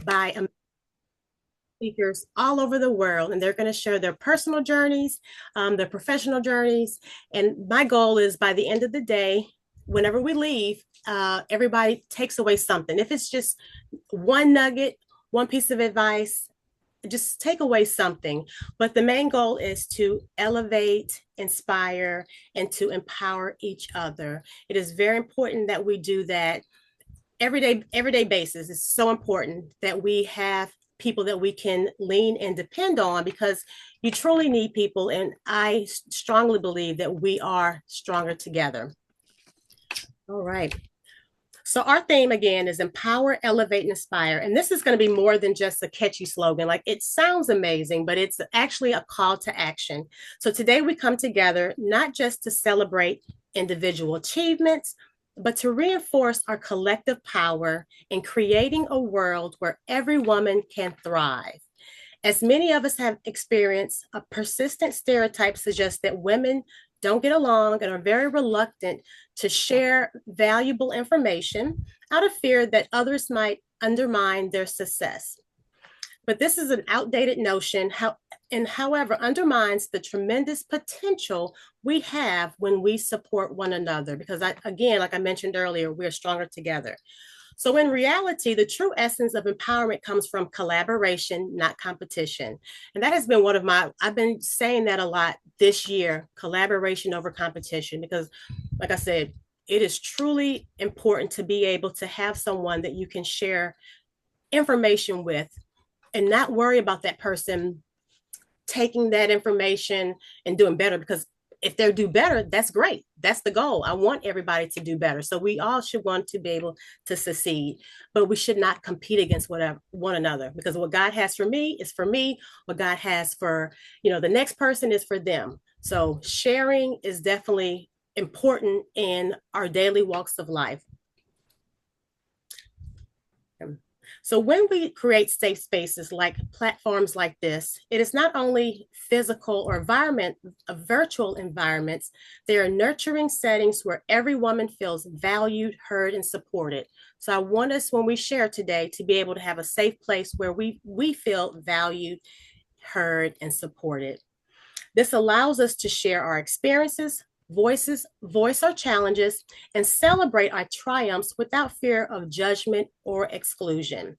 by speakers all over the world, and they're going to share their personal journeys, their professional journeys. And my goal is by the end of the day, whenever we leave, everybody takes away something. If it's just one nugget, one piece of advice, just take away something. But the main goal is to elevate, inspire, and to empower each other. It is very important that we do that everyday basis. It's so important that we have people that we can lean and depend on, because you truly need people, and I strongly believe that we are stronger together. All right. So our theme again is empower, elevate, and inspire. And this is going to be more than just a catchy slogan. Like, it sounds amazing, but it's actually a call to action. So today we come together not just to celebrate individual achievements, but to reinforce our collective power in creating a world where every woman can thrive. As many of us have experienced, a persistent stereotype suggests that women don't get along and are very reluctant to share valuable information out of fear that others might undermine their success. But this is an outdated notion, and however, undermines the tremendous potential we have when we support one another. Because again, like I mentioned earlier, we're stronger together. So in reality, the true essence of empowerment comes from collaboration, not competition. And that has been I've been saying that a lot this year, collaboration over competition, because like I said, it is truly important to be able to have someone that you can share information with and not worry about that person taking that information and doing better, because if they do better, that's great. That's the goal. I want everybody to do better. So we all should want to be able to succeed, but we should not compete against one another, because what God has for me is for me. What God has for, the next person is for them. So sharing is definitely important in our daily walks of life. So when we create safe spaces like platforms like this, it is not only physical or virtual environments, they are nurturing settings where every woman feels valued, heard, and supported. So I want us, when we share today, to be able to have a safe place where we feel valued, heard, and supported. This allows us to share our experiences, voice our challenges, and celebrate our triumphs without fear of judgment or exclusion.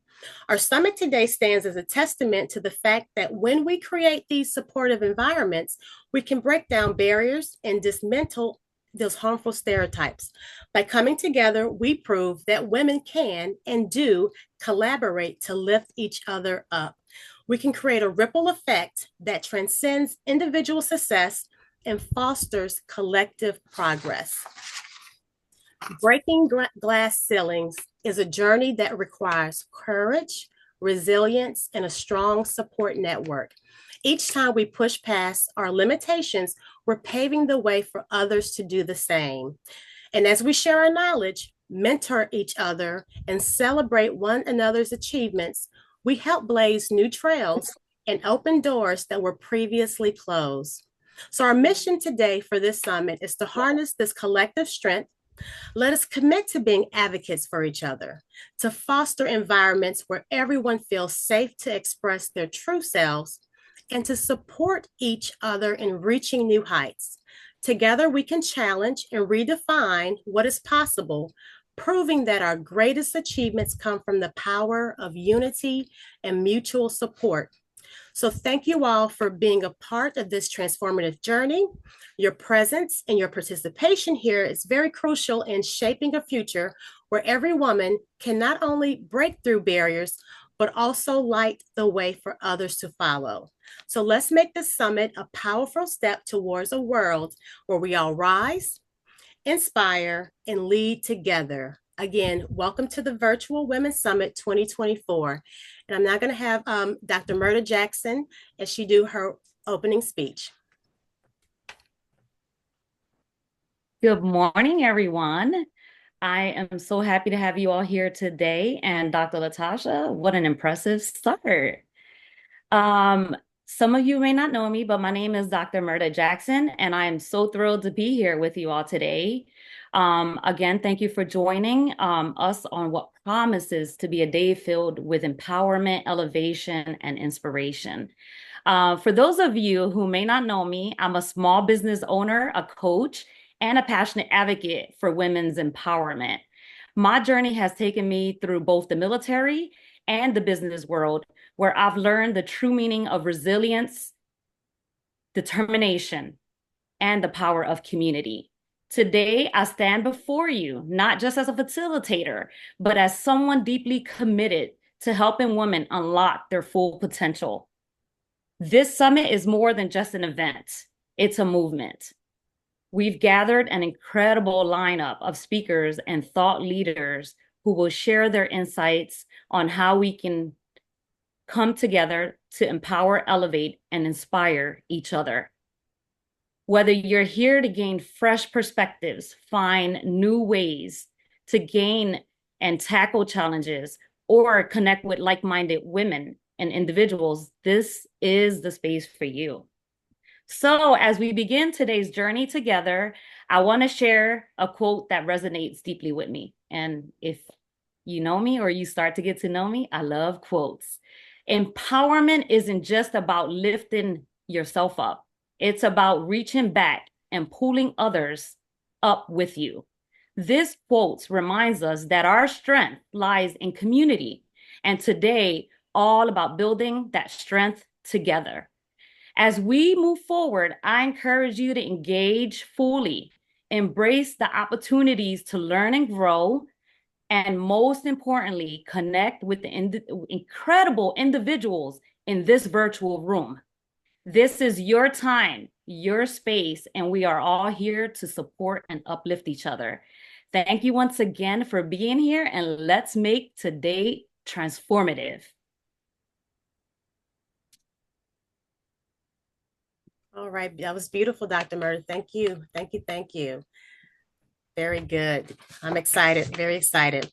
Our summit today stands as a testament to the fact that when we create these supportive environments, we can break down barriers and dismantle those harmful stereotypes. By coming together, we prove that women can and do collaborate to lift each other up. We can create a ripple effect that transcends individual success and fosters collective progress. Breaking glass ceilings is a journey that requires courage, resilience, and a strong support network. Each time we push past our limitations, we're paving the way for others to do the same. And as we share our knowledge, mentor each other, and celebrate one another's achievements, we help blaze new trails and open doors that were previously closed. So our mission today for this summit is to harness this collective strength. Let us commit to being advocates for each other, to foster environments where everyone feels safe to express their true selves, and to support each other in reaching new heights. Together, we can challenge and redefine what is possible, proving that our greatest achievements come from the power of unity and mutual support. So thank you all for being a part of this transformative journey. Your presence and your participation here is very crucial in shaping a future where every woman can not only break through barriers, but also light the way for others to follow. So let's make this summit a powerful step towards a world where we all rise, inspire, and lead together. Again, welcome to the Virtual Women's Summit 2024. And I'm now going to have Dr. Murda Jackson as she do her opening speech. Good morning, everyone. I am so happy to have you all here today. And Dr. Latasha, what an impressive start. Some of you may not know me, but my name is Dr. Murda Jackson, and I am so thrilled to be here with you all today. Again, thank you for joining us on what promises to be a day filled with empowerment, elevation, and inspiration. For those of you who may not know me, I'm a small business owner, a coach, and a passionate advocate for women's empowerment. My journey has taken me through both the military and the business world, where I've learned the true meaning of resilience, determination, and the power of community. Today, I stand before you, not just as a facilitator, but as someone deeply committed to helping women unlock their full potential. This summit is more than just an event. It's a movement. We've gathered an incredible lineup of speakers and thought leaders who will share their insights on how we can come together to empower, elevate, and inspire each other. Whether you're here to gain fresh perspectives, find new ways to gain and tackle challenges, or connect with like-minded women and individuals, this is the space for you. So as we begin today's journey together, I want to share a quote that resonates deeply with me. And if you know me or you start to get to know me, I love quotes. Empowerment isn't just about lifting yourself up. It's about reaching back and pulling others up with you. This quote reminds us that our strength lies in community, and today, all about building that strength together. As we move forward, I encourage you to engage fully, embrace the opportunities to learn and grow, and most importantly, connect with the incredible individuals in this virtual room. This is your time, your space, and we are all here to support and uplift each other. Thank you once again for being here, and let's make today transformative. All right, that was beautiful, Dr. Murray. Thank you, thank you, thank you. Very good. I'm excited, very excited.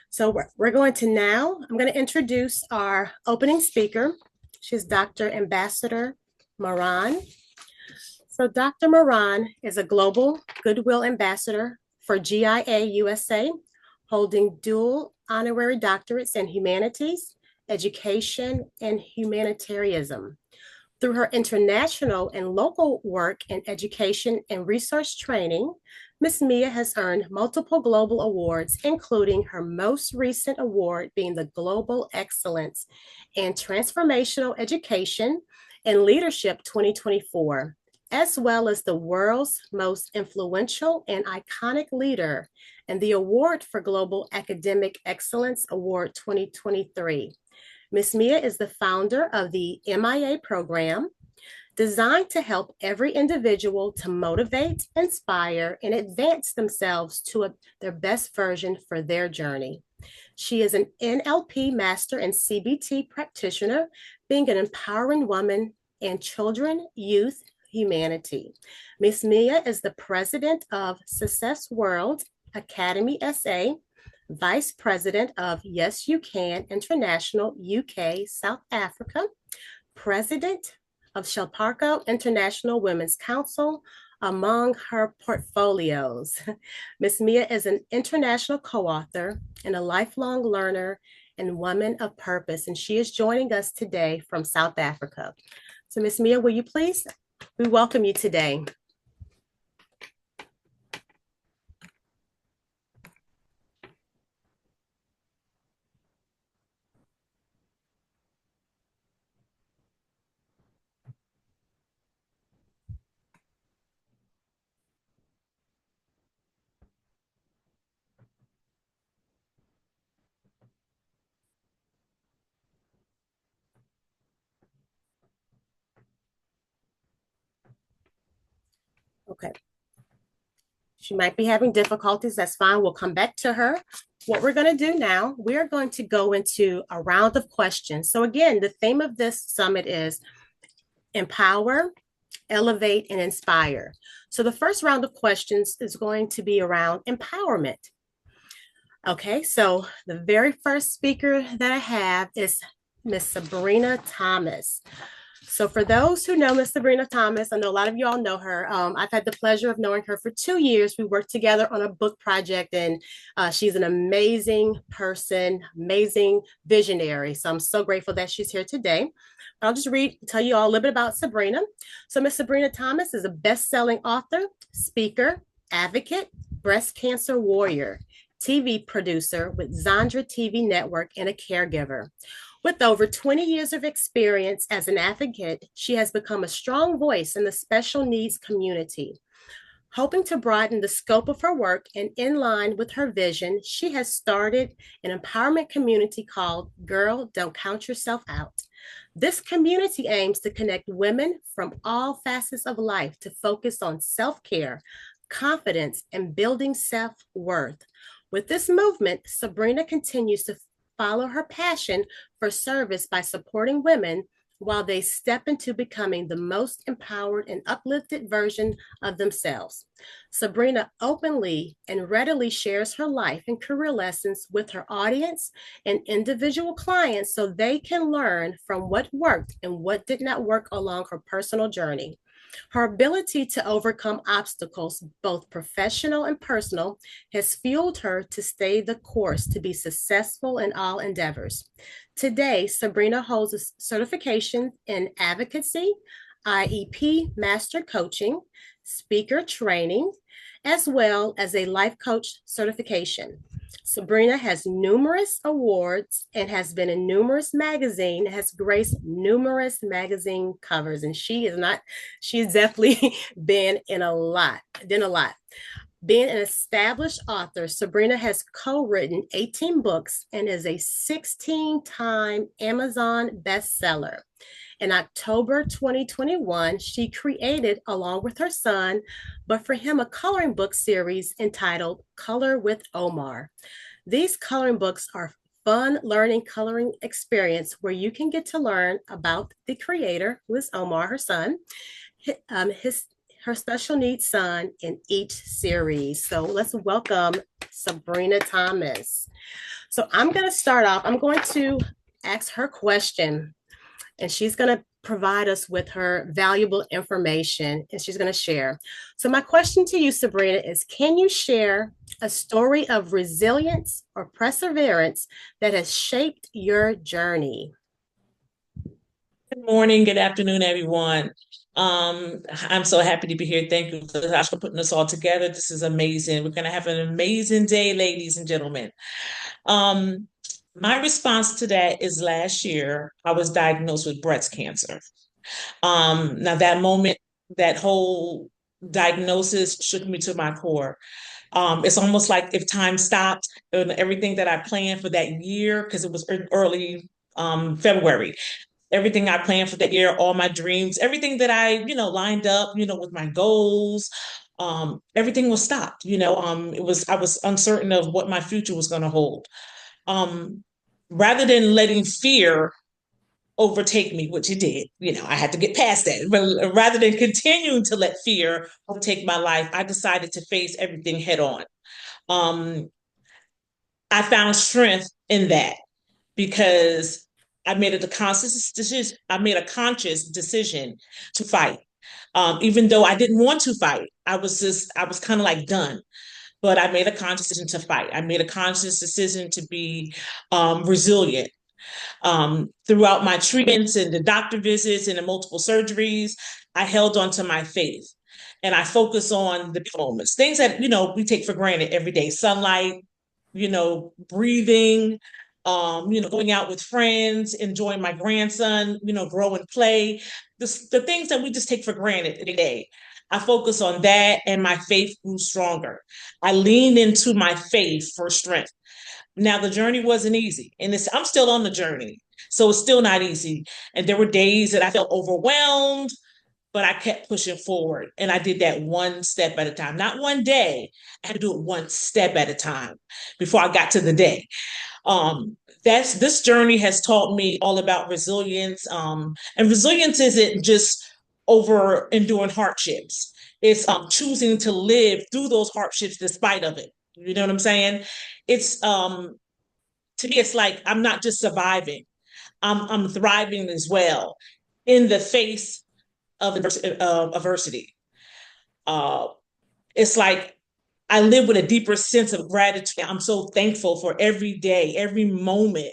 So we're going to now, I'm going to introduce our opening speaker. She's Dr. Ambassador Mehreen. So Dr. Mehreen is a global goodwill ambassador for GIA USA, holding dual honorary doctorates in humanities, education, and humanitarianism. Through her international and local work in education and research training, Ms. Mia has earned multiple global awards, including her most recent award being the Global Excellence in Transformational Education and Leadership 2024, as well as the World's Most Influential and Iconic Leader and the Award for Global Academic Excellence Award 2023. Ms. Mia is the founder of the MIA program, designed to help every individual to motivate, inspire, and advance themselves to their best version for their journey. She is an NLP master and CBT practitioner, being an empowering woman and children, youth, humanity. Ms. Mia is the president of Success World Academy SA, Vice President of Yes You Can International UK, South Africa, President of Shelparko International Women's Council, among her portfolios. Ms. Mia is an international co-author and a lifelong learner and woman of purpose, and she is joining us today from South Africa. So Ms. Mia, will you please, we welcome you today. Okay. She might be having difficulties. That's fine. We'll come back to her. What we're going to do now, we're going to go into a round of questions. So again, the theme of this summit is empower, elevate, and inspire. So the first round of questions is going to be around empowerment. Okay, so the very first speaker that I have is Miss Sabrina Thomas. So for those who know Miss Sabrina Thomas, I know a lot of you all know her. I've had the pleasure of knowing her for 2 years. We worked together on a book project, and she's an amazing person, amazing visionary. So I'm so grateful that she's here today. I'll just tell you all a little bit about Sabrina. So Miss Sabrina Thomas is a best-selling author, speaker, advocate, breast cancer warrior, TV producer with Zandra TV Network, and a caregiver. With over 20 years of experience as an advocate, she has become a strong voice in the special needs community. Hoping to broaden the scope of her work and in line with her vision, she has started an empowerment community called Girl, Don't Count Yourself Out. This community aims to connect women from all facets of life to focus on self-care, confidence, and building self-worth. With this movement, Sabrina continues to follow her passion for service by supporting women while they step into becoming the most empowered and uplifted version of themselves. Sabrina openly and readily shares her life and career lessons with her audience and individual clients so they can learn from what worked and what did not work along her personal journey. Her ability to overcome obstacles, both professional and personal, has fueled her to stay the course to be successful in all endeavors. Today, Sabrina holds a certification in advocacy, IEP master coaching, speaker training, as well as a life coach certification. Sabrina has numerous awards and has been in numerous magazines, has graced numerous magazine covers, and she's definitely been in a lot, Being an established author, Sabrina has co-written 18 books and is a 16-time Amazon bestseller. In October 2021, she created, along with her son, but for him, a coloring book series entitled Color with Omar. These coloring books are fun learning coloring experience where you can get to learn about the creator, who is Omar, her son, her special needs son in each series. So let's welcome Sabrina Thomas. So I'm going to start off. I'm going to ask her question, and she's going to provide us with her valuable information, and she's going to share. So my question to you, Sabrina, is can you share a story of resilience or perseverance that has shaped your journey? Good morning, good afternoon, everyone. I'm so happy to be here. Thank you, Josh, for putting us all together. This is amazing. We're going to have an amazing day, ladies and gentlemen. My response to that is last year, I was diagnosed with breast cancer. Now that moment, that whole diagnosis shook me to my core. It's almost like if time stopped and everything that I planned for that year, because it was early February, everything I planned for that year, all my dreams, everything that I, lined up, with my goals, everything was stopped. I was uncertain of what my future was going to hold. Rather than letting fear overtake me, which it did, I had to get past that. But rather than continuing to let fear overtake my life, I decided to face everything head on. I found strength in that because I made a conscious decision. I made a conscious decision to fight. Even though I didn't want to fight, I was kind of like done. But I made a conscious decision to fight. I made a conscious decision to be resilient. Throughout my treatments and the doctor visits and the multiple surgeries, I held on to my faith. And I focus on the moments, things that, we take for granted every day. Sunlight, breathing, going out with friends, enjoying my grandson, grow and play, the things that we just take for granted every day. I focus on that and my faith grew stronger. I leaned into my faith for strength. Now, the journey wasn't easy, and I'm still on the journey, so it's still not easy. And there were days that I felt overwhelmed, but I kept pushing forward, and I did that one step at a time. Not one day, I had to do it one step at a time before I got to the day. This journey has taught me all about resilience, and resilience isn't just over enduring hardships. It's choosing to live through those hardships despite of it. You know what I'm saying? It's to me, it's like I'm not just surviving. I'm thriving as well. in the face of adversity. It's like I live with a deeper sense of gratitude. I'm so thankful for every day, every moment,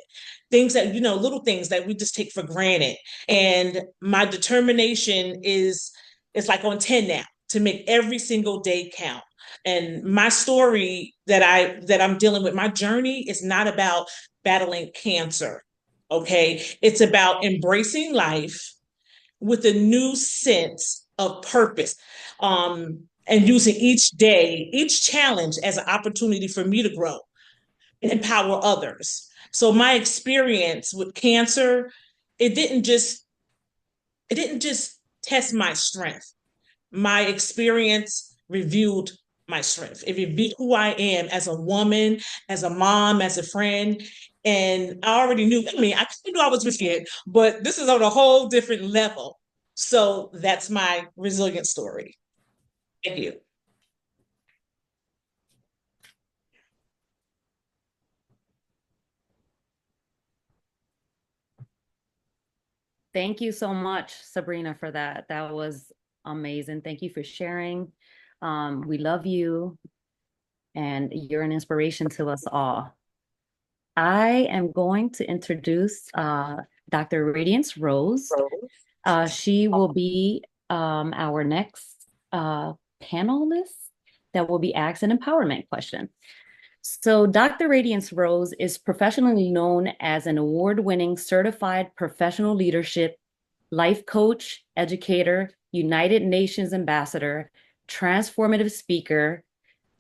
things that, little things that we just take for granted. And my determination is like on 10 now to make every single day count. And my story that I'm dealing with, my journey is not about battling cancer. Okay. It's about embracing life with a new sense of purpose. And using each day, each challenge as an opportunity for me to grow and empower others. So my experience with cancer, it didn't just it didn't just test my strength. My experience revealed my strength. It revealed who I am as a woman, as a mom, as a friend. And I already knew, I knew I was resilient, but this is on a whole different level. So that's my resilient story. Thank you. Thank you so much, Sabrina, for that. That was amazing. Thank you for sharing. We love you, and you're an inspiration to us all. I am going to introduce Dr. Radiance Rose. She will be our next panelist that will be asked an empowerment question. So Dr. Radiance Rose is professionally known as an award-winning certified professional leadership, life coach, educator, United Nations ambassador, transformative speaker,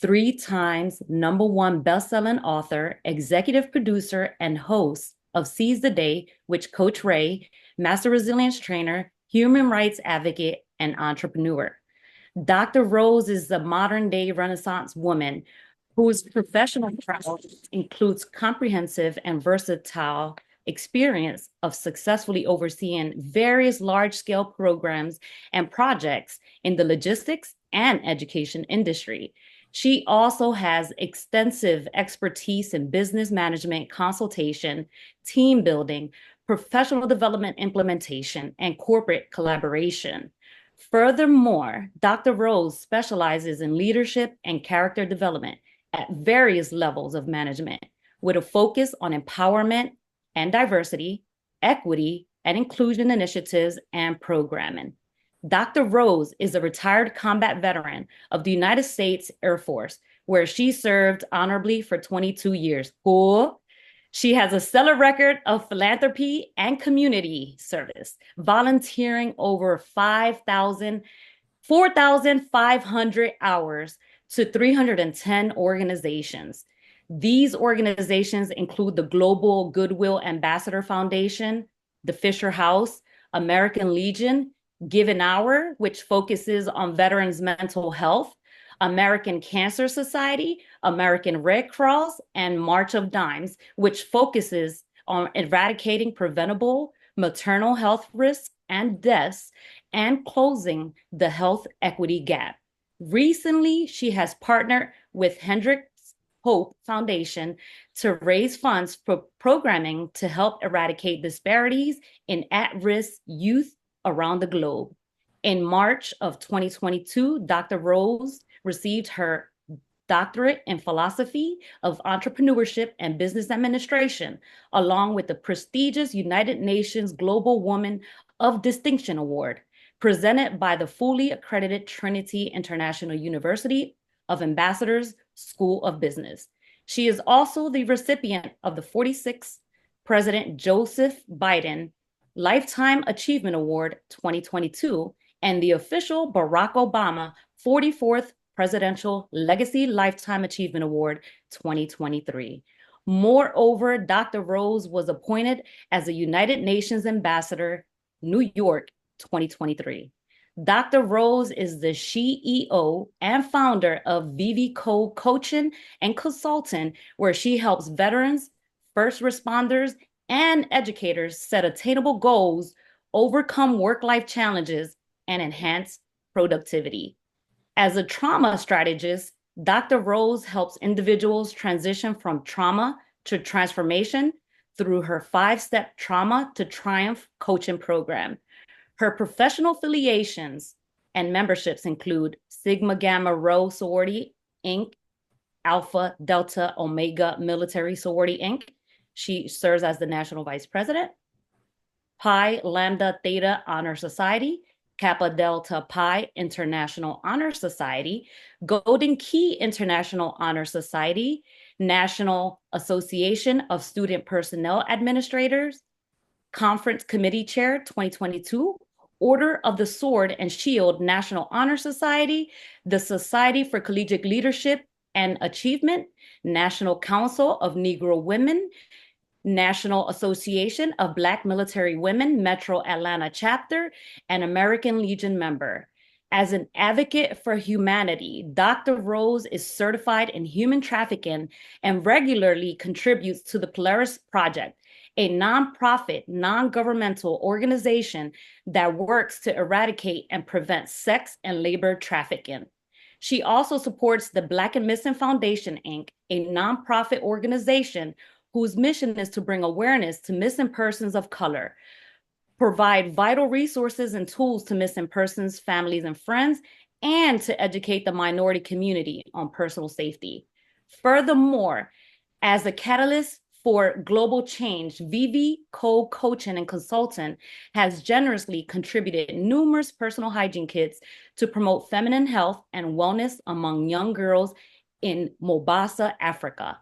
3 times #1 best-selling author, executive producer, and host of Seize the Day, which Coach Ray, master resilience trainer, human rights advocate, and entrepreneur. Dr. Rose is the modern-day Renaissance woman whose professional prowess includes comprehensive and versatile experience of successfully overseeing various large-scale programs and projects in the logistics and education industry. She also has extensive expertise in business management, consultation, team building, professional development implementation, and corporate collaboration. Furthermore, Dr. Rose specializes in leadership and character development at various levels of management, with a focus on empowerment and diversity, equity, and inclusion initiatives and programming. Dr. Rose is a retired combat veteran of the United States Air Force, where she served honorably for 22 years. Cool. She has a stellar record of philanthropy and community service, volunteering over 4,500 hours to 310 organizations. These organizations include the Global Goodwill Ambassador Foundation, the Fisher House, American Legion, Give an Hour, which focuses on veterans' mental health, American Cancer Society, American Red Cross, and March of Dimes, which focuses on eradicating preventable maternal health risks and deaths and closing the health equity gap. Recently, she has partnered with Hendricks Hope Foundation to raise funds for programming to help eradicate disparities in at-risk youth around the globe. In March of 2022, Dr. Rose received her doctorate in philosophy of entrepreneurship and business administration, along with the prestigious United Nations Global Woman of Distinction Award, presented by the fully accredited Trinity International University of Ambassadors School of Business. She is also the recipient of the 46th President Joseph Biden Lifetime Achievement Award 2022 and the official Barack Obama 44th Presidential Legacy Lifetime Achievement Award 2023. Moreover, Dr. Rose was appointed as a United Nations Ambassador, New York 2023. Dr. Rose is the CEO and founder of VVCO Coaching and Consulting, where she helps veterans, first responders, and educators set attainable goals, overcome work-life challenges, and enhance productivity. As a trauma strategist, Dr. Rose helps individuals transition from trauma to transformation through her 5-step Trauma to Triumph coaching program. Her professional affiliations and memberships include Sigma Gamma Rho Sorority, Inc., Alpha Delta Omega Military Sorority, Inc. She serves as the National Vice President. Pi Lambda Theta Honor Society, Kappa Delta Pi International Honor Society, Golden Key International Honor Society, National Association of Student Personnel Administrators, Conference Committee Chair 2022, Order of the Sword and Shield National Honor Society, the Society for Collegiate Leadership and Achievement, National Council of Negro Women, National Association of Black Military Women, Metro Atlanta Chapter, and American Legion member. As an advocate for humanity, Dr. Rose is certified in human trafficking and regularly contributes to the Polaris Project, a nonprofit, non-governmental organization that works to eradicate and prevent sex and labor trafficking. She also supports the Black and Missing Foundation, Inc., a nonprofit organization whose mission is to bring awareness to missing persons of color, provide vital resources and tools to missing persons, families, and friends, and to educate the minority community on personal safety. Furthermore, as a catalyst for global change, Vivi co-coaching and consultant has generously contributed numerous personal hygiene kits to promote feminine health and wellness among young girls in Mombasa, Africa.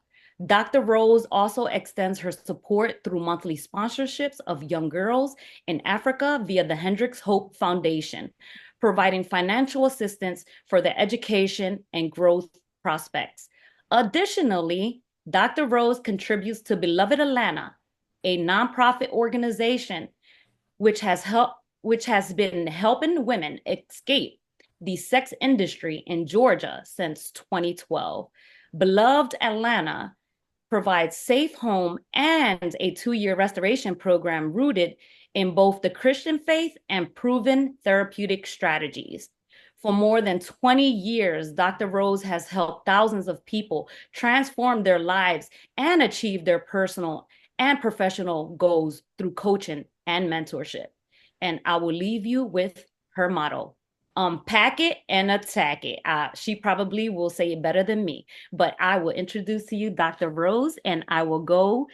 Dr. Rose also extends her support through monthly sponsorships of young girls in Africa via the Hendricks Hope Foundation, providing financial assistance for their education and growth prospects. Additionally, Dr. Rose contributes to Beloved Atlanta, a nonprofit organization which has been helping women escape the sex industry in Georgia since 2012. Beloved Atlanta provides safe home and a 2-year restoration program rooted in both the Christian faith and proven therapeutic strategies. For more than 20 years, Dr. Rose has helped thousands of people transform their lives and achieve their personal and professional goals through coaching and mentorship. And I will leave you with her motto: unpack it and attack it. She probably will say it better than me, but I will introduce to you Dr. Rose, and I will go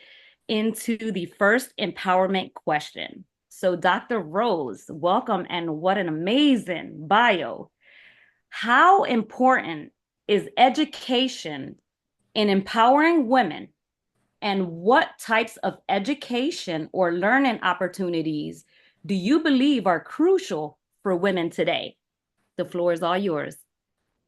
into the first empowerment question. So Dr. Rose, welcome, and what an amazing bio. How important is education in empowering women, and what types of education or learning opportunities do you believe are crucial for women today? The floor is all yours.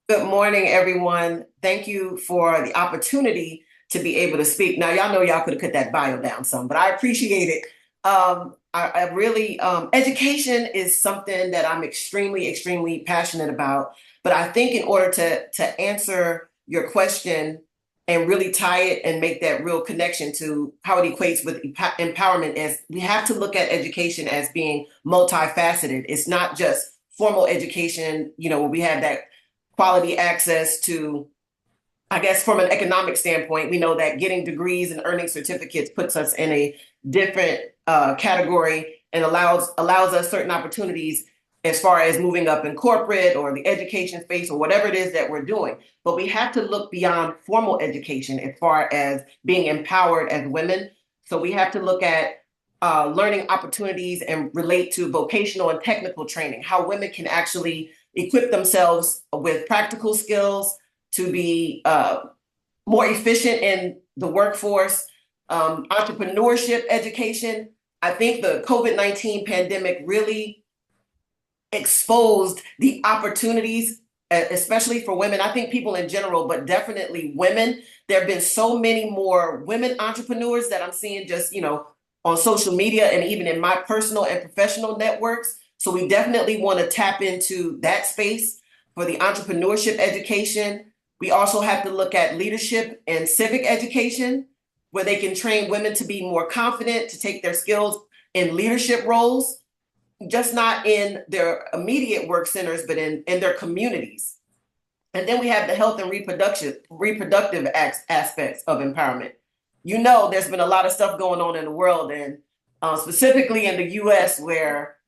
Good morning, everyone. Thank you for the opportunity to be able to speak. Now, y'all know y'all could have cut that bio down some, but I appreciate it. I really, education is something that I'm extremely passionate about. But I think in order to answer your question and really tie it and make that real connection to how it equates with empowerment, is we have to look at education as being multifaceted. It's not just formal education, where we have that quality access to, I guess, from an economic standpoint, we know that getting degrees and earning certificates puts us in a different category and allows us certain opportunities as far as moving up in corporate or the education space or whatever it is that we're doing. But we have to look beyond formal education as far as being empowered as women. So we have to look at learning opportunities and relate to vocational and technical training, how women can actually equip themselves with practical skills to be more efficient in the workforce, entrepreneurship education. I think the COVID-19 pandemic really exposed the opportunities, especially for women. I think people in general, but definitely women. There have been so many more women entrepreneurs that I'm seeing just, on social media and even in my personal and professional networks. So we definitely want to tap into that space for the entrepreneurship education. We also have to look at leadership and civic education, where they can train women to be more confident, to take their skills in leadership roles, just not in their immediate work centers, but in their communities. And then we have the health and reproductive aspects of empowerment. There's been a lot of stuff going on in the world, and specifically in the US, where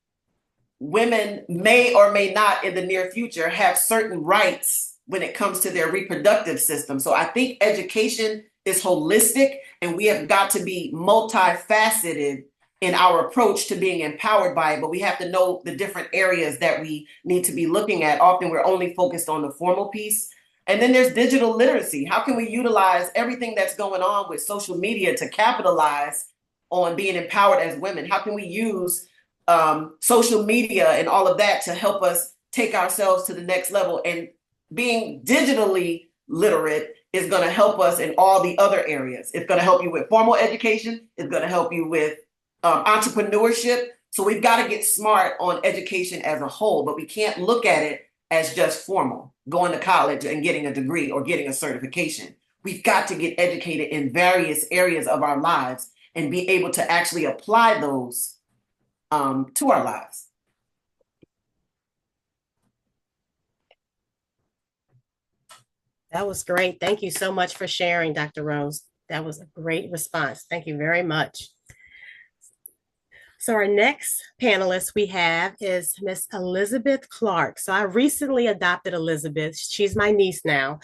women may or may not in the near future have certain rights when it comes to their reproductive system. So I think education is holistic, and we have got to be multifaceted in our approach to being empowered by it, but we have to know the different areas that we need to be looking at. Often we're only focused on the formal piece. And then there's digital literacy. How can we utilize everything that's going on with social media to capitalize on being empowered as women? How can we use social media and all of that to help us take ourselves to the next level? And being digitally literate is going to help us in all the other areas. It's going to help you with formal education. It's going to help you with entrepreneurship. So we've got to get smart on education as a whole, but we can't look at it as just formal, going to college and getting a degree or getting a certification. We've got to get educated in various areas of our lives and be able to actually apply those to our lives. That was great. Thank you so much for sharing, Dr. Rose. That was a great response. Thank you very much. So our next panelist we have is Miss Elizabeth Clark. So I recently adopted Elizabeth. She's my niece now,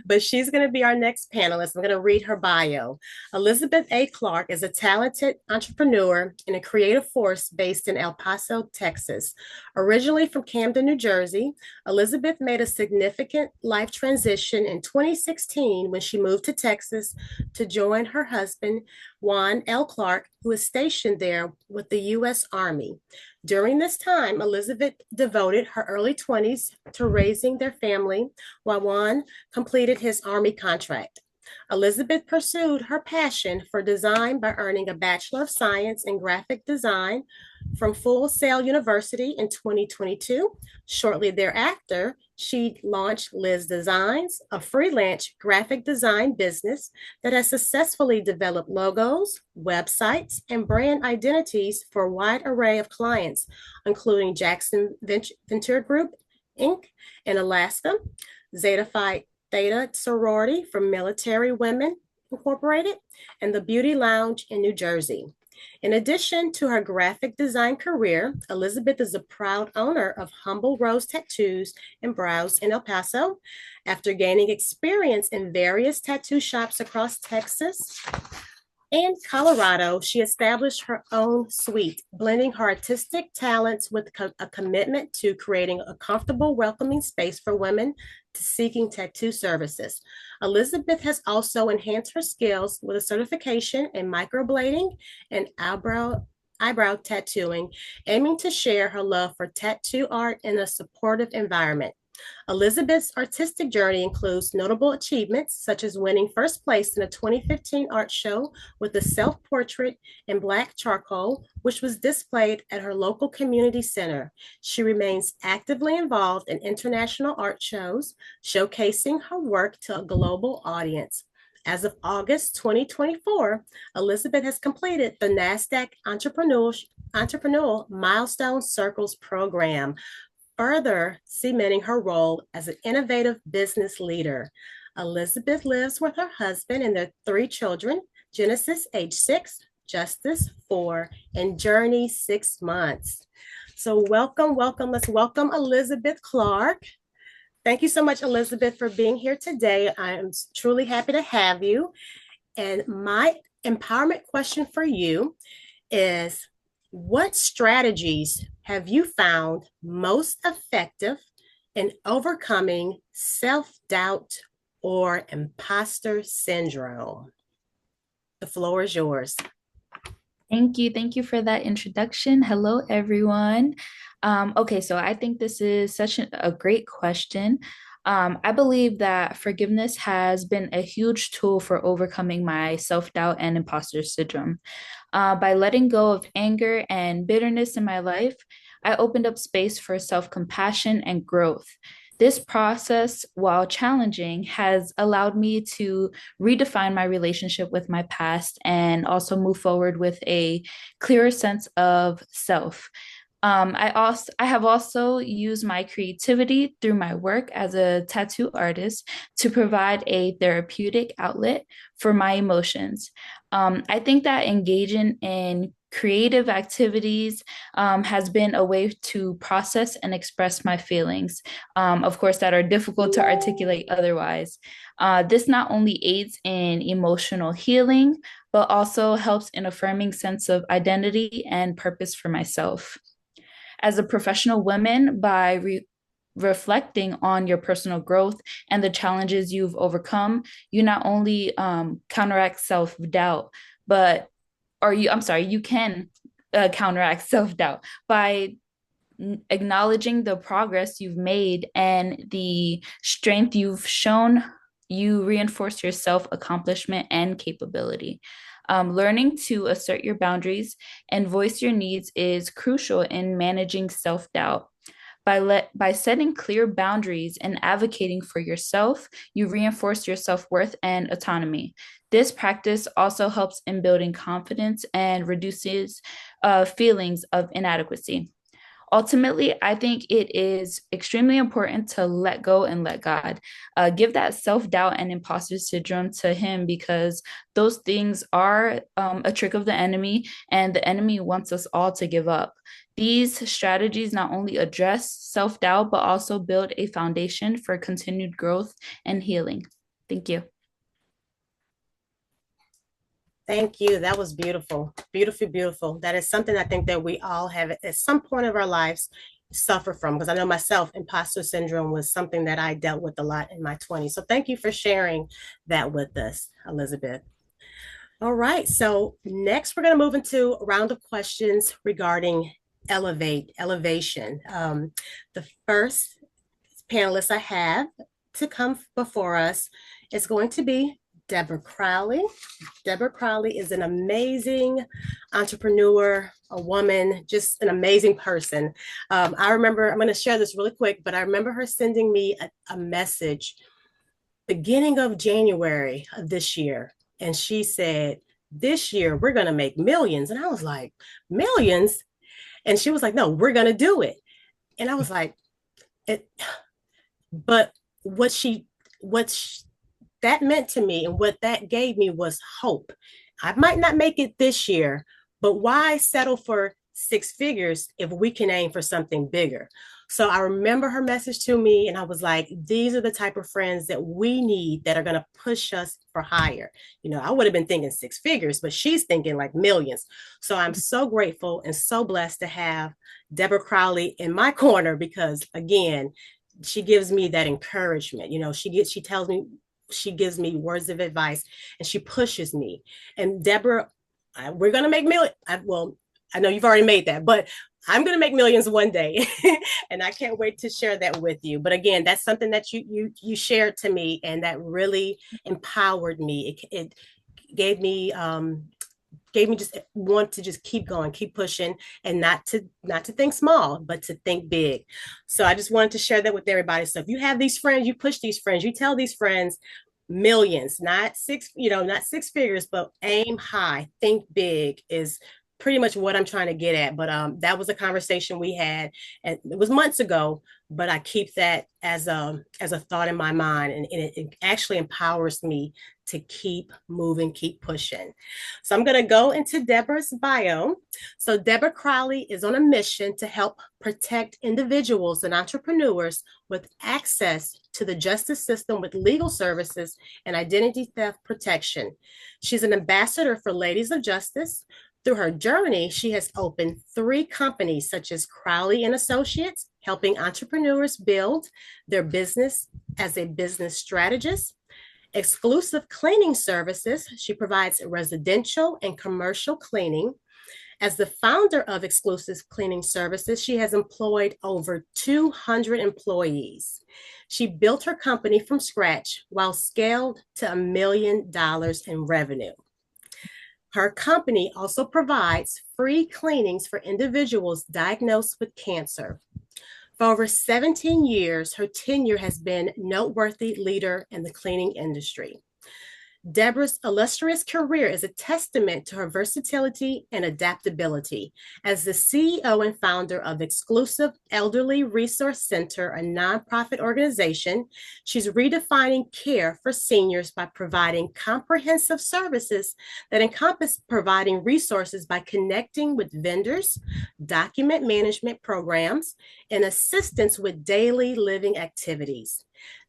but she's going to be our next panelist. I'm going to read her bio. Elizabeth A. Clark is a talented entrepreneur and a creative force based in El Paso, Texas. Originally from Camden, New Jersey, Elizabeth made a significant life transition in 2016 when she moved to Texas to join her husband, Juan L. Clark, who is stationed there with the U.S. Army. During this time, Elizabeth devoted her early 20s to raising their family while Juan completed his Army contract. Elizabeth pursued her passion for design by earning a Bachelor of Science in Graphic Design from Full Sail University in 2022. Shortly thereafter, she launched Liz Designs, a freelance graphic design business that has successfully developed logos, websites, and brand identities for a wide array of clients, including Jackson Venture Group, Inc. in Alaska, Zeta Phi Theta Sorority for Military Women Incorporated, and the Beauty Lounge in New Jersey. In addition to her graphic design career, Elizabeth is a proud owner of Humble Rose Tattoos and Brows in El Paso. After gaining experience in various tattoo shops across Texas and Colorado, she established her own suite, blending her artistic talents with a commitment to creating a comfortable, welcoming space for women seeking tattoo services. Elizabeth has also enhanced her skills with a certification in microblading and eyebrow tattooing, aiming to share her love for tattoo art in a supportive environment. Elizabeth's artistic journey includes notable achievements such as winning first place in a 2015 art show with a self-portrait in black charcoal, which was displayed at her local community center. She remains actively involved in international art shows, showcasing her work to a global audience. As of August 2024, Elizabeth has completed the NASDAQ Entrepreneurial Milestone Circles program, further cementing her role as an innovative business leader. Elizabeth lives with her husband and their 3 children, Genesis, age 6, Justice, 4, and Journey, 6 months. So welcome. Let's welcome Elizabeth Clark. Thank you so much, Elizabeth, for being here today. I am truly happy to have you. And my empowerment question for you is, what strategies have you found most effective in overcoming self-doubt or imposter syndrome? The floor is yours. Thank you. Thank you for that introduction. Hello, everyone. Okay, so I think this is such a great question. I believe that forgiveness has been a huge tool for overcoming my self-doubt and imposter syndrome. By letting go of anger and bitterness in my life, I opened up space for self-compassion and growth. This process, while challenging, has allowed me to redefine my relationship with my past and also move forward with a clearer sense of self. I have also used my creativity through my work as a tattoo artist to provide a therapeutic outlet for my emotions. I think that engaging in creative activities has been a way to process and express my feelings, of course, that are difficult to articulate otherwise. This not only aids in emotional healing, but also helps in affirming sense of identity and purpose for myself. As a professional woman, by reflecting on your personal growth and the challenges you've overcome, you not only counteract self-doubt, you can counteract self-doubt by acknowledging the progress you've made and the strength you've shown. You reinforce your self-accomplishment and capability. Learning to assert your boundaries and voice your needs is crucial in managing self-doubt. By setting clear boundaries and advocating for yourself, you reinforce your self-worth and autonomy. This practice also helps in building confidence and reduces feelings of inadequacy. Ultimately, I think it is extremely important to let go and let God. Give that self-doubt and imposter syndrome to him, because those things are a trick of the enemy, and the enemy wants us all to give up. These strategies not only address self-doubt, but also build a foundation for continued growth and healing. Thank you. Thank you. That was beautiful. Beautiful, beautiful. That is something I think that we all have at some point of our lives suffer from, because I know myself, imposter syndrome was something that I dealt with a lot in my 20s. So thank you for sharing that with us, Elizabeth. All right. So next, we're going to move into a round of questions regarding elevation. The first panelist I have to come before us is going to be Deborah Crowley. Deborah Crowley is an amazing entrepreneur, a woman, just an amazing person. I remember, I'm going to share this really quick, but I remember her sending me a message beginning of January of this year. And she said, this year, we're going to make millions. And I was like, millions? And she was like, no, we're going to do it. And I was like, but that meant to me, and what that gave me was hope. I might not make it this year, but why settle for six figures if we can aim for something bigger? So I remember her message to me, and I was like, these are the type of friends that we need, that are going to push us for higher. You know, I would have been thinking six figures, but she's thinking like millions. So I'm so grateful and so blessed to have Deborah Crowley in my corner, because again, she gives me that encouragement. You know, she gives me words of advice, and she pushes me. And Deborah, we're going to make millions. I know you've already made that, but I'm going to make millions one day. And I can't wait to share that with you. But again, that's something that you shared to me, and that really empowered me. It gave me just want to just keep going, keep pushing, and not to think small, but to think big. So I just wanted to share that with everybody. So if you have these friends, you push these friends, you tell these friends, millions, not six figures, but aim high, think big is pretty much what I'm trying to get at. But that was a conversation we had, and it was months ago, but I keep that as a thought in my mind, and it actually empowers me to keep moving, keep pushing. So I'm going to go into Deborah's bio. So Deborah Crowley is on a mission to help protect individuals and entrepreneurs with access to the justice system with legal services and identity theft protection. She's an ambassador for Ladies of Justice. Through her journey, she has opened 3 companies, such as Crowley and Associates, helping entrepreneurs build their business as a business strategist. Exclusive cleaning services. She provides residential and commercial cleaning. As the founder of Exclusive Cleaning Services, she has employed over 200 employees. She built her company from scratch while scaled to $1 million in revenue. Her company also provides free cleanings for individuals diagnosed with cancer. For over 17 years, her tenure has been noteworthy leader in the cleaning industry. Deborah's illustrious career is a testament to her versatility and adaptability. As the CEO and founder of Exclusive Elderly Resource Center, a nonprofit organization, she's redefining care for seniors by providing comprehensive services that encompass providing resources by connecting with vendors, document management programs, and assistance with daily living activities.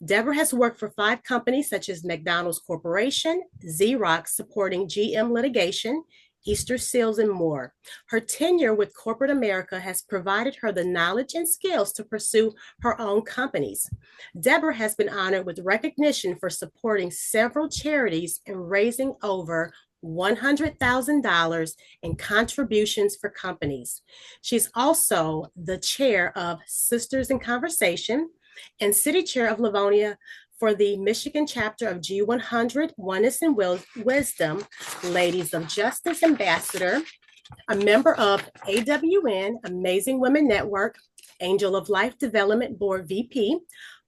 Deborah has worked for 5 companies such as McDonald's Corporation, Xerox supporting GM litigation, Easter Seals, and more. Her tenure with corporate America has provided her the knowledge and skills to pursue her own companies. Deborah has been honored with recognition for supporting several charities and raising over $100,000 in contributions for companies. She's also the chair of Sisters in Conversation and city chair of Livonia for the Michigan chapter of G100 Oneness and Wisdom, Ladies of Justice Ambassador, a member of AWN, Amazing Women Network, Angel of Life Development Board VP,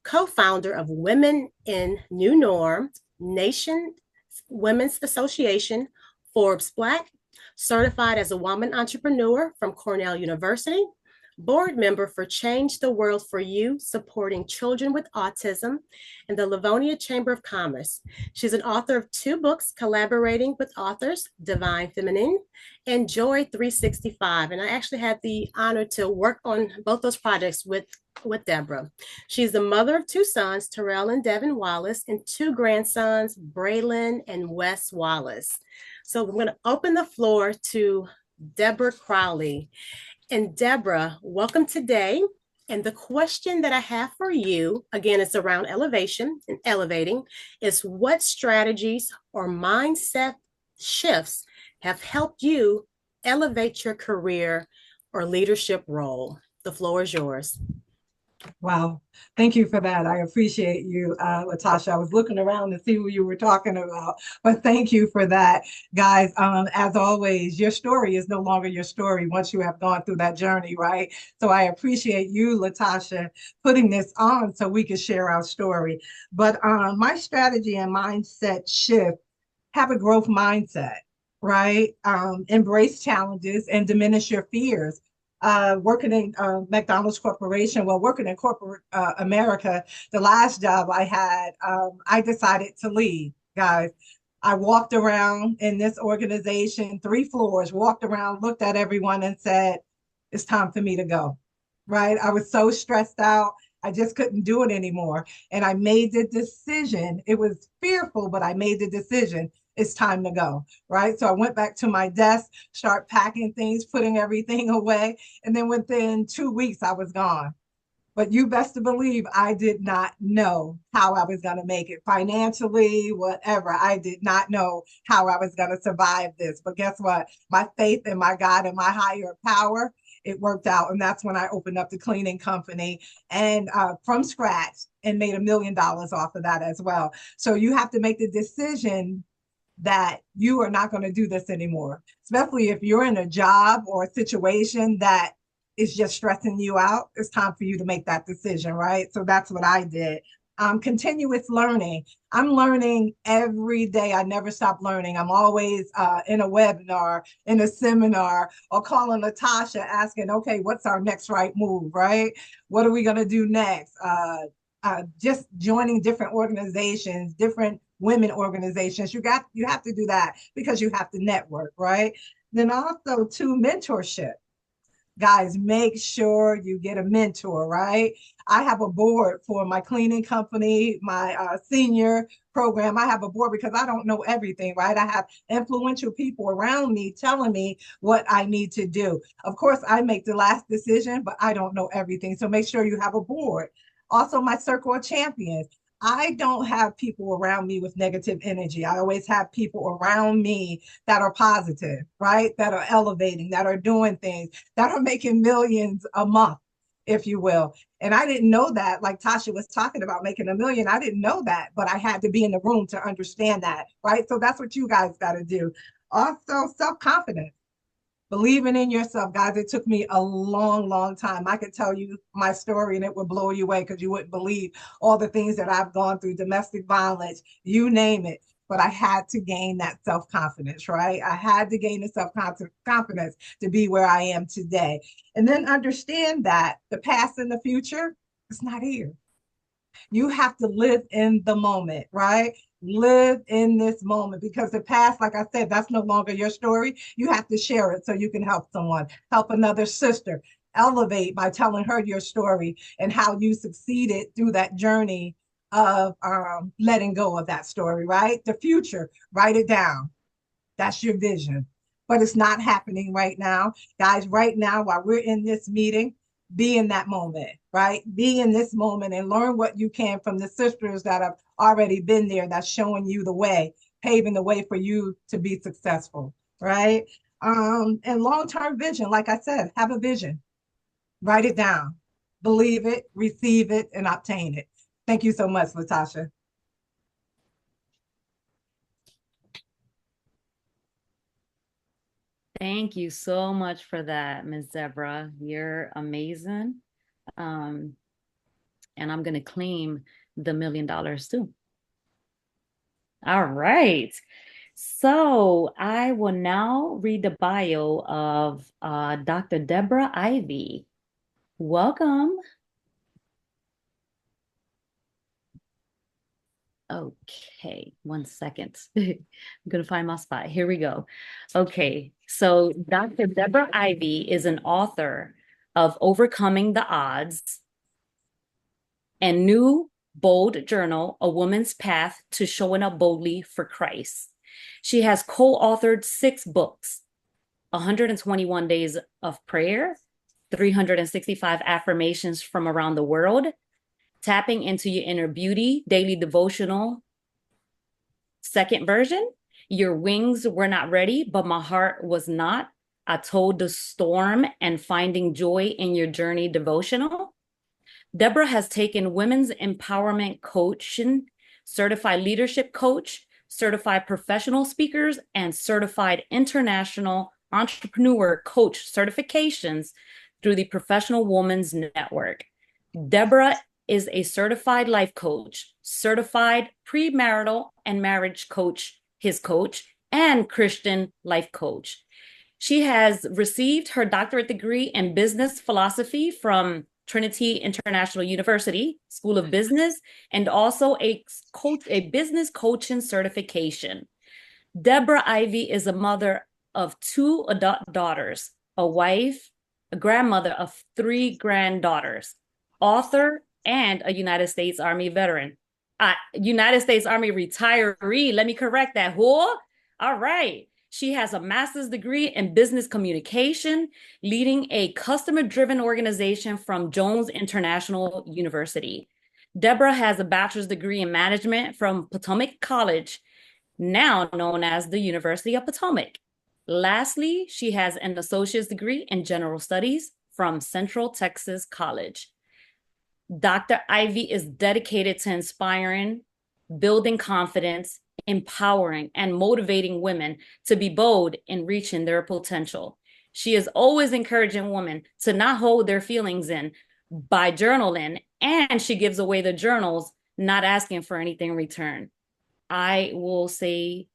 co-founder of Women in New Norm, Nation Women's Association, Forbes Black, certified as a woman entrepreneur from Cornell University, board member for Change the World for You, supporting children with autism, and the Livonia Chamber of Commerce. She's an author of 2 books, collaborating with authors Divine Feminine and Joy 365. And I actually had the honor to work on both those projects with Deborah. She's the mother of 2 sons, Terrell and Devin Wallace, and 2 grandsons, Braylon and Wes Wallace. So we're going to open the floor to Deborah Crowley. And Deborah, welcome today. And the question that I have for you, again, it's around elevation and elevating, is what strategies or mindset shifts have helped you elevate your career or leadership role? The floor is yours. Wow. Thank you for that. I appreciate you, Latasha. I was looking around to see who you were talking about, but thank you for that, guys. As always, your story is no longer your story once you have gone through that journey, right? So I appreciate you, Latasha, putting this on so we can share our story. But my strategy and mindset shift, have a growth mindset, right? Embrace challenges and diminish your fears. Working in McDonald's Corporation, working in corporate America, the last job I had, I decided to leave, guys. I walked around in this organization, 3 floors, walked around, looked at everyone and said, it's time for me to go, right? I was so stressed out. I just couldn't do it anymore. And I made the decision. It was fearful, but I made the decision. It's time to go, right? So I went back to my desk, start packing things, putting everything away. And then within 2 weeks, I was gone. But you best to believe I did not know how I was going to make it financially, whatever. I did not know how I was going to survive this. But guess what? My faith in my God and my higher power, it worked out. And that's when I opened up the cleaning company and from scratch and made $1 million off of that as well. So you have to make the decision that you are not going to do this anymore, especially if you're in a job or a situation that is just stressing you out. It's time for you to make that decision, right? So that's what I did. Continuous learning. I'm learning every day. I never stop learning. I'm always in a webinar, in a seminar, or calling Latasha asking, okay, what's our next right move, right? What are we going to do next? Just joining different organizations, different women organizations. You have to do that because you have to network, right? Then also to mentorship. Guys, make sure you get a mentor, right? I have a board for my cleaning company, my senior program. I have a board because I don't know everything, right? I have influential people around me telling me what I need to do. Of course, I make the last decision, but I don't know everything. So make sure you have a board. Also, my circle of champions. I don't have people around me with negative energy. I always have people around me that are positive, right? That are elevating, that are doing things, that are making millions a month, if you will. And I didn't know that, like Tasha was talking about making $1 million. I didn't know that, but I had to be in the room to understand that, right? So that's what you guys got to do. Also, self-confidence. Believing in yourself, guys. It took me a long, long time. I could tell you my story and it would blow you away because you wouldn't believe all the things that I've gone through, domestic violence, you name it. but I had to gain that self-confidence, right? I had to gain the self-confidence to be where I am today. And then understand that the past and the future is not here. You have to live in the moment, right? Live in this moment, because the past, like I said, that's no longer your story. You have to share it so you can help someone, help another sister, elevate by telling her your story and how you succeeded through that journey of letting go of that story, right? The future, write it down. That's your vision. But it's not happening right now. Guys, right now, while we're in this meeting, be in that moment, right? Be in this moment and learn what you can from the sisters that have already been there, that's showing you the way, paving the way for you to be successful, right? And long-term vision, like I said, have a vision, write it down, believe it, receive it, and obtain it. Thank you so much, Latasha. Thank you so much for that, Ms. Deborah. You're amazing. And I'm going to claim the $1 million too. All right. So I will now read the bio of Dr. Deborah Ivey. Welcome. Okay, 1 second. I'm going to find my spot. Here we go. Okay, so Dr. Deborah Ivey is an author of Overcoming the Odds and New Bold Journal, A Woman's Path to Showing Up Boldly for Christ. She has co-authored 6 books, 121 Days of Prayer, 365 Affirmations from Around the World, Tapping into Your Inner Beauty, Daily Devotional, 2nd version, Your Wings Were Not Ready, But My Heart Was Not, I Told the Storm, and Finding Joy in Your Journey devotional. Deborah has taken women's empowerment coaching, certified leadership coach, certified professional speakers, and certified international entrepreneur coach certifications through the Professional Women's Network. Deborah is a certified life coach, certified premarital and marriage coach, his coach, and Christian life coach. She has received her doctorate degree in business philosophy from Trinity International University School of Business, and also a business coaching certification. Deborah Ivey is a mother of 2 adult daughters, a wife, a grandmother of 3 granddaughters, author, and a United States Army veteran. United States Army retiree. Let me correct that. Who? All right. She has a master's degree in business communication, leading a customer-driven organization from Jones International University. Deborah has a bachelor's degree in management from Potomac College, now known as the University of Potomac. Lastly, she has an associate's degree in general studies from Central Texas College. Dr. Ivey is dedicated to inspiring, building confidence, empowering, and motivating women to be bold in reaching their potential. She is always encouraging women to not hold their feelings in by journaling, and she gives away the journals, not asking for anything in return. I will say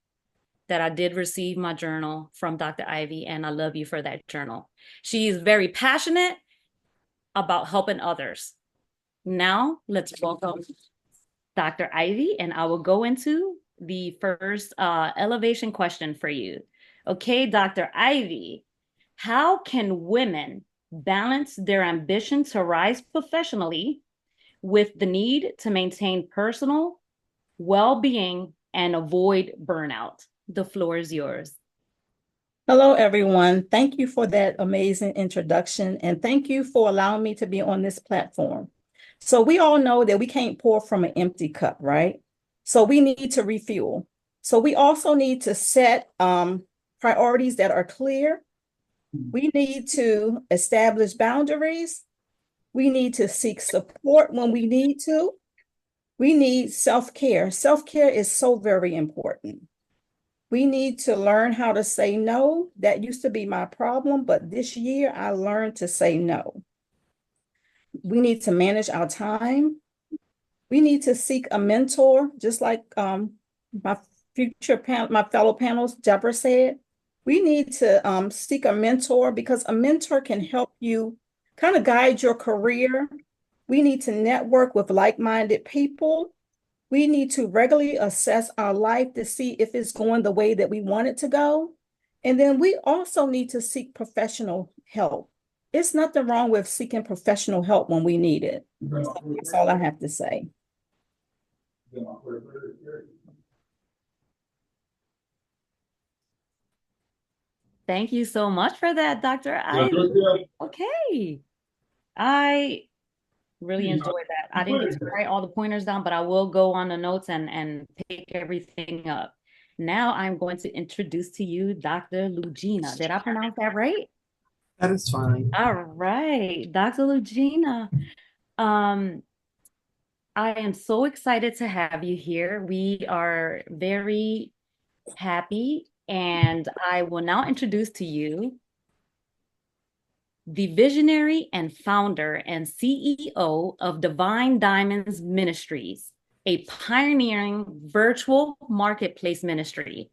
that I did receive my journal from Dr. Ivey, and I love you for that journal. She is very passionate about helping others. Now, let's welcome Dr. Ivey, and I will go into the first elevation question for you. Okay, Dr. Ivey, how can women balance their ambition to rise professionally with the need to maintain personal well-being and avoid burnout? The floor is yours. Hello, everyone. Thank you for that amazing introduction, and thank you for allowing me to be on this platform. So we all know that we can't pour from an empty cup, right? So we need to refuel. So we also need to set priorities that are clear. We need to establish boundaries. We need to seek support when we need to. We need self-care. Self-care is so very important. We need to learn how to say no. That used to be my problem, but this year I learned to say no. We need to manage our time. We need to seek a mentor, just like my my fellow panels, Deborah said, we need to seek a mentor, because a mentor can help you kind of guide your career. We need to network with like-minded people. We need to regularly assess our life to see if it's going the way that we want it to go. And then we also need to seek professional help. It's nothing wrong with seeking professional help when we need it. So that's all I have to say. Thank you so much for that, Dr. Ivey. Okay. I really enjoyed that. I didn't get to write all the pointers down, but I will go on the notes and pick everything up. Now I'm going to introduce to you Dr. Lougenia. Did I pronounce that right? That is fine. All right, Dr. Lougenia. I am so excited to have you here. We are very happy, and I will now introduce to you the visionary and founder and CEO of Divine Diamonds Ministries, a pioneering virtual marketplace ministry.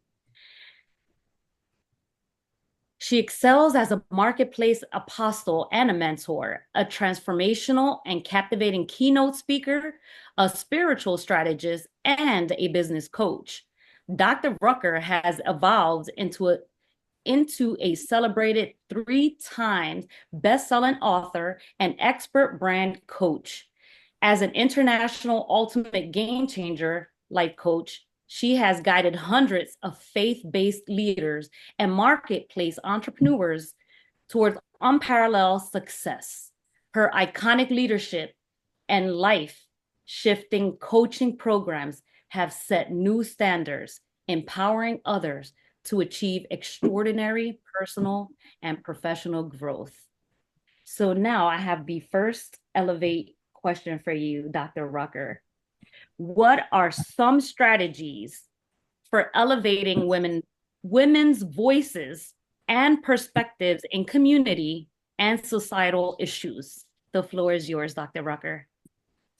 She excels as a marketplace apostle and a mentor, a transformational and captivating keynote speaker, a spiritual strategist, and a business coach. Dr. Rucker has evolved into a celebrated 3 times best-selling author and expert brand coach. As an international ultimate game changer life coach, she has guided hundreds of faith-based leaders and marketplace entrepreneurs towards unparalleled success. Her iconic leadership and life-shifting coaching programs have set new standards, empowering others to achieve extraordinary personal and professional growth. So now I have the first Elevate question for you, Dr. Rucker. What are some strategies for elevating women's voices and perspectives in community and societal issues? The floor is yours, Dr. Rucker.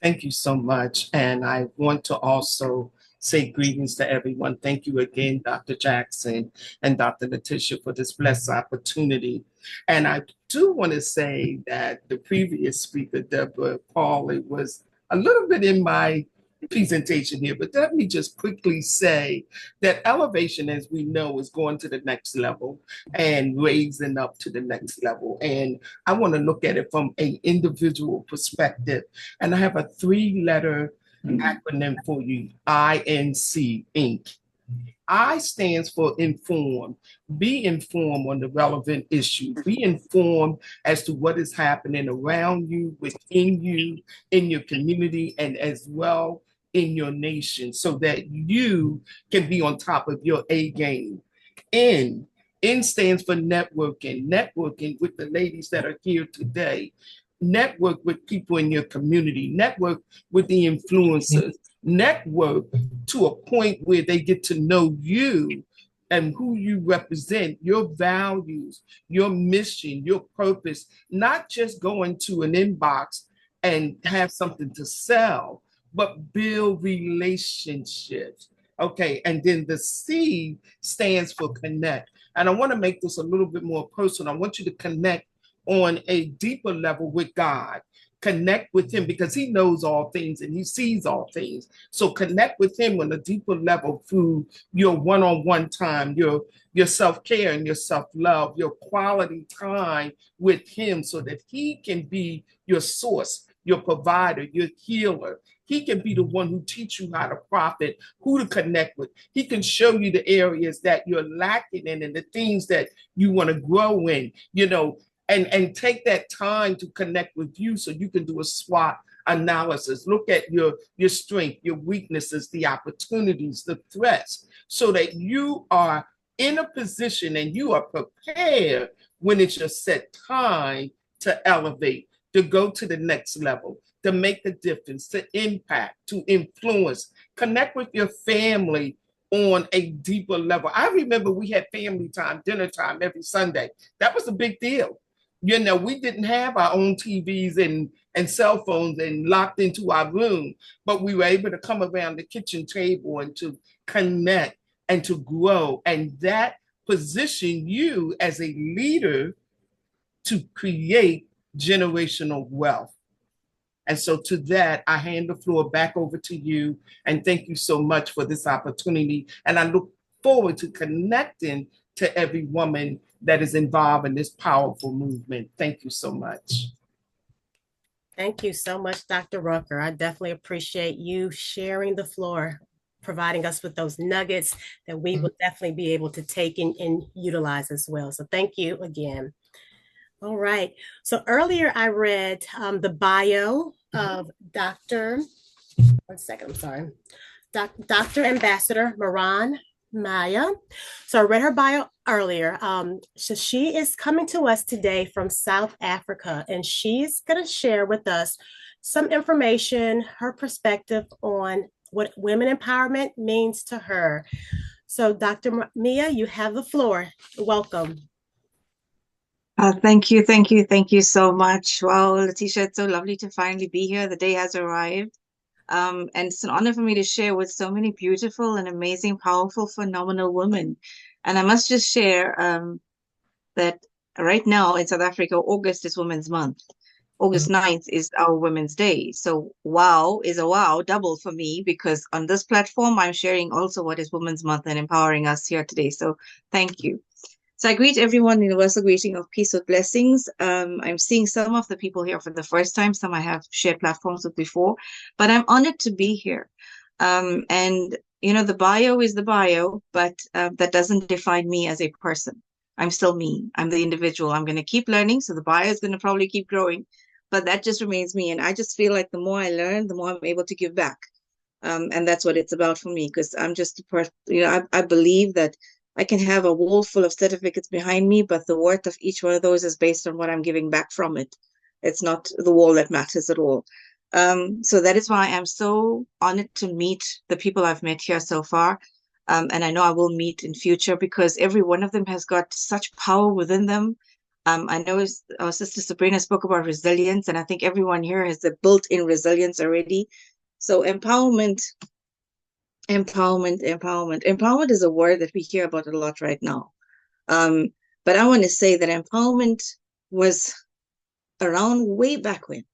Thank you so much. And I want to also say greetings to everyone. Thank you again, Dr. Jackson and Dr. Letitia, for this blessed opportunity. And I do want to say that the previous speaker, Deborah Crowley, was a little bit in my presentation here, but let me just quickly say that elevation, as we know, is going to the next level and raising up to the next level. And I want to look at it from an individual perspective. And I have a 3-letter acronym for you, INC, Inc. I stands for inform. Be informed on the relevant issue. Be informed as to what is happening around you, within you, in your community, and as well in your nation, so that you can be on top of your A game. N stands for networking. Networking with the ladies that are here today. Network with people in your community. Network with the influencers. Network to a point where they get to know you and who you represent, your values, your mission, your purpose, not just go into an inbox and have something to sell, but build relationships. Okay, and then the C stands for connect. And I want to make this a little bit more personal. I want you to connect on a deeper level with God. Connect with him because he knows all things and he sees all things. So connect with him on a deeper level through your one-on-one time, your self-care and your self-love, your quality time with him so that he can be your source, your provider, your healer. He can be the one who teach you how to profit, who to connect with. He can show you the areas that you're lacking in and the things that you want to grow in, and take that time to connect with you so you can do a SWOT analysis. Look at your strength, your weaknesses, the opportunities, the threats, so that you are in a position and you are prepared when it's your set time to elevate, to go to the next level, to make a difference, to impact, to influence, connect with your family on a deeper level. I remember we had family time, dinner time every Sunday. That was a big deal. We didn't have our own TVs and cell phones and locked into our room, but we were able to come around the kitchen table and to connect and to grow. And that position you as a leader to create generational wealth. And so to that, I hand the floor back over to you. And thank you so much for this opportunity. And I look forward to connecting to every woman that is involved in this powerful movement. Thank you so much. Thank you so much, Dr. Rucker. I definitely appreciate you sharing the floor, providing us with those nuggets that we will definitely be able to take and utilize as well. So thank you again. All right. So earlier I read the bio of Dr. Dr. Ambassador Mehreen-Mia. So I read her bio earlier. So she is coming to us today from South Africa, and she's going to share with us some information, her perspective on what women empowerment means to her. So Dr. Mia, you have the floor. Welcome. Thank you so much. Wow, Letitia, it's so lovely to finally be here. The day has arrived. And it's an honor for me to share with so many beautiful and amazing, powerful, phenomenal women. And I must just share that right now in South Africa, August is Women's Month. August 9th is our Women's Day. So wow is a wow double for me, because on this platform, I'm sharing also what is Women's Month and empowering us here today. So thank you. So I greet everyone, universal greeting of peace with blessings. I'm seeing some of the people here for the first time. Some I have shared platforms with before, but I'm honored to be here. And, you know, the bio is the bio, but that doesn't define me as a person. I'm still me. I'm the individual. I'm going to keep learning. So the bio is going to probably keep growing, but that just remains me. And I just feel like the more I learn, the more I'm able to give back. And that's what it's about for me, because I'm just a person, you know, I believe that I can have a wall full of certificates behind me, but the worth of each one of those is based on what I'm giving back from it. It's not the wall that matters at all. So that is why I'm so honored to meet the people I've met here so far. And I know I will meet in future, because every one of them has got such power within them. I know our sister Sabrina spoke about resilience, and I think everyone here has the built-in resilience already. So empowerment is a word that we hear about a lot right now. But I want to say that empowerment was around way back when.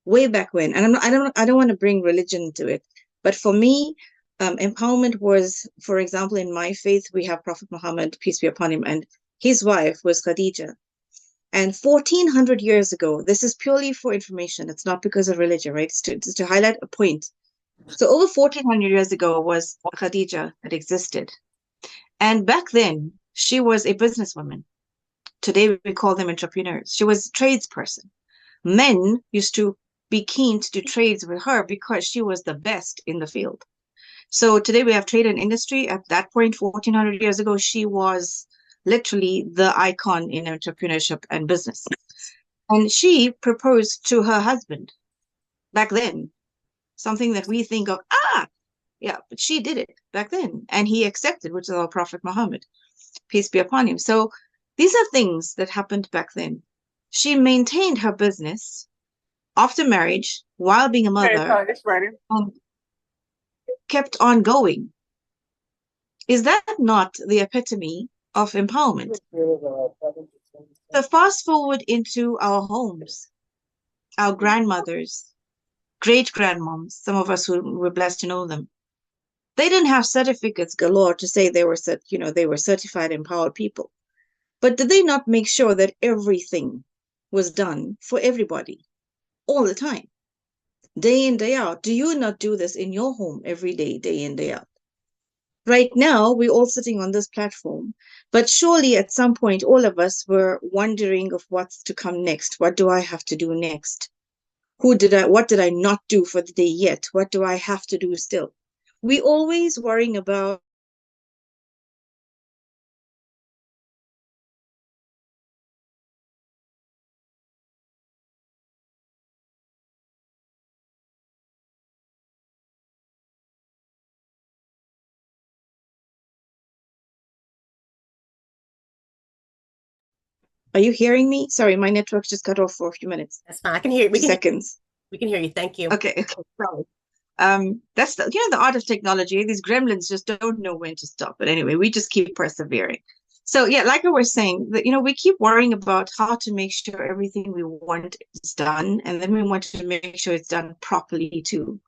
And I don't want to bring religion into it, but for me, empowerment was, for example, in my faith, we have Prophet Muhammad, peace be upon him, and his wife was Khadija. And 1400 years ago, this is purely for information. It's not because of religion, right? It's to highlight a point. So over 1400 years ago was Khadija that existed. And back then, she was a businesswoman. Today, we call them entrepreneurs. She was a tradesperson. Men used to be keen to do trades with her because she was the best in the field. So today we have trade and industry. At that point, 1400 years ago, she was literally the icon in entrepreneurship and business. And she proposed to her husband back then, something that we think of, but she did it back then. And he accepted, which is our Prophet Muhammad, peace be upon him. So these are things that happened back then. She maintained her business after marriage while being a mother and kept on going. Is that not the epitome of empowerment? So fast forward into our homes, our grandmothers, great-grandmoms, some of us who were blessed to know them. They didn't have certificates galore to say they were certified empowered people. But did they not make sure that everything was done for everybody all the time, day in, day out? Do you not do this in your home every day, day in, day out? Right now, we're all sitting on this platform, but surely at some point, all of us were wondering of what's to come next. What do I have to do next? What did I not do for the day yet? What do I have to do still? We always worrying about Are you hearing me? Sorry, my network just cut off for a few minutes. That's fine. I can hear you. Seconds. We can hear you. Thank you. Okay. Sorry. That's the art of technology. These gremlins just don't know when to stop. But anyway, we just keep persevering. So yeah, like I was saying, that we keep worrying about how to make sure everything we want is done, and then we want to make sure it's done properly too.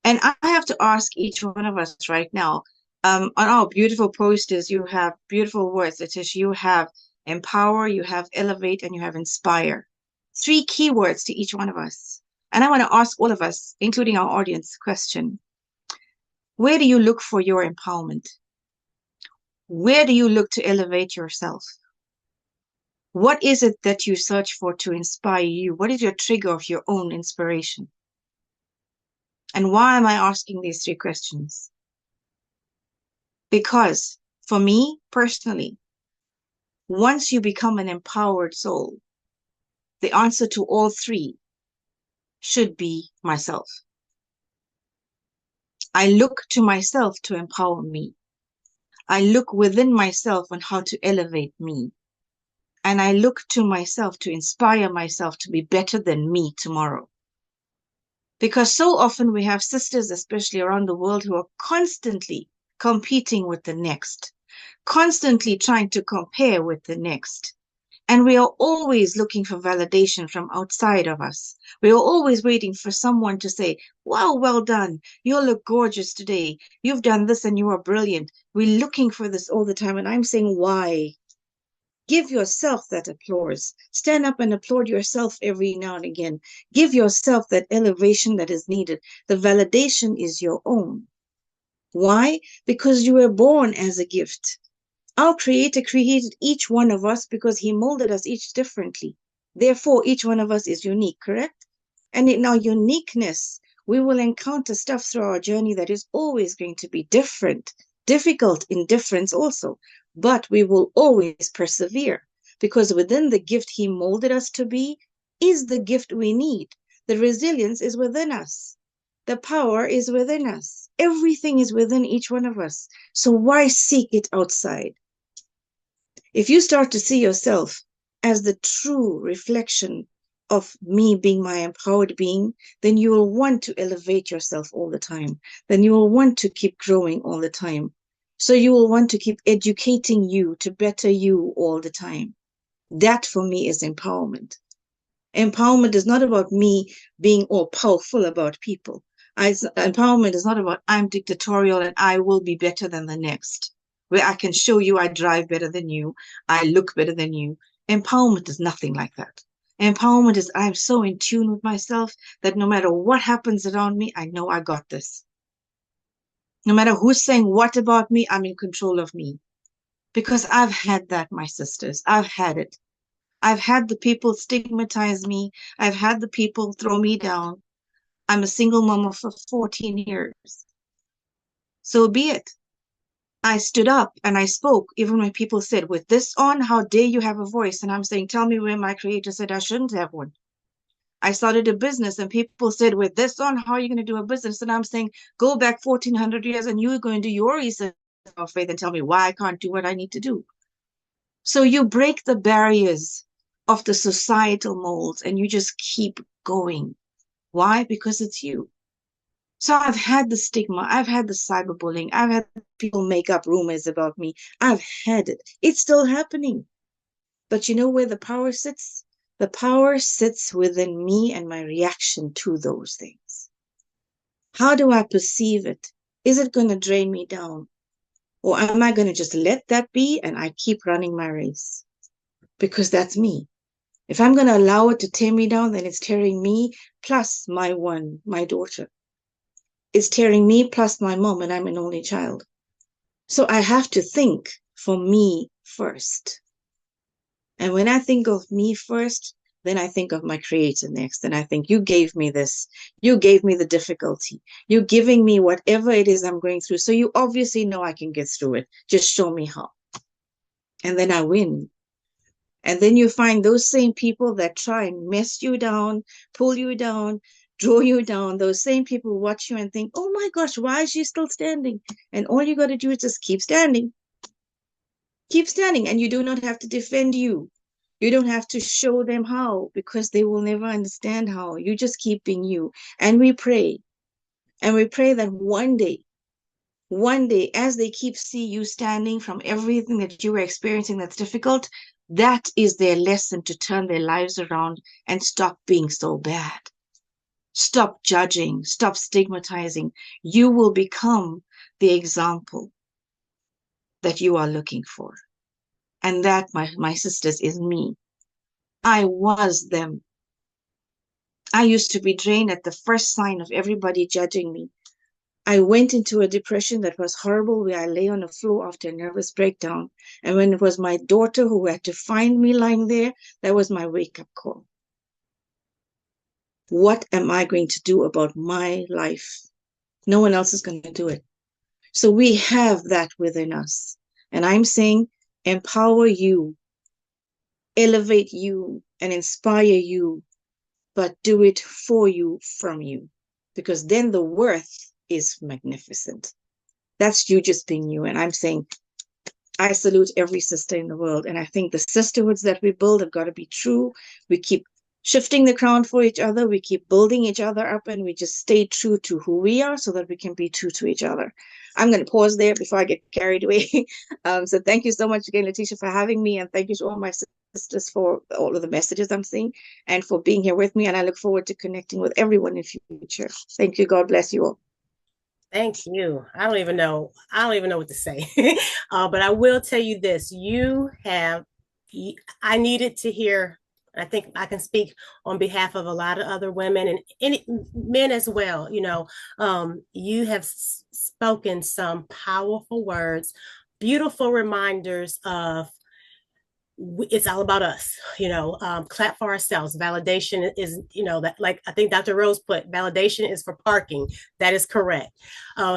And I have to ask each one of us right now, on our beautiful posters, you have beautiful words, Letitia. You have empower, you have elevate, and you have inspire. 3 keywords to each one of us. And I want to ask all of us, including our audience, question. Where do you look for your empowerment? Where do you look to elevate yourself? What is it that you search for to inspire you? What is your trigger of your own inspiration? And why am I asking these 3 questions? Because for me personally, once you become an empowered soul, the answer to all 3 should be myself. I look to myself to empower me. I look within myself on how to elevate me. And I look to myself to inspire myself to be better than me tomorrow. Because so often we have sisters, especially around the world, who are constantly competing with the next, constantly trying to compare with the next. And we are always looking for validation from outside of us. We are always waiting for someone to say, wow, well done. You look gorgeous today. You've done this and you are brilliant. We're looking for this all the time. And I'm saying, why? Give yourself that applause. Stand up and applaud yourself every now and again. Give yourself that elevation that is needed. The validation is your own. Why? Because you were born as a gift. Our Creator created each one of us because He molded us each differently. Therefore, each one of us is unique, correct? And in our uniqueness, we will encounter stuff through our journey that is always going to be different, difficult in difference also. But we will always persevere because within the gift He molded us to be is the gift we need. The resilience is within us. The power is within us. Everything is within each one of us. So why seek it outside? If you start to see yourself as the true reflection of me being my empowered being, then you will want to elevate yourself all the time. Then you will want to keep growing all the time. So you will want to keep educating you to better you all the time. That for me is empowerment. Empowerment is not about me being all powerful about people. Empowerment is not about I'm dictatorial and I will be better than the next, where I can show you I drive better than you, I look better than you. Empowerment is nothing like that. Empowerment is I'm so in tune with myself that no matter what happens around me, I know I got this. No matter who's saying what about me, I'm in control of me. Because I've had that, my sisters. I've had it. I've had the people stigmatize me. I've had the people throw me down. I'm a single mama for 14 years. So be it. I stood up and I spoke, even when people said, with this on, how dare you have a voice? And I'm saying, tell me where my Creator said I shouldn't have one. I started a business and people said, with this on, how are you going to do a business? And I'm saying, go back 1400 years and you're going to do your research of faith and tell me why I can't do what I need to do. So you break the barriers of the societal molds and you just keep going. Why? Because it's you. So I've had the stigma. I've had the cyberbullying. I've had people make up rumors about me. I've had it. It's still happening. But you know where the power sits? The power sits within me and my reaction to those things. How do I perceive it? Is it going to drain me down? Or am I going to just let that be and I keep running my race? Because that's me. If I'm going to allow it to tear me down, then it's tearing me plus my daughter. It's tearing me plus my mom, and I'm an only child. So I have to think for me first. And when I think of me first, then I think of my Creator next. And I think, you gave me this. You gave me the difficulty. You're giving me whatever it is I'm going through. So you obviously know I can get through it. Just show me how. And then I win. And then you find those same people that try and mess you down, pull you down, draw you down. Those same people watch you and think, oh my gosh, why is she still standing? And all you got to do is just keep standing. Keep standing. And you do not have to defend you. You don't have to show them how, because they will never understand how. You just keep being you. And we pray And we pray that one day, as they keep see you standing from everything that you are experiencing that's difficult, that is their lesson to turn their lives around and stop being so bad. Stop judging, stop stigmatizing. You will become the example that you are looking for. And that, my sisters, is me. I was them. I used to be drained at the first sign of everybody judging me. I went into a depression that was horrible, where I lay on the floor after a nervous breakdown. And when it was my daughter who had to find me lying there, that was my wake-up call. What am I going to do about my life? No one else is going to do it. So we have that within us. And I'm saying, empower you, elevate you, and inspire you, but do it for you, from you, because then the worth is magnificent. That's you just being you. And I'm saying, I salute every sister in the world. And I think the sisterhoods that we build have got to be true. We keep shifting the crown for each other. We keep building each other up, and we just stay true to who we are so that we can be true to each other. I'm going to pause there before I get carried away. So thank you so much again, Letitia, for having me. And thank you to all my sisters for all of the messages I'm seeing and for being here with me. And I look forward to connecting with everyone in future. Thank you. God bless you all. Thank you. I don't even know what to say. But I will tell you this. I needed to hear, I think I can speak on behalf of a lot of other women and any men as well. You have spoken some powerful words, beautiful reminders of it's all about us, clap for ourselves. Validation is, that, like I think Dr. Rose put, validation is for parking. That is correct.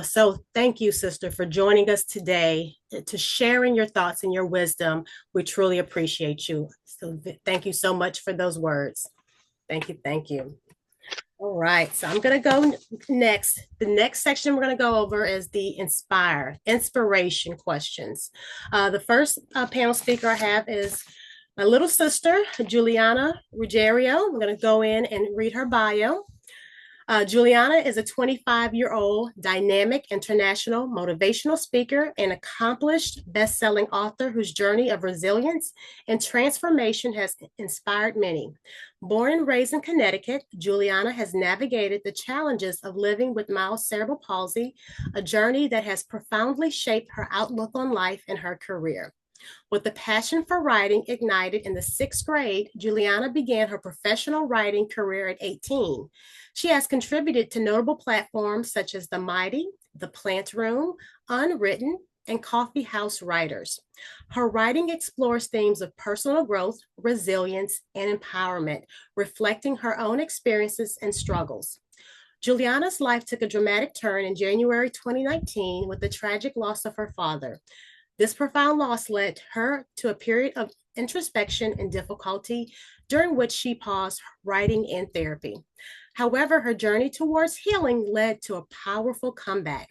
So thank you, sister, for joining us today, to sharing your thoughts and your wisdom. We truly appreciate you. So thank you so much for those words. Thank you. Thank you. All right, so I'm going to go next. The next section we're going to go over is the inspiration questions. The first panel speaker I have is my little sister, Juliana Ruggiero. I'm going to go in and read her bio. Juliana is a 25-year-old dynamic international motivational speaker and accomplished best-selling author whose journey of resilience and transformation has inspired many. Born and raised in Connecticut, Juliana has navigated the challenges of living with mild cerebral palsy, a journey that has profoundly shaped her outlook on life and her career. With a passion for writing ignited in the 6th grade, Juliana began her professional writing career at 18. She has contributed to notable platforms such as The Mighty, The Plant Room, Unwritten, and Coffee House Writers. Her writing explores themes of personal growth, resilience, and empowerment, reflecting her own experiences and struggles. Juliana's life took a dramatic turn in January 2019 with the tragic loss of her father. This profound loss led her to a period of introspection and difficulty, during which she paused writing and therapy. However, her journey towards healing led to a powerful comeback.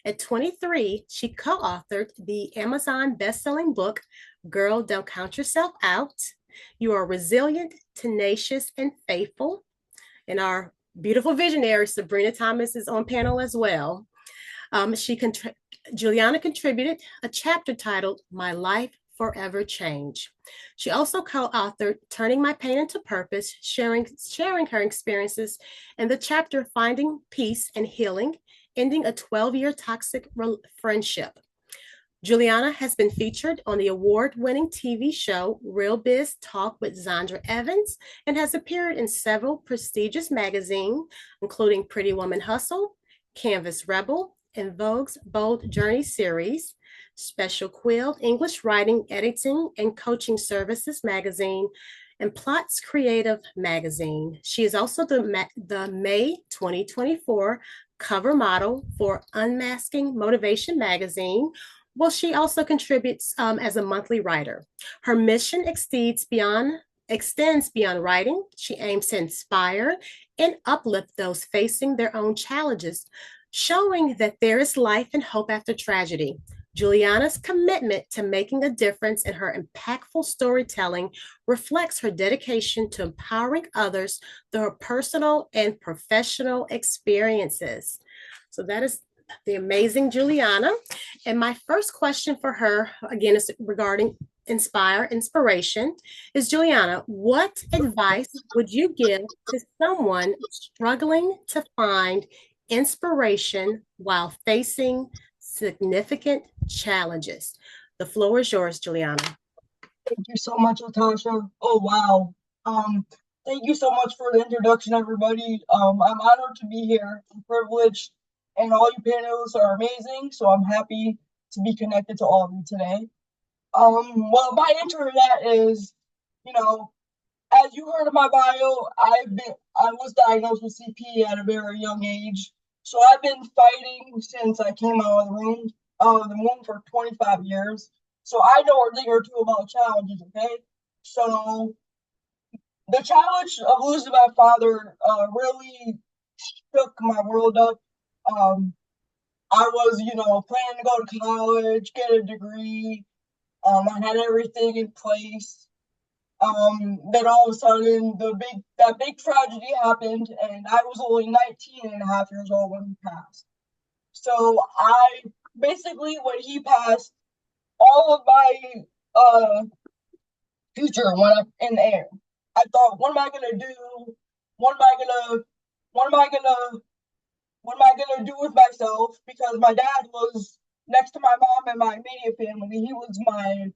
At 23, she co-authored the Amazon best-selling book, Girl, Don't Count Yourself Out. You are resilient, tenacious, and faithful. And our beautiful visionary, Sabrina Thomas, is on panel as well. Juliana contributed a chapter titled My Life Forever Change. She also co-authored Turning My Pain into Purpose, sharing her experiences in the chapter Finding Peace and Healing, Ending a 12-year toxic friendship. Juliana has been featured on the award-winning TV show Real Biz Talk with Zandra Evans and has appeared in several prestigious magazines, including Pretty Woman Hustle, Canvas Rebel, and Vogue's Bold Journey series, Special Quill, English Writing, Editing, and Coaching Services magazine, and Plots Creative magazine. She is also the May 2024 cover model for Unmasking Motivation magazine. Well, she also contributes as a monthly writer. Her mission extends beyond writing. She aims to inspire and uplift those facing their own challenges, showing that there is life and hope after tragedy. Juliana's commitment to making a difference in her impactful storytelling reflects her dedication to empowering others through her personal and professional experiences. So that is the amazing Juliana. And my first question for her, again, is regarding inspiration, is Juliana, what advice would you give to someone struggling to find inspiration while facing significant challenges? The floor is yours, Juliana. Thank you so much, Latasha. Oh, wow. Thank you so much for the introduction, everybody. I'm honored to be here. I'm privileged, and all you panelists are amazing, so I'm happy to be connected to all of you today. Well, my answer to that is, as you heard in my bio, I was diagnosed with CP at a very young age. So I've been fighting since I came out of the womb for 25 years. So I know a thing or two about challenges, okay? So the challenge of losing my father really shook my world up. I was, planning to go to college, get a degree. I had everything in place. Then all of a sudden that big tragedy happened, and I was only 19 and a half years old when he passed. So I basically, when he passed, all of my future went up in the air. I thought, what am I gonna do? What am I gonna do with myself? Because my dad was next to my mom and my immediate family. He was my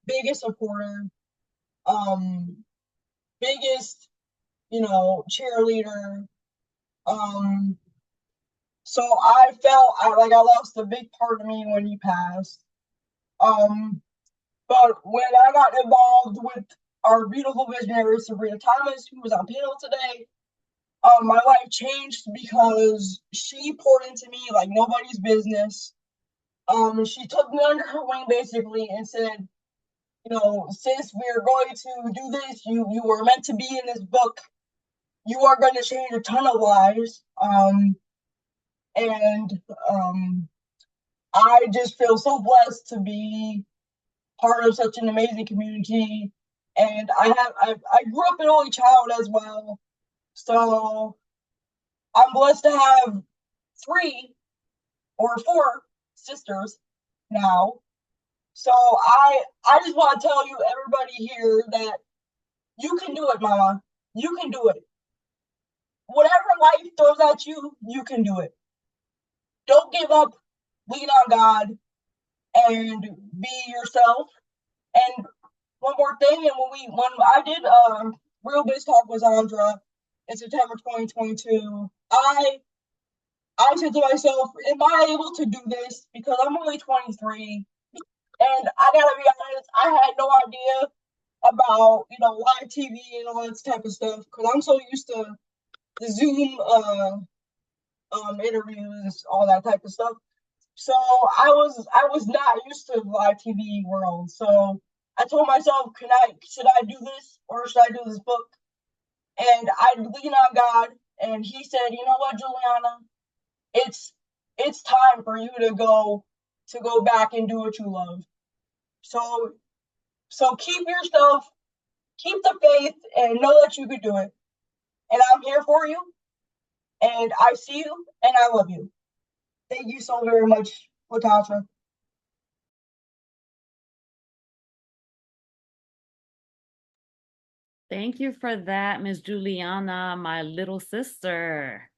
biggest supporter, biggest, cheerleader. So I felt like I lost a big part of me when he passed. But when I got involved with our beautiful visionary Sabrina Thomas, who was on panel today, my life changed because she poured into me like nobody's business. She took me under her wing basically and said, since we're going to do this, you were meant to be in this book. You are going to change a ton of lives. I just feel so blessed to be part of such an amazing community. And I grew up an only child as well. So I'm blessed to have 3 or 4 sisters now. So I just want to tell you, everybody here, that you can do it, mama. You can do it. Whatever life throws at you, you can do it. Don't give up. Lean on God and be yourself. And one more thing, and when I did Real Biz Talk with Andra in September 2022, I said to myself, am I able to do this? Because I'm only 23. And I gotta be honest, I had no idea about, live TV and all that type of stuff, because I'm so used to the Zoom interviews, all that type of stuff. So I was not used to the live TV world. So I told myself, should I do this or should I do this book? And I lean on God, and He said, you know what, Juliana, it's time for you to go back and do what you love. So keep the faith, and know that you can do it. And I'm here for you, and I see you, and I love you. Thank you so very much, Latasha. Thank you for that, Miss Juliana, my little sister.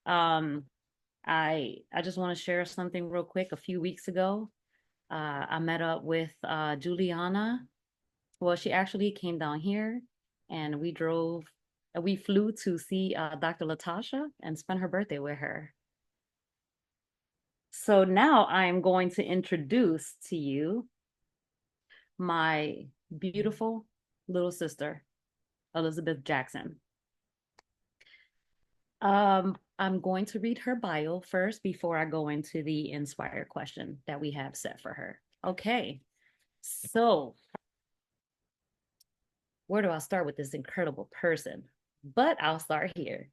I just want to share something real quick. A few weeks ago, I met up with Juliana. Well, she actually came down here, and we flew to see Dr. Latasha and spend her birthday with her. So now I'm going to introduce to you my beautiful little sister, Elizabeth Jackson. I'm going to read her bio first before I go into the inspired question that we have set for her. Okay, so where do I start with this incredible person? But I'll start here.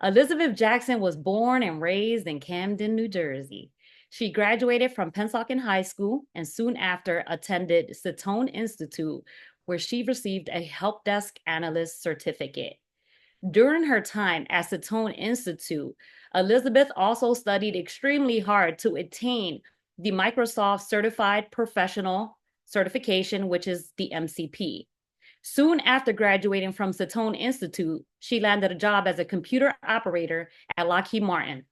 Elizabeth Jackson was born and raised in Camden, New Jersey. She graduated from Pennsauken High School and soon after attended Cetone Institute, where she received a help desk analyst certificate. During her time at Cetone Institute, Elizabeth also studied extremely hard to attain the Microsoft Certified Professional Certification, which is the MCP. Soon after graduating from Cetone Institute, she landed a job as a computer operator at Lougheed Martin.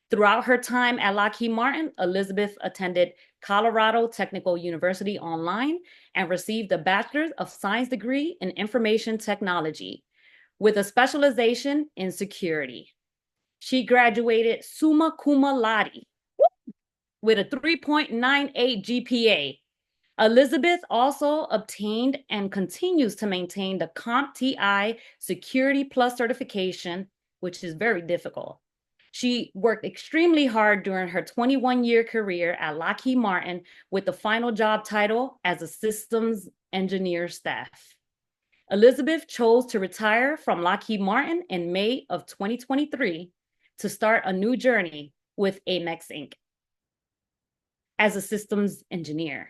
Throughout her time at Lougheed Martin, Elizabeth attended Colorado Technical University online and received a Bachelor of Science degree in Information Technology with a specialization in security. She graduated summa cum laude with a 3.98 GPA. Elizabeth also obtained and continues to maintain the CompTIA Security Plus certification, which is very difficult. She worked extremely hard during her 21-year career at Lougheed Martin with the final job title as a systems engineer staff. Elizabeth chose to retire from Lougheed Martin in May of 2023 to start a new journey with Amex Inc. as a systems engineer.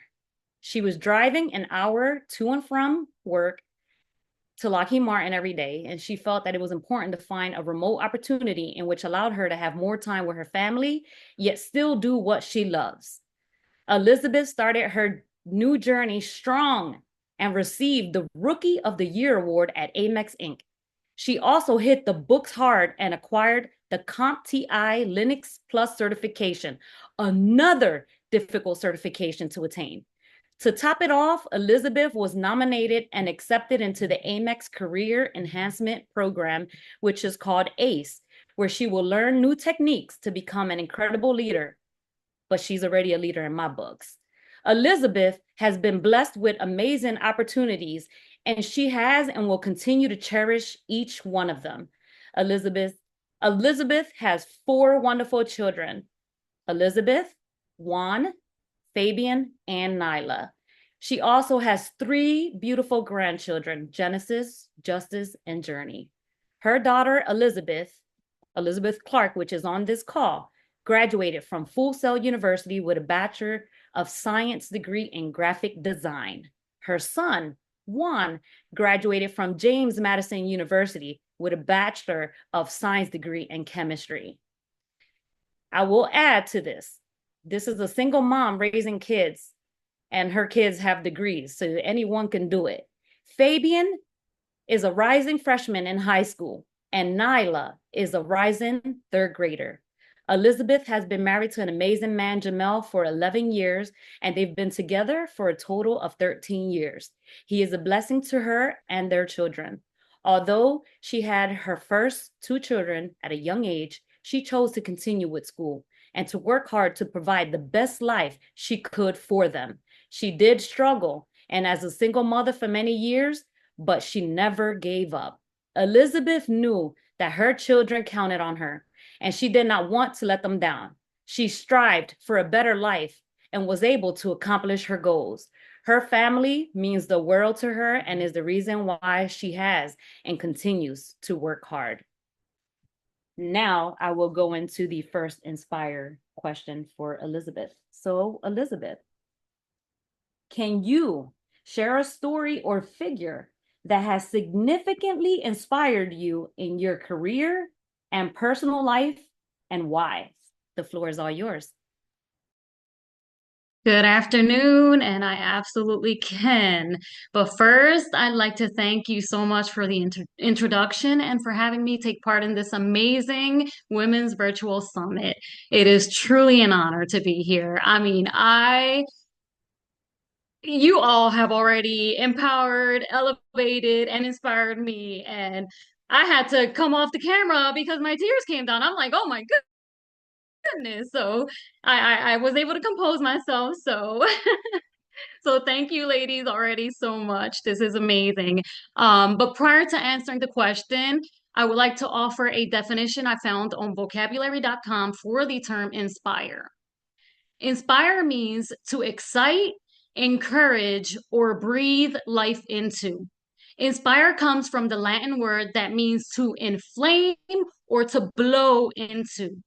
She was driving an hour to and from work to Lougheed Martin every day, and she felt that it was important to find a remote opportunity in which allowed her to have more time with her family, yet still do what she loves. Elizabeth started her new journey strong and received the Rookie of the Year award at Amex Inc. She also hit the books hard and acquired the CompTIA Linux Plus certification, another difficult certification to attain. To top it off, Elizabeth was nominated and accepted into the Amex Career Enhancement Program, which is called ACE, where she will learn new techniques to become an incredible leader. But she's already a leader in my books. Elizabeth has been blessed with amazing opportunities, and she has and will continue to cherish each one of them. Elizabeth has 4 wonderful children: Elizabeth, Juan, Fabian, and Nyla. She also has 3 beautiful grandchildren: Genesis, Justice, and Journey. Her daughter, Elizabeth Clark, which is on this call, graduated from Full Sail University with a Bachelor of Science degree in graphic design. Her son, Juan, graduated from James Madison University with a Bachelor of Science degree in chemistry. I will add to this. This is a single mom raising kids, and her kids have degrees, so anyone can do it. Fabian is a rising freshman in high school, and Nyla is a rising 3rd grader. Elizabeth has been married to an amazing man, Jamel, for 11 years, and they've been together for a total of 13 years. He is a blessing to her and their children. Although she had her first 2 children at a young age, she chose to continue with school and to work hard to provide the best life she could for them. She did struggle, and as a single mother for many years, but she never gave up. Elizabeth knew that her children counted on her, and she did not want to let them down. She strived for a better life and was able to accomplish her goals. Her family means the world to her and is the reason why she has and continues to work hard. Now I will go into the first inspire question for Elizabeth. So, Elizabeth, can you share a story or figure that has significantly inspired you in your career and personal life, and why? The floor is all yours. Good afternoon, and I absolutely can. But first, I'd like to thank you so much for the introduction and for having me take part in this amazing Women's Virtual Summit. It is truly an honor to be here. I mean, you all have already empowered, elevated, and inspired me, and I had to come off the camera because my tears came down. I'm like, oh my goodness. So I was able to compose myself. So so thank you, ladies, already so much. This is amazing. But prior to answering the question, I would like to offer a definition I found on vocabulary.com for the term inspire. Inspire means to excite, encourage, or breathe life into. Inspire comes from the Latin word that means to inflame or to blow into.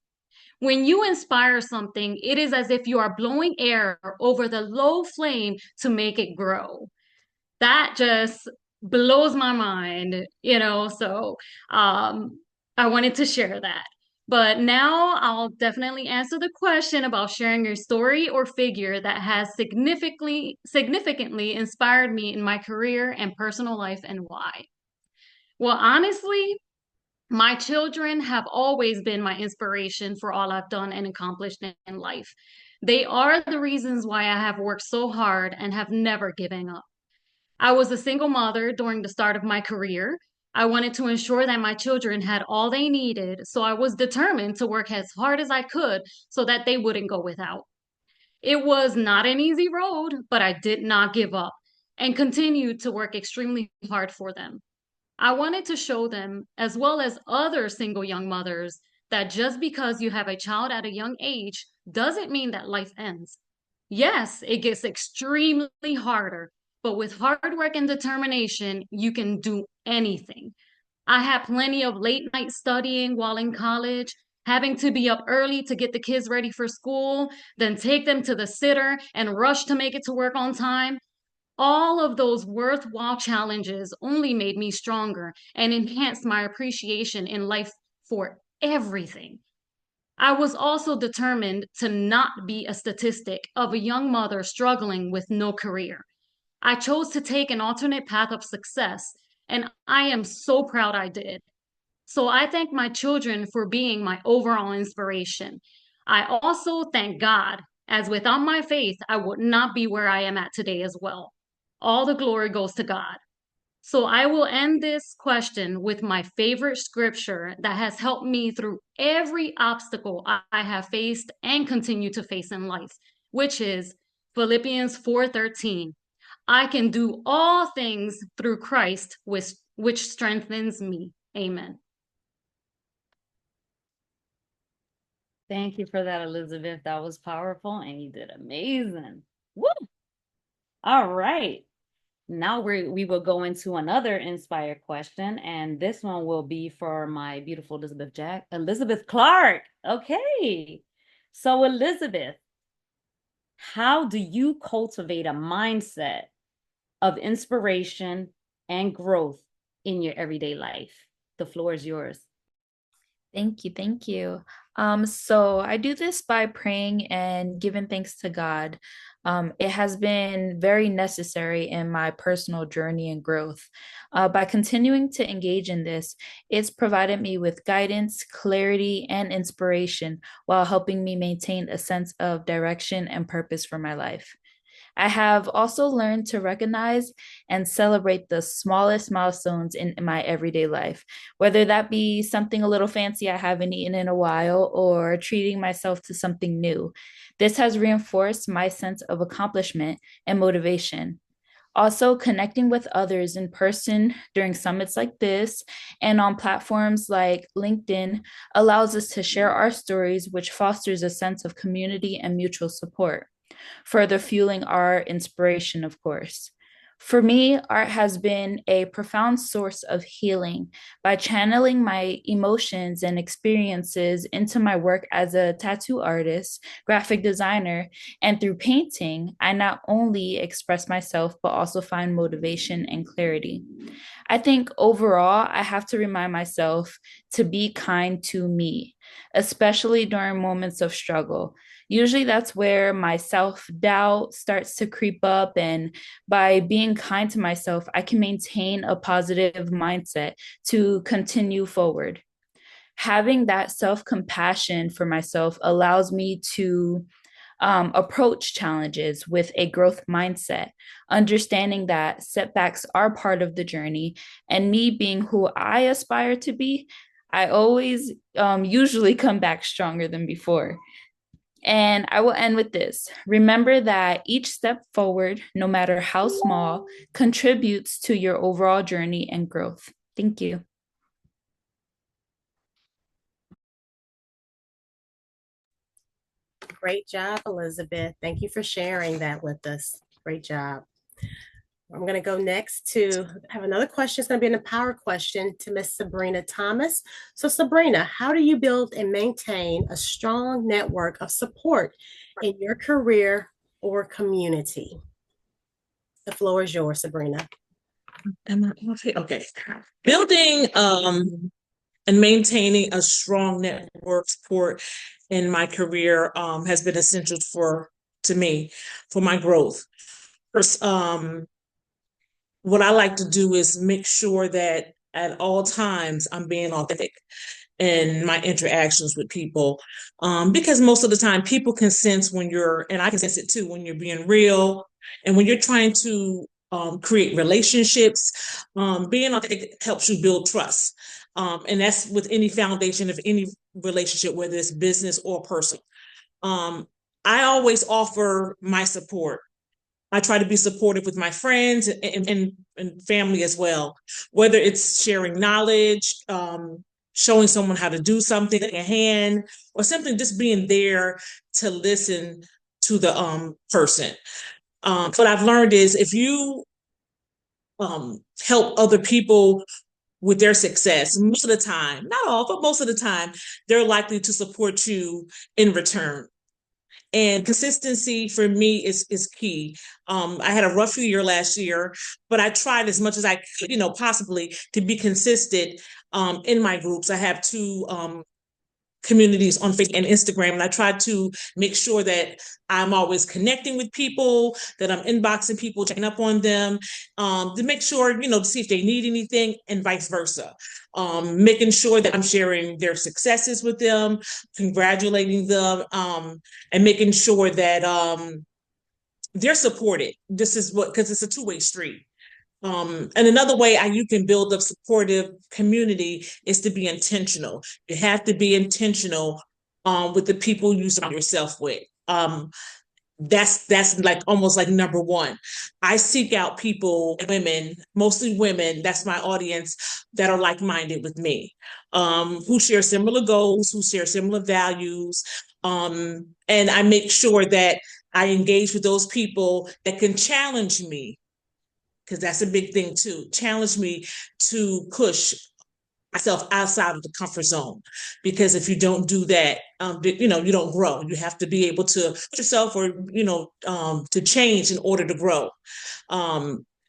When you inspire something, it is as if you are blowing air over the low flame to make it grow. That just blows my mind, so I wanted to share that. But now I'll definitely answer the question about sharing a story or figure that has significantly inspired me in my career and personal life, and why. Well, honestly, my children have always been my inspiration for all I've done and accomplished in life. They are the reasons why I have worked so hard and have never given up. I was a single mother during the start of my career. I wanted to ensure that my children had all they needed, so I was determined to work as hard as I could so that they wouldn't go without. It was not an easy road, but I did not give up and continued to work extremely hard for them. I wanted to show them, as well as other single young mothers, that just because you have a child at a young age doesn't mean that life ends. Yes, it gets extremely harder, but with hard work and determination, you can do anything. I had plenty of late night studying while in college, having to be up early to get the kids ready for school, then take them to the sitter and rush to make it to work on time. All of those worthwhile challenges only made me stronger and enhanced my appreciation in life for everything. I was also determined to not be a statistic of a young mother struggling with no career. I chose to take an alternate path of success, and I am so proud I did. So I thank my children for being my overall inspiration. I also thank God, as without my faith, I would not be where I am at today as well. All the glory goes to God. So I will end this question with my favorite scripture that has helped me through every obstacle I have faced and continue to face in life, which is Philippians 4:13. I can do all things through Christ, which strengthens me. Amen. Thank you for that, Elizabeth. That was powerful and you did amazing. Woo! All right. Now we will go into another inspired question, and this one will be for my beautiful Elizabeth Clark. Okay. So Elizabeth, how do you cultivate a mindset of inspiration and growth in your everyday life? The floor is yours. Thank you. Thank you. So I do this by praying and giving thanks to God. It has been very necessary in my personal journey and growth. By continuing to engage in this, it's provided me with guidance, clarity, and inspiration while helping me maintain a sense of direction and purpose for my life. I have also learned to recognize and celebrate the smallest milestones in my everyday life, whether that be something a little fancy I haven't eaten in a while or treating myself to something new. This has reinforced my sense of accomplishment and motivation. Also, connecting with others in person during summits like this and on platforms like LinkedIn allows us to share our stories, which fosters a sense of community and mutual support, further fueling our inspiration, of course. For me, art has been a profound source of healing. By channeling my emotions and experiences into my work as a tattoo artist, graphic designer, and through painting, I not only express myself, but also find motivation and clarity. I think overall, I have to remind myself to be kind to me, especially during moments of struggle. Usually that's where my self-doubt starts to creep up. And by being kind to myself, I can maintain a positive mindset to continue forward. Having that self-compassion for myself allows me to approach challenges with a growth mindset, understanding that setbacks are part of the journey. And me being who I aspire to be, I always usually come back stronger than before. And I will end with this. Remember that each step forward, no matter how small, contributes to your overall journey and growth. Thank you. Great job, Elizabeth. Thank you for sharing that with us. Great job. I'm going to go next to have another question. It's going to be an empower question to Miss Sabrina Thomas. So Sabrina, how do you build and maintain a strong network of support in your career or community? The floor is yours, Sabrina. Okay. Building and maintaining a strong network support in my career has been essential to me for my growth. First, what I like to do is make sure that at all times I'm being authentic in my interactions with people, because most of the time people can sense when you're, and I can sense it too, when you're being real and when you're trying to create relationships. Being authentic helps you build trust, and that's with any foundation of any relationship, whether it's business or personal. I always offer my support. I try to be supportive with my friends and family as well, whether it's sharing knowledge, showing someone how to do something, a hand, or something, just being there to listen to the person. What I've learned is if you help other people with their success, most of the time, not all, but most of the time, they're likely to support you in return. And consistency for me is key. I had a rough year last year, but I tried as much as I could, possibly to be consistent in my groups. I have two communities on Facebook and Instagram, and I try to make sure that I'm always connecting with people, that I'm inboxing people, checking up on them, to make sure, to see if they need anything, and vice versa. Making sure that I'm sharing their successes with them, congratulating them, and making sure that they're supported. This is because it's a two-way street. And another way you can build a supportive community is to be intentional. You have to be intentional with the people you surround yourself with. That's like almost like number one. I seek out people, women, mostly women, that's my audience, that are like-minded with me, who share similar goals, who share similar values. And I make sure that I engage with those people that can challenge me, because that's a big thing too. Challenge me to push myself outside of the comfort zone. Because if you don't do that, you don't grow. You have to be able to push yourself or, to change in order to grow.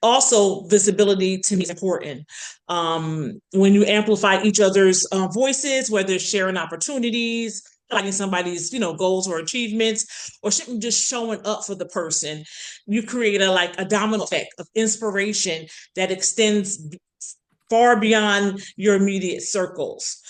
Also, visibility to me is important. When you amplify each other's voices, whether it's sharing opportunities, highlighting somebody's, goals or achievements, or just showing up for the person, you create a domino effect of inspiration that extends far beyond your immediate circles.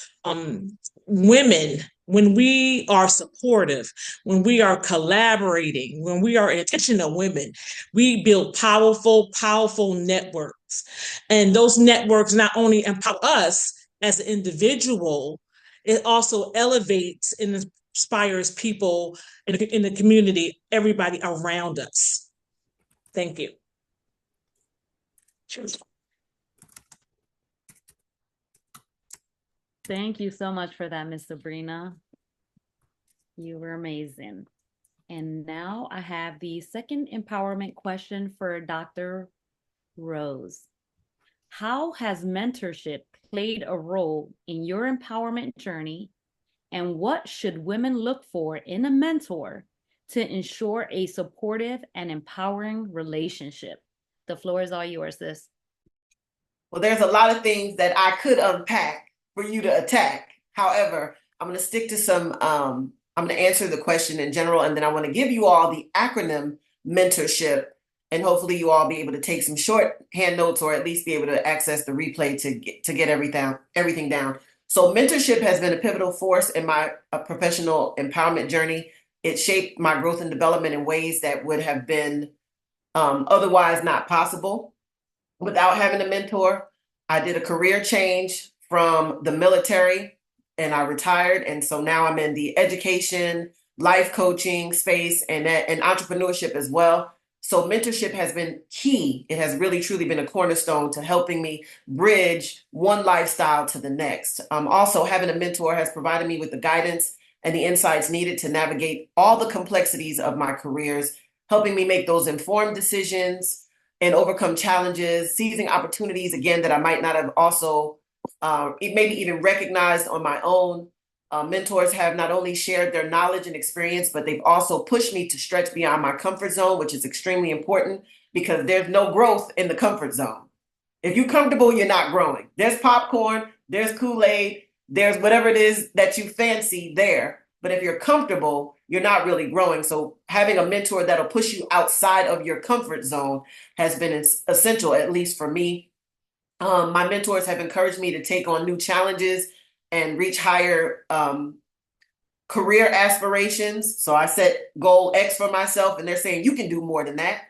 Women, when we are supportive, when we are collaborating, when we are intentional women, we build powerful, powerful networks. And those networks not only empower us as an individual, it also elevates and inspires people in the community, everybody around us. Thank you. Cheers. Thank you so much for that, Miss Sabrina. You were amazing. And now I have the second empowerment question for Dr. Rose. How has mentorship played a role in your empowerment journey? And what should women look for in a mentor to ensure a supportive and empowering relationship? The floor is all yours, sis. Well, there's a lot of things that I could unpack for you to attack. However, I'm going to stick to some, I'm going to answer the question in general, and then I want to give you all the acronym mentorship, and hopefully you all be able to take some shorthand notes, or at least be able to access the replay to get everything down. So mentorship has been a pivotal force in my professional empowerment journey. It shaped my growth and development in ways that would have been otherwise not possible without having a mentor. I did a career change from the military and I retired. And so now I'm in the education, life coaching space and entrepreneurship as well. So mentorship has been key. It has really, truly been a cornerstone to helping me bridge one lifestyle to the next. Also, having a mentor has provided me with the guidance and the insights needed to navigate all the complexities of my careers, helping me make those informed decisions, and overcome challenges, seizing opportunities again that I might not have also maybe even recognized on my own. Mentors have not only shared their knowledge and experience, but they've also pushed me to stretch beyond my comfort zone, which is extremely important because there's no growth in the comfort zone. If you're comfortable, you're not growing. There's popcorn, there's Kool-Aid, there's whatever it is that you fancy there. But if you're comfortable, you're not really growing. So having a mentor that'll push you outside of your comfort zone has been essential, at least for me. My mentors have encouraged me to take on new challenges and reach higher career aspirations. So I set goal X for myself, and they're saying, you can do more than that.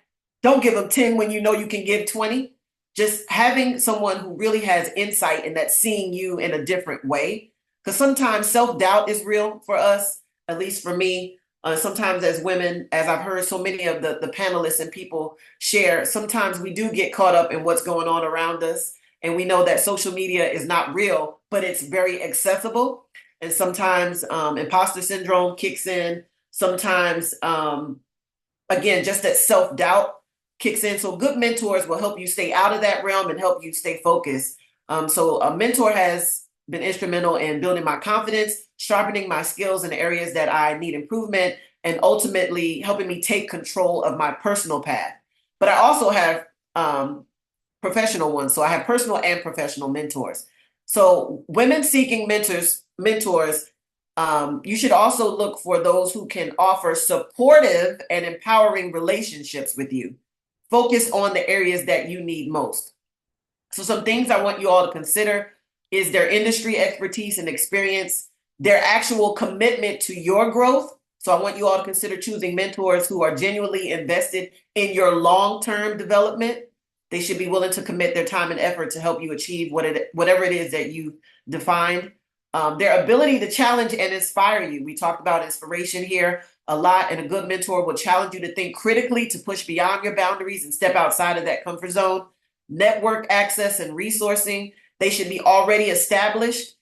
Don't give them 10 when you know you can give 20. Just having someone who really has insight and that's seeing you in a different way. Because sometimes self-doubt is real for us, at least for me. Sometimes as women, as I've heard so many of the panelists and people share, sometimes we do get caught up in what's going on around us. And we know that social media is not real, but it's very accessible. And sometimes imposter syndrome kicks in. Sometimes, again, just that self-doubt kicks in. So good mentors will help you stay out of that realm and help you stay focused. So a mentor has been instrumental in building my confidence, sharpening my skills in areas that I need improvement, and ultimately helping me take control of my personal path. But I also have professional ones. So I have personal and professional mentors. So women seeking mentors, you should also look for those who can offer supportive and empowering relationships with you. Focus on the areas that you need most. So some things I want you all to consider is their industry expertise and experience, their actual commitment to your growth. So I want you all to consider choosing mentors who are genuinely invested in your long-term development. They should be willing to commit their time and effort to help you achieve whatever it is that you defined. Their ability to challenge and inspire you. We talked about inspiration here a lot, and a good mentor will challenge you to think critically, to push beyond your boundaries and step outside of that comfort zone. Network access and resourcing. They should be already established.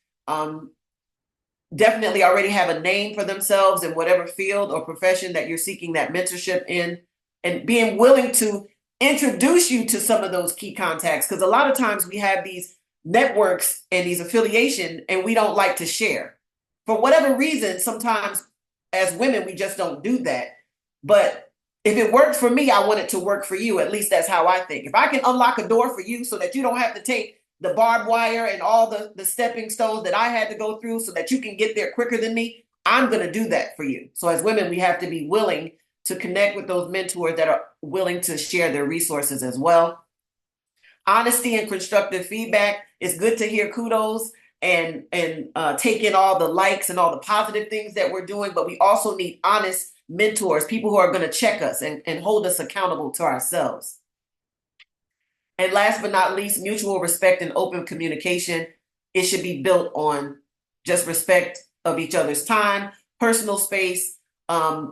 Definitely already have a name for themselves in whatever field or profession that you're seeking that mentorship in, and being willing to introduce you to some of those key contacts. Because a lot of times we have these networks and these affiliation and we don't like to share. For whatever reason, sometimes as women, we just don't do that. But if it works for me, I want it to work for you. At least that's how I think. If I can unlock a door for you so that you don't have to take the barbed wire and all the stepping stones that I had to go through so that you can get there quicker than me, I'm going to do that for you. So as women, we have to be willing to connect with those mentors that are willing to share their resources as well. Honesty and constructive feedback. It's good to hear kudos and take in all the likes and all the positive things that we're doing, but we also need honest mentors, people who are going to check us and hold us accountable to ourselves. And last but not least, mutual respect and open communication. It should be built on just respect of each other's time, personal space.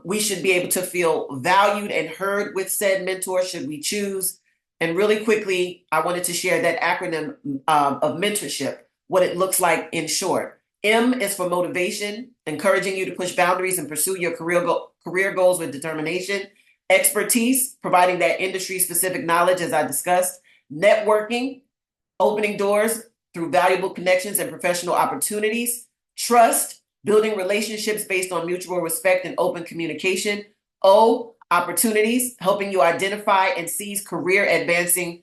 We should be able to feel valued and heard with said mentor should we choose. And really quickly, I wanted to share that acronym of mentorship, what it looks like in short. M is for motivation, encouraging you to push boundaries and pursue your career goals with determination. Expertise, providing that industry-specific knowledge, as I discussed. Networking, opening doors through valuable connections and professional opportunities. Trust, building relationships based on mutual respect and open communication. O, opportunities, helping you identify and seize career advancing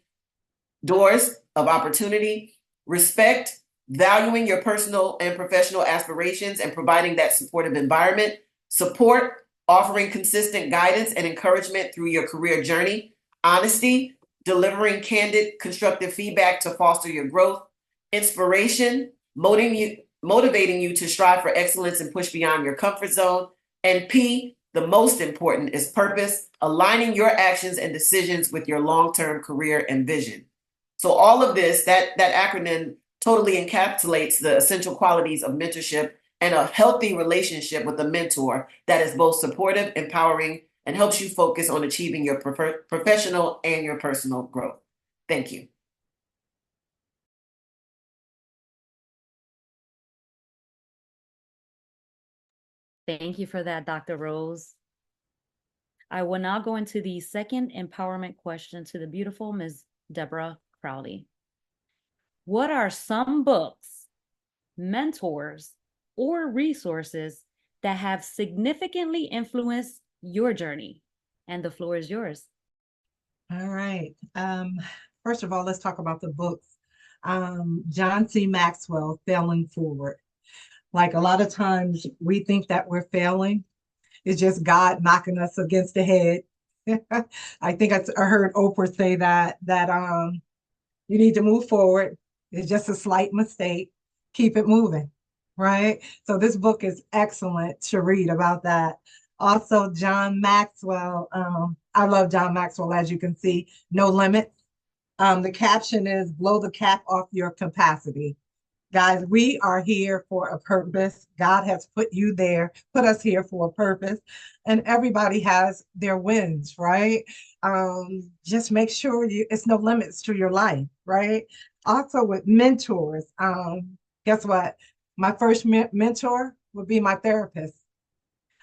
doors of opportunity. Respect, valuing your personal and professional aspirations and providing that supportive environment. Support, offering consistent guidance and encouragement through your career journey. Honesty, delivering candid, constructive feedback to foster your growth. Inspiration, motivating you to strive for excellence and push beyond your comfort zone. And P, the most important, is purpose, aligning your actions and decisions with your long-term career and vision. So all of this, that acronym totally encapsulates the essential qualities of mentorship and a healthy relationship with a mentor that is both supportive, empowering, and helps you focus on achieving your professional and your personal growth. Thank you. Thank you for that, Dr. Rose. I will now go into the second empowerment question to the beautiful Ms. Deborah Crowley. What are some books, mentors, or resources that have significantly influenced your journey? And the floor is yours. All right. First of all, let's talk about the books. John C. Maxwell, Failing Forward. Like a lot of times we think that we're failing. It's just God knocking us against the head. I think I heard Oprah say that you need to move forward. It's just a slight mistake. Keep it moving, right? So this book is excellent to read about that. Also, John Maxwell. I love John Maxwell, as you can see, No Limits. The caption is blow the cap off your capacity. Guys, we are here for a purpose. God has put you there, put us here for a purpose. And everybody has their wins, right? Just make sure it's no limits to your life, right? Also with mentors, guess what? My first mentor would be my therapist.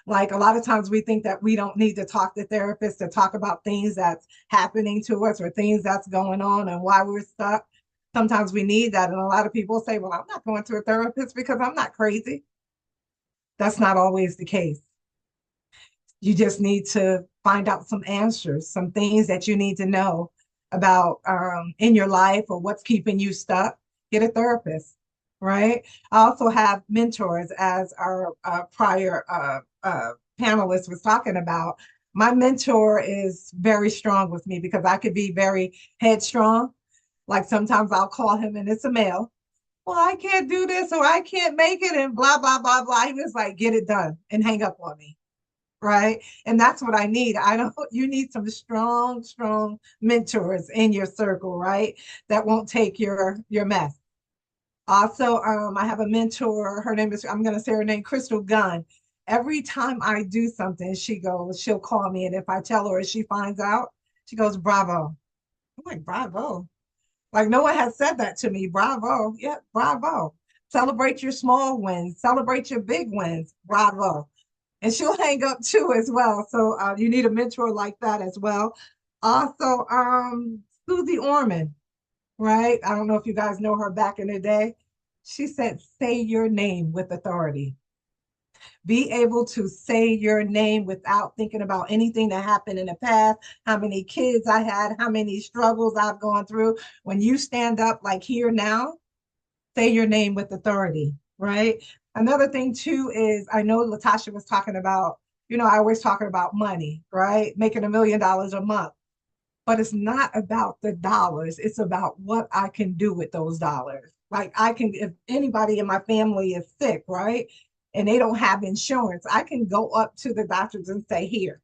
Like a lot of times we think that we don't need to talk to therapists to talk about things that's happening to us or things that's going on and why we're stuck. Sometimes we need that. And a lot of people say, well, I'm not going to a therapist because I'm not crazy. That's not always the case. You just need to find out some answers, some things that you need to know about in your life or what's keeping you stuck. Get a therapist, right? I also have mentors, as our prior panelist was talking about. My mentor is very strong with me because I could be very headstrong. Like sometimes I'll call him and it's a male. Well, I can't do this or I can't make it and blah, blah, blah, blah. He was like, get it done and hang up on me. Right. And that's what I need. You need some strong mentors in your circle, right? That won't take your mess. Also, I have a mentor. Her name is, I'm going to say her name, Crystal Gunn. Every time I do something, she'll call me. And if I tell her, she finds out, she goes, bravo. I'm like, bravo. Like no one has said that to me. Bravo. Yeah, bravo. Celebrate your small wins. Celebrate your big wins. Bravo. And she'll hang up too as well. So you need a mentor like that as well. Also, Susie Orman, right? I don't know if you guys know her back in the day. She said, say your name with authority. Be able to say your name without thinking about anything that happened in the past, how many kids I had, how many struggles I've gone through. When you stand up like here now, say your name with authority, right? Another thing too is, I know Latasha was talking about, I always talking about money, right? Making $1 million a month. But it's not about the dollars. It's about what I can do with those dollars. Like if anybody in my family is sick, right? And they don't have insurance, I can go up to the doctors and say, here,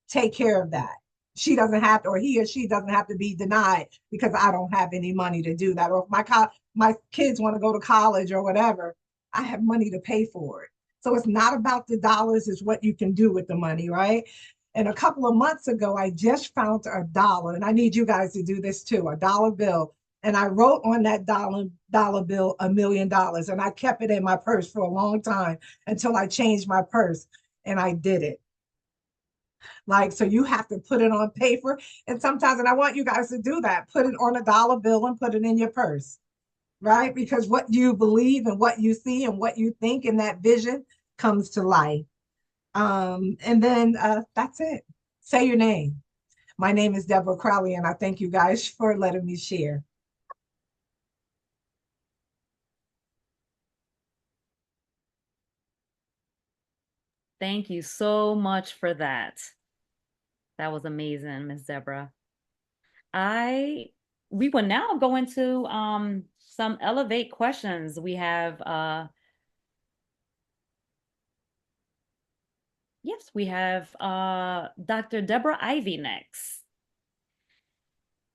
take care of that. She doesn't have to, or he or she doesn't have to be denied because I don't have any money to do that. Or if my kids want to go to college or whatever, I have money to pay for it. So it's not about the dollars, it's what you can do with the money, right? And a couple of months ago, I just found $1, and I need you guys to do this too, a dollar bill. And I wrote on that dollar bill $1 million, and I kept it in my purse for a long time until I changed my purse, and I did it. Like, so you have to put it on paper, and sometimes, and I want you guys to do that, put it on a dollar bill and put it in your purse, right? Because what you believe and what you see and what you think in that vision comes to life. And then that's it. Say your name. My name is Deborah Crowley, and I thank you guys for letting me share. Thank you so much for that. That was amazing, Ms. Deborah. We will now go into some Elevate questions. We have yes, we have Dr. Deborah Ivey next.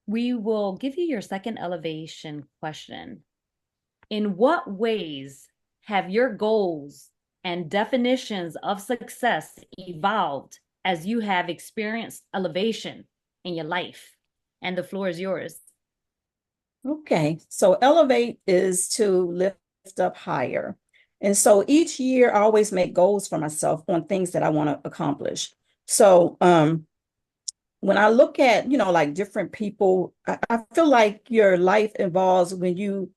We will give you your second elevation question. In what ways have your goals and definitions of success evolved as you have experienced elevation in your life? And the floor is yours. Okay, so elevate is to lift up higher. And so each year I always make goals for myself on things that I want to accomplish. So when I look at, like different people, I feel like your life involves when you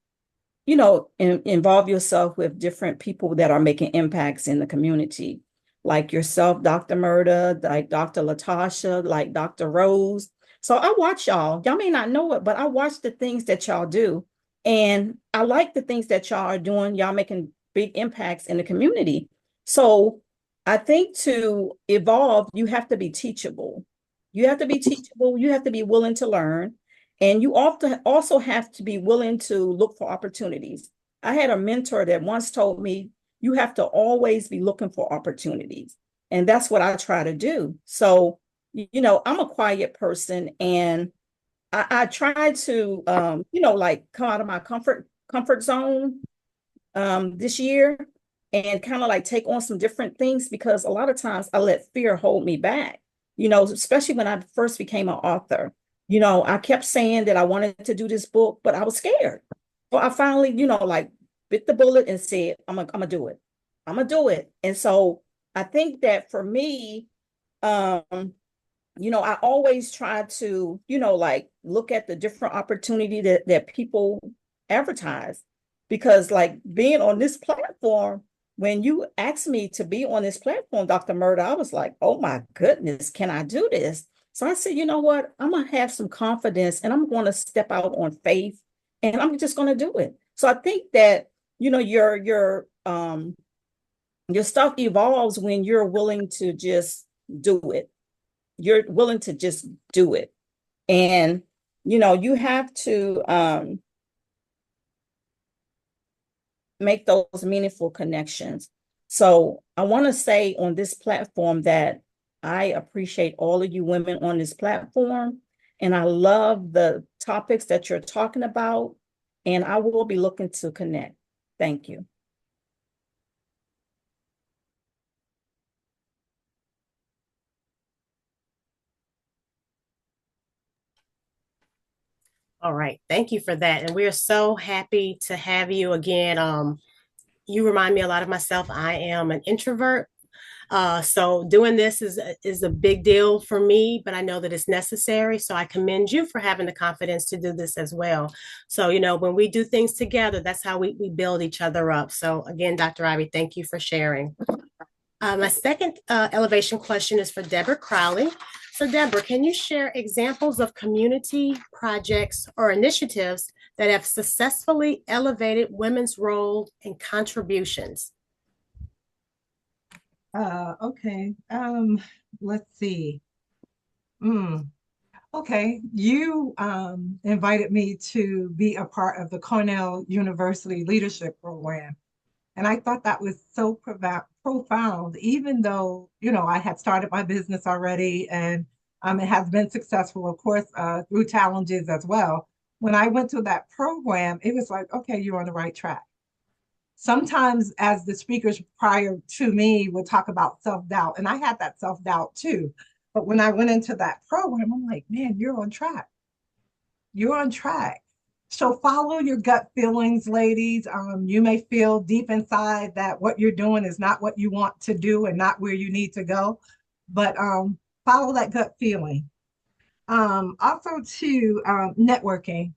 involve yourself with different people that are making impacts in the community, like yourself, Dr. Murda, like Dr. Latasha, like Dr. Rose. So I watch y'all. Y'all may not know it, but I watch the things that y'all do. And I like the things that y'all are doing. Y'all making big impacts in the community. So I think to evolve, you have to be teachable. You have to be teachable. You have to be willing to learn. And you also have to be willing to look for opportunities. I had a mentor that once told me, you have to always be looking for opportunities. And that's what I try to do. So, I'm a quiet person, and I try to, like come out of my comfort zone this year and kind of like take on some different things, because a lot of times I let fear hold me back, especially when I first became an author. I kept saying that I wanted to do this book, but I was scared. So I finally, like bit the bullet and said, I'm gonna do it. I'm gonna do it. And so I think that for me, I always try to, like look at the different opportunity that people advertise, because like being on this platform, when you asked me to be on this platform, Dr. Murda, I was like, oh my goodness, can I do this? So I said, you know what? I'm going to have some confidence, and I'm going to step out on faith, and I'm just going to do it. So I think that, your stuff evolves when you're willing to just do it. You're willing to just do it. And, you have to make those meaningful connections. So I want to say on this platform that I appreciate all of you women on this platform, and I love the topics that you're talking about, and I will be looking to connect. Thank you. All right. Thank you for that. And we're so happy to have you again. You remind me a lot of myself. I am an introvert. So doing this is a big deal for me, but I know that it's necessary. So I commend you for having the confidence to do this as well. So, when we do things together, that's how we build each other up. So again, Dr. Ivey, thank you for sharing. My second elevation question is for Deborah Crowley. So Deborah, can you share examples of community projects or initiatives that have successfully elevated women's role and contributions? Okay. Let's see. Okay, you invited me to be a part of the Cornell University Leadership Program. And I thought that was so profound, even though, I had started my business already, and it has been successful, of course, through challenges as well. When I went to that program, it was like, okay, you're on the right track. Sometimes as the speakers prior to me would talk about self-doubt, and I had that self-doubt too. But when I went into that program, I'm like, man, you're on track. You're on track. So follow your gut feelings, ladies. You may feel deep inside that what you're doing is not what you want to do and not where you need to go, but follow that gut feeling. Also to networking.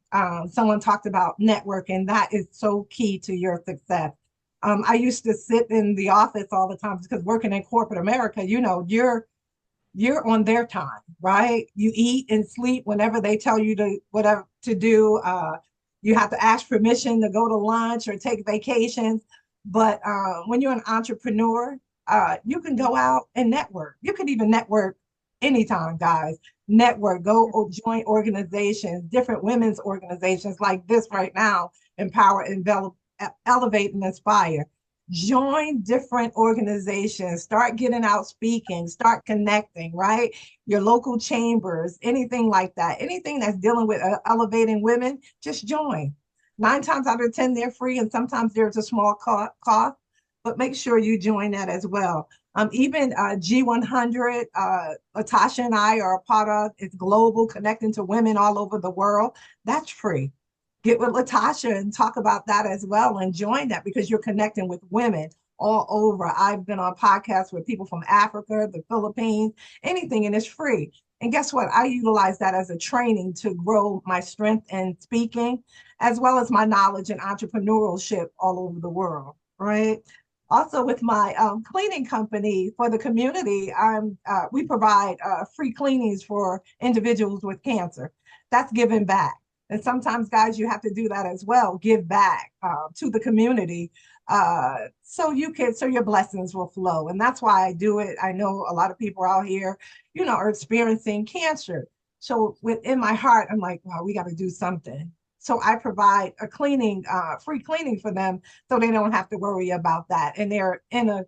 Someone talked about networking. That is so key to your success. I used to sit in the office all the time because working in corporate America, you're on their time, right? You eat and sleep whenever they tell you to whatever to do. You have to ask permission to go to lunch or take vacations. But when you're an entrepreneur, you can go out and network. You could even network anytime, guys. Network, go join organizations, different women's organizations like this right now, Empower, Elevate, and Inspire. Join different organizations, start getting out speaking, start connecting, right? Your local chambers, anything like that, anything that's dealing with elevating women, just join. 9 times out of 10, they're free, and sometimes there's a small cost, but make sure you join that as well. Even G100, Latasha and I are a part of. It's global, connecting to women all over the world. That's free. Get with Latasha and talk about that as well, and join that because you're connecting with women all over. I've been on podcasts with people from Africa, the Philippines, anything, and it's free. And guess what? I utilize that as a training to grow my strength in speaking, as well as my knowledge in entrepreneurship all over the world, right? Also, with my cleaning company for the community, we provide free cleanings for individuals with cancer. That's giving back. And sometimes, guys, you have to do that as well. Give back to the community so your blessings will flow. And that's why I do it. I know a lot of people out here, are experiencing cancer. So within my heart, I'm like, wow, we got to do something. So I provide a free cleaning for them so they don't have to worry about that. And they're in a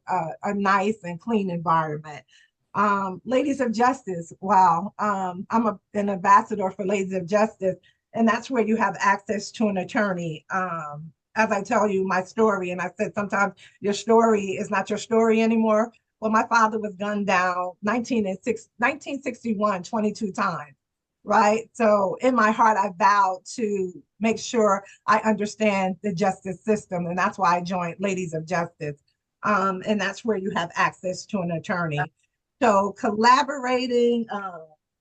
nice and clean environment. Ladies of Justice, wow. I'm an ambassador for Ladies of Justice, and that's where you have access to an attorney. As I tell you my story, and I said sometimes your story is not your story anymore. Well, my father was gunned down 1961, 22 times, right? So in my heart, I vowed to make sure I understand the justice system, and that's why I joined Ladies of Justice. And that's where you have access to an attorney. So collaborating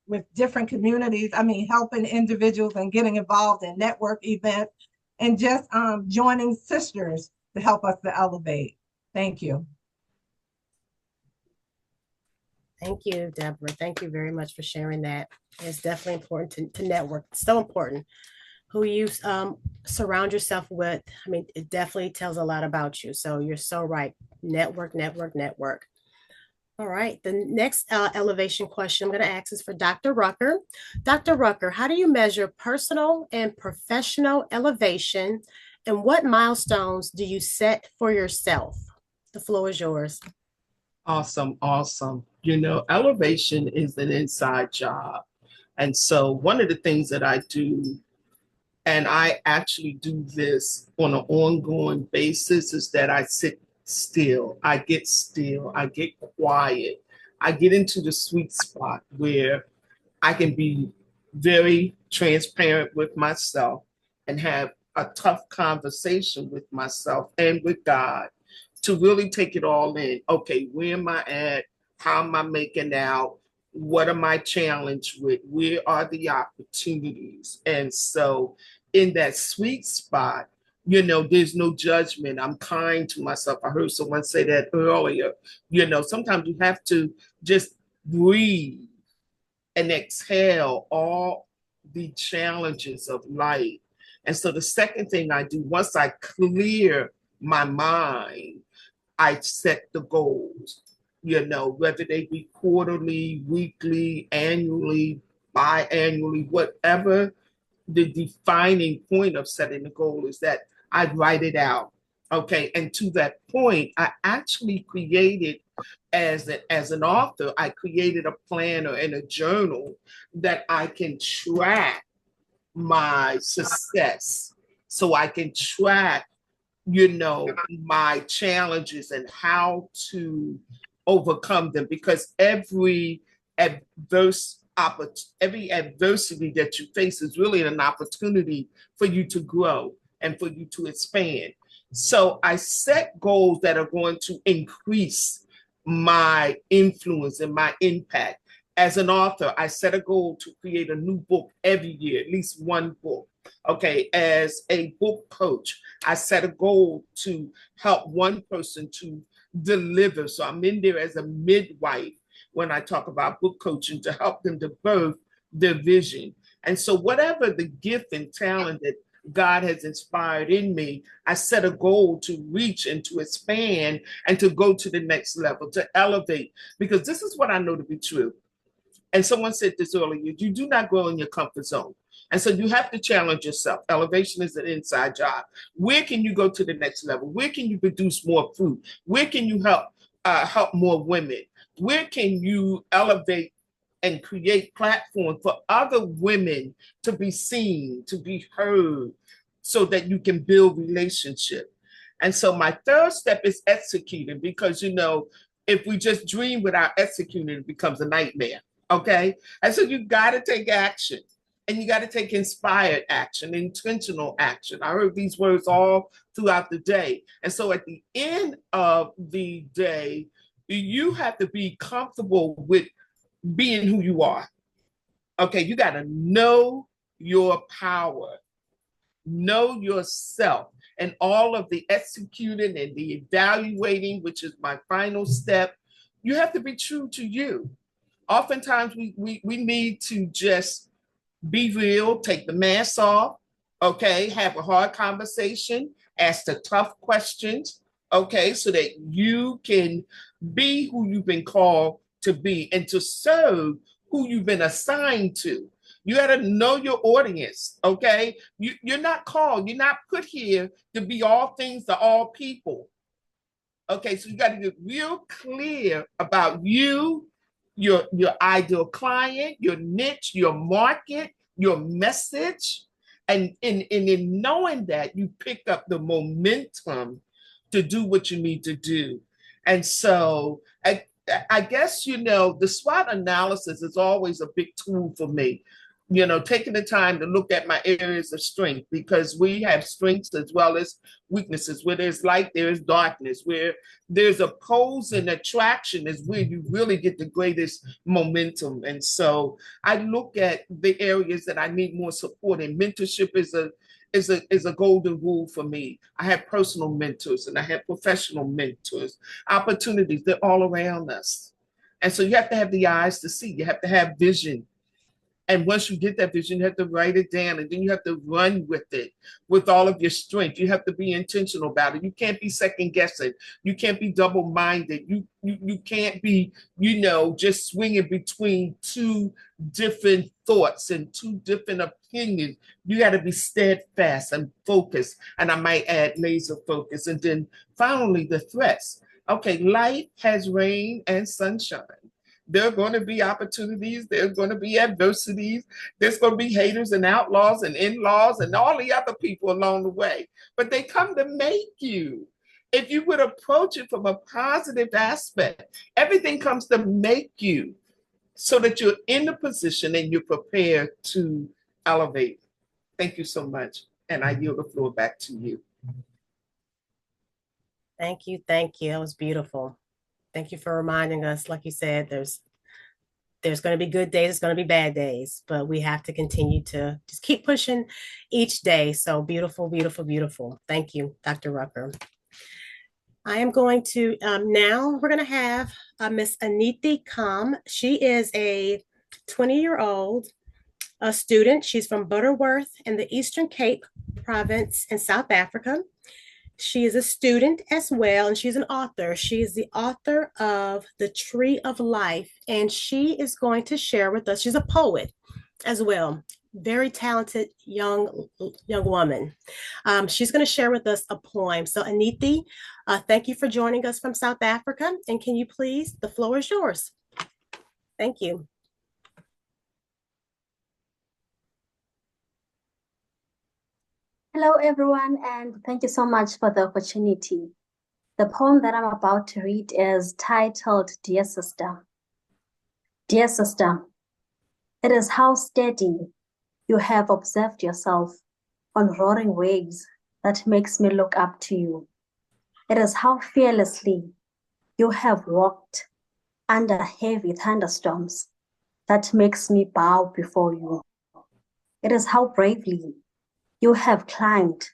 with different communities, helping individuals and getting involved in network events, and just joining sisters to help us to elevate. Thank you. Thank you, Deborah. Thank you very much for sharing that. It's definitely important to network. It's so important. Who you surround yourself with, it definitely tells a lot about you. So you're so right. Network, network, network. All right, the next elevation question I'm going to ask is for Dr. Rucker. Dr. Rucker, how do you measure personal and professional elevation, and what milestones do you set for yourself? The floor is yours. Awesome, awesome. Elevation is an inside job. And so one of the things that I do, and I actually do this on an ongoing basis, is that I sit still, I get quiet, I get into the sweet spot where I can be very transparent with myself and have a tough conversation with myself and with God to really take it all in. Okay, where am I at? How am I making out? What am I challenged with? Where are the opportunities? And so in that sweet spot, there's no judgment. I'm kind to myself. I heard someone say that earlier. Sometimes you have to just breathe and exhale all the challenges of life. And so the second thing I do, once I clear my mind, I set the goals, whether they be quarterly, weekly, annually, biannually, whatever the defining point of setting the goal is, that I write it out. Okay. And to that point, I actually created, as an author, I created a planner and a journal that I can track my success. So I can track, my challenges and how to overcome them, because every adversity that you face is really an opportunity for you to grow and for you to expand. So I set goals that are going to increase my influence and my impact. As an author, I set a goal to create a new book every year, at least one book. Okay, as a book coach, I set a goal to help one person to deliver. So I'm in there as a midwife when I talk about book coaching, to help them to birth their vision. And so whatever the gift and talent that God has inspired in me, I set a goal to reach and to expand and to go to the next level, to elevate, because this is what I know to be true. And someone said this earlier, you do not grow in your comfort zone. And so you have to challenge yourself. Elevation is an inside job. Where can you go to the next level? Where can you produce more fruit? Where can you help more women? Where can you elevate and create platforms for other women to be seen, to be heard, so that you can build relationship? And so my third step is executing, because, if we just dream without executing, it becomes a nightmare. Okay. And so you got to take action, and you got to take inspired action, intentional action. I heard these words all throughout the day. And so at the end of the day, you have to be comfortable with being who you are. Okay, you got to know your power, know yourself, and all of the executing and the evaluating, which is my final step. You have to be true to you. Oftentimes we need to just be real, take the mask off, okay, have a hard conversation, ask the tough questions, okay, so that you can be who you've been called to be and to serve who you've been assigned to. You got to know your audience, okay? You're not called, you're not put here to be all things to all people. Okay, so you got to get real clear about you, your ideal client, your niche, your market, your message. And in knowing that, you pick up the momentum to do what you need to do. And so I guess, the SWOT analysis is always a big tool for me. Taking the time to look at my areas of strength, because we have strengths as well as weaknesses. Where there's light, there is darkness. Where there's opposing attraction is where you really get the greatest momentum. And so I look at the areas that I need more support in. Mentorship is a golden rule for me. I have personal mentors and I have professional mentors. Opportunities, they're all around us. And so you have to have the eyes to see. You have to have vision. And once you get that vision, you have to write it down, and then you have to run with it with all of your strength. You have to be intentional about it. You can't be second guessing. You can't be double-minded. You can't be, just swinging between two different thoughts and two different opinions. You got to be steadfast and focused. And I might add laser focus. And then finally, the threats. Okay, life has rain and sunshine. There are going to be opportunities. There's going to be adversities. There's going to be haters and outlaws and in-laws and all the other people along the way. But they come to make you. If you would approach it from a positive aspect, everything comes to make you so that you're in the position and you're prepared to elevate. Thank you so much. And I yield the floor back to you. Thank you. Thank you. That was beautiful. Thank you for reminding us, like you said, there's going to be good days, there's going to be bad days, but we have to continue to just keep pushing each day. So beautiful, beautiful, beautiful. Thank you, Dr. Rucker. I am going to, now we're going to have Miss Anathi Kom. She is a 20-year-old student. She's from Butterworth in the Eastern Cape province in South Africa. She is a student as well, and she's an author. She is the author of The Tree of Life, and she is going to share with us. She's a poet as well. Very talented young woman. She's going to share with us a poem. So Anathi, thank you for joining us from South Africa. And can you please, the floor is yours. Thank you. Hello, everyone, and thank you so much for the opportunity. The poem that I'm about to read is titled, Dear Sister. Dear Sister, it is how steady you have observed yourself on roaring waves that makes me look up to you. It is how fearlessly you have walked under heavy thunderstorms that makes me bow before you. It is how bravely you have climbed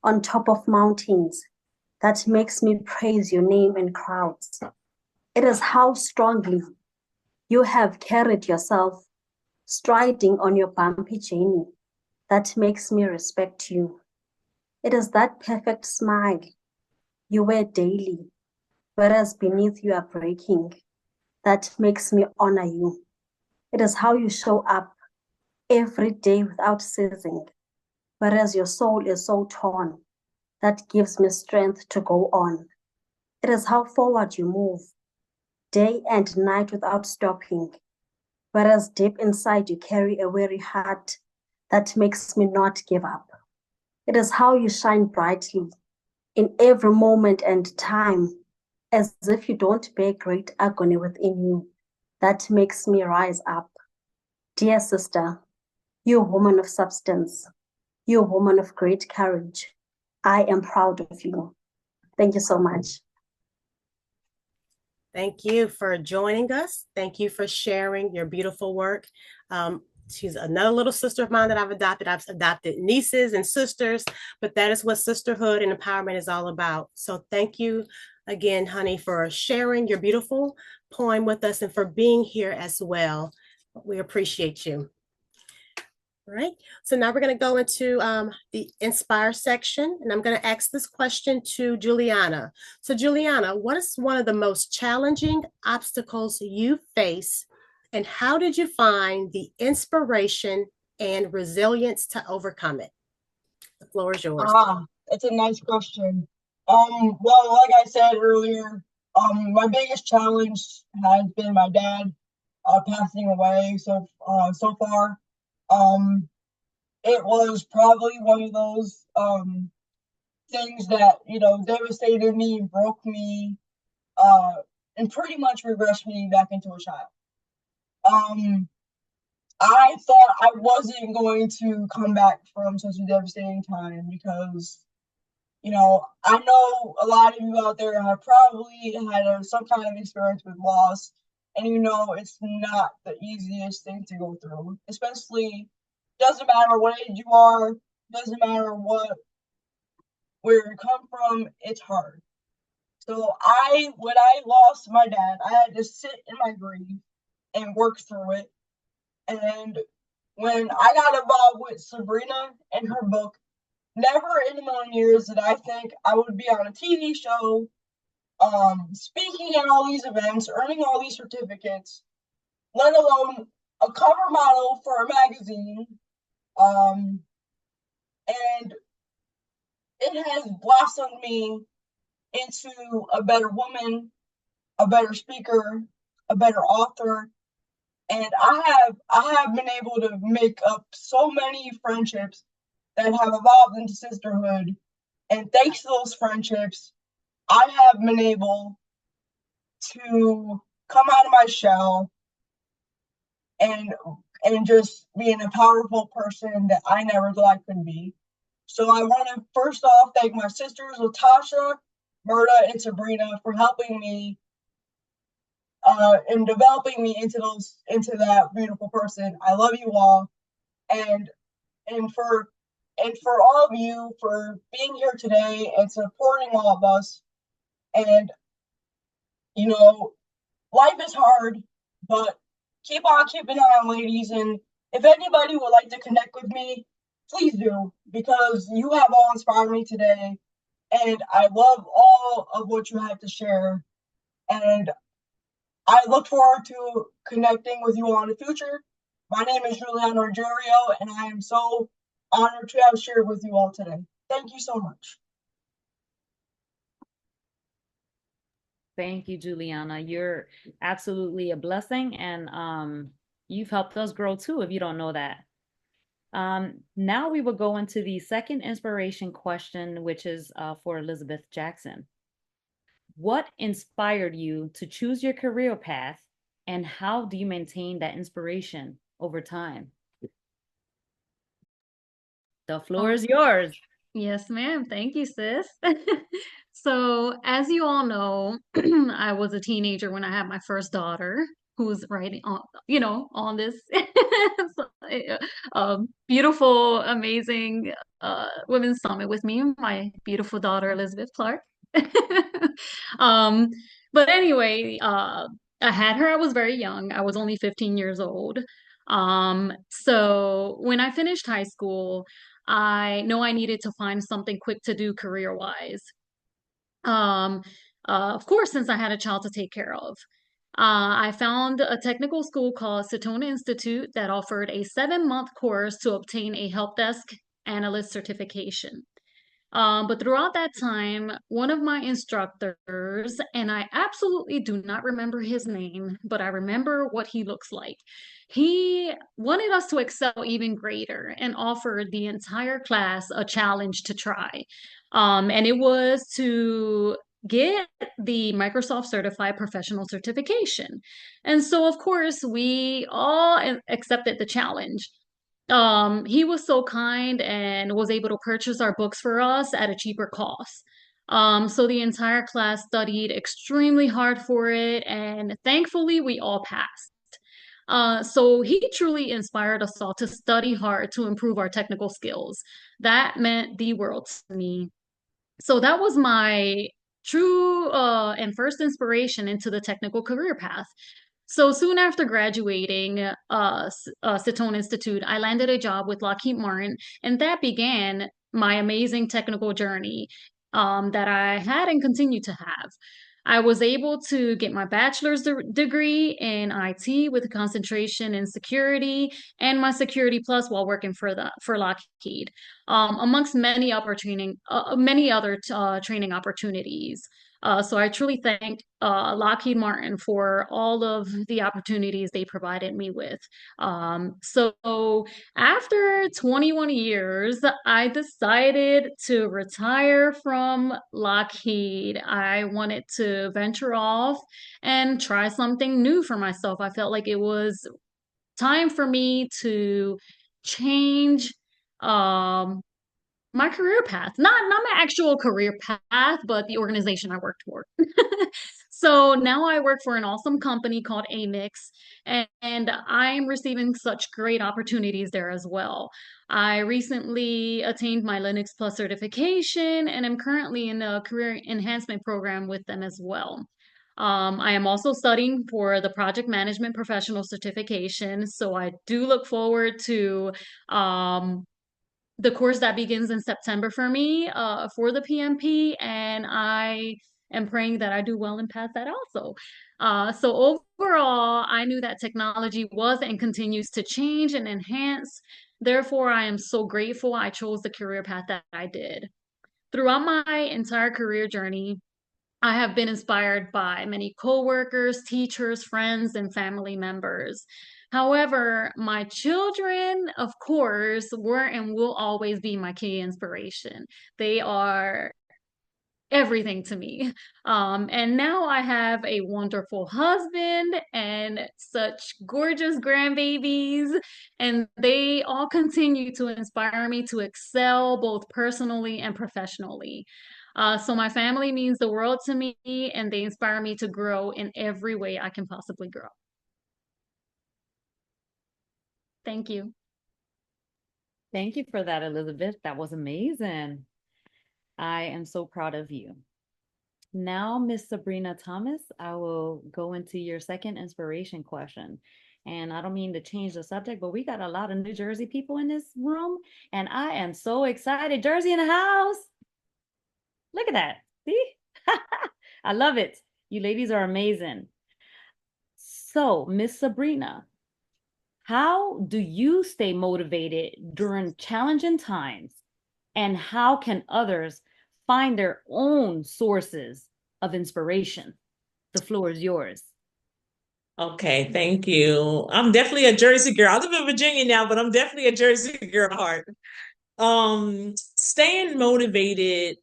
on top of mountains that makes me praise your name in crowds. It is how strongly you have carried yourself, striding on your bumpy journey that makes me respect you. It is that perfect smile you wear daily, whereas beneath you are breaking, that makes me honor you. It is how you show up every day without ceasing, whereas your soul is so torn, that gives me strength to go on. It is how forward you move, day and night without stopping, whereas deep inside you carry a weary heart that makes me not give up. It is how you shine brightly in every moment and time, as if you don't bear great agony within you, that makes me rise up. Dear sister, you're a woman of substance. You're a woman of great courage. I am proud of you. Thank you so much. Thank you for joining us. Thank you for sharing your beautiful work. She's another little sister of mine that I've adopted. I've adopted nieces and sisters, but that is what sisterhood and empowerment is all about. So thank you again, honey, for sharing your beautiful poem with us and for being here as well. We appreciate you. All right, so now we're going to go into the Inspire section, and I'm going to ask this question to Juliana. So Juliana, what is one of the most challenging obstacles you face, and how did you find the inspiration and resilience to overcome it? The floor is yours. It's a nice question. Well, like I said earlier, my biggest challenge has been my dad passing away so far. It was probably one of those things that, you know, devastated me, broke me, and pretty much regressed me back into a child. I thought I wasn't going to come back from such a devastating time because, you know, I know a lot of you out there have probably had some kind of experience with loss, and you know it's not the easiest thing to go through, especially, doesn't matter what age you are, doesn't matter where you come from, it's hard. So when I lost my dad, I had to sit in my grief and work through it. And when I got involved with Sabrina and her book, never in a million years did I think I would be on a TV show, speaking at all these events, earning all these certificates, let alone a cover model for a magazine. And it has blossomed me into a better woman, a better speaker, a better author. And I have been able to make up so many friendships that have evolved into sisterhood. And thanks to those friendships, I have been able to come out of my shell and just being a powerful person that I never thought I could be. So I want to first off thank my sisters, Latasha, Murda, and Sabrina, for helping me and developing me into that beautiful person. I love you all, and for all of you for being here today and supporting all of us. And you know, life is hard, but keep on keeping on, ladies. And if anybody would like to connect with me, please do, because you have all inspired me today, and I love all of what you have to share. And I look forward to connecting with you all in the future. My name is Juliana Ruggiero, and I am so honored to have shared with you all today. Thank you so much. Thank you, Juliana. You're absolutely a blessing, and you've helped us grow too, if you don't know that. Now we will go into the second inspiration question, which is for Elizabeth Jackson. What inspired you to choose your career path, and how do you maintain that inspiration over time? The floor is yours. Yes, ma'am. Thank you, sis. So, as you all know, I was a teenager when I had my first daughter, who's right on, on this beautiful, amazing women's summit with me, my beautiful daughter, Elizabeth Clark. But anyway, I had her, I was very young. I was only 15 years old. So when I finished high school, I know I needed to find something quick to do career-wise. Of course, since I had a child to take care of. I found a technical school called Satona Institute that offered a 7-month course to obtain a help desk analyst certification. But throughout that time, one of my instructors, and I absolutely do not remember his name, but I remember what he looks like. He wanted us to excel even greater and offered the entire class a challenge to try. And it was to get the Microsoft Certified Professional Certification. And so, of course, we all accepted the challenge. He was so kind and was able to purchase our books for us at a cheaper cost. So the entire class studied extremely hard for it, and thankfully we all passed. So he truly inspired us all to study hard to improve our technical skills. That meant the world to me. So that was my true and first inspiration into the technical career path. So soon after graduating Citone Institute, I landed a job with Lockheed Martin, and that began my amazing technical journey that I had and continue to have. I was able to get my bachelor's degree in IT with a concentration in security and my security plus while working for Lockheed, amongst many other training opportunities. So I truly thank Lockheed Martin for all of the opportunities they provided me with. So after 21 years, I decided to retire from Lockheed. I wanted to venture off and try something new for myself. I felt like it was time for me to change my career path, not my actual career path, but the organization I worked for. So now I work for an awesome company called Amix, and I'm receiving such great opportunities there as well. I recently attained my Linux Plus certification, and I'm currently in a career enhancement program with them as well. I am also studying for the project management professional certification, so I do look forward to the course that begins in September for me for the PMP, and I am praying that I do well and pass that also. So overall, I knew that technology was and continues to change and enhance. Therefore, I am so grateful I chose the career path that I did. Throughout my entire career journey, I have been inspired by many coworkers, teachers, friends, and family members. However, my children, of course, were and will always be my key inspiration. They are everything to me. And now I have a wonderful husband and such gorgeous grandbabies, and they all continue to inspire me to excel both personally and professionally. So my family means the world to me, and they inspire me to grow in every way I can possibly grow. Thank you. Thank you for that, Elizabeth. That was amazing. I am so proud of you. Now, Miss Sabrina Thomas, I will go into your second inspiration question. And I don't mean to change the subject, but we got a lot of New Jersey people in this room, and I am so excited. Jersey in the house. Look at that. See? I love it. You ladies are amazing. So, Miss Sabrina, how do you stay motivated during challenging times? And how can others find their own sources of inspiration? The floor is yours. Okay, thank you. I'm definitely a Jersey girl. I live in Virginia now, but I'm definitely a Jersey girl at heart. Staying motivated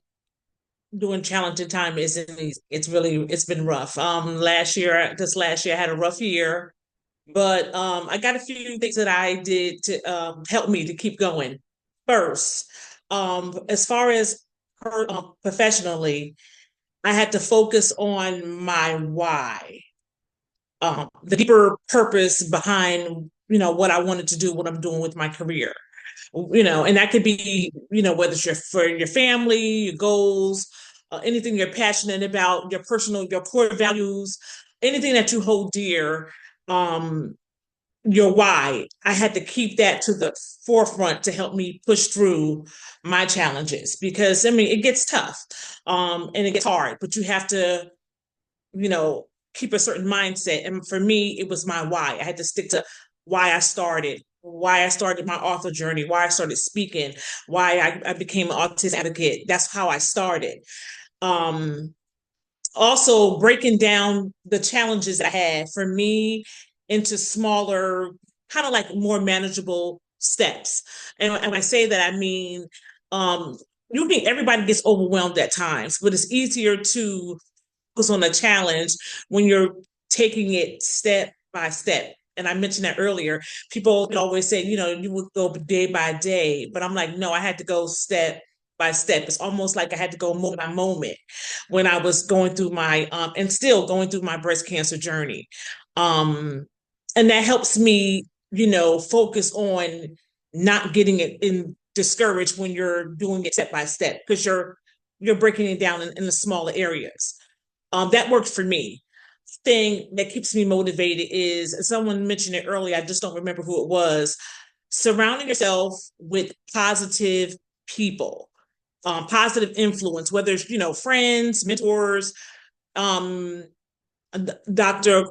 during challenging time isn't easy. It's been rough. Last year I had a rough year, but I got a few things that I did to help me to keep going. First, as far as professionally, I had to focus on my why, the deeper purpose behind what I wanted to do, what I'm doing with my career. And that could be, whether it's for your family, your goals, anything you're passionate about, your core values, anything that you hold dear, your why. I had to keep that to the forefront to help me push through my challenges, because it gets tough, and it gets hard, but you have to, keep a certain mindset. And for me, it was my why. I had to stick to why I started my author journey, why I started speaking, why I became an autism advocate. That's how I started. Also breaking down the challenges I had for me into smaller, kind of like more manageable steps. And when I say that, I mean, everybody gets overwhelmed at times, but it's easier to focus on a challenge when you're taking it step by step. And I mentioned that earlier. People always say, you would go day by day, but I'm like, no, I had to go step by step. It's almost like I had to go moment by moment when I was going through my, and still going through my breast cancer journey. and that helps me, focus on not getting it in discouraged when you're doing it step by step, because you're breaking it down in the smaller areas. That worked for me. Thing that keeps me motivated is, someone mentioned it earlier, I just don't remember who it was, surrounding yourself with positive people, positive influence, whether it's, friends, mentors, um, Dr.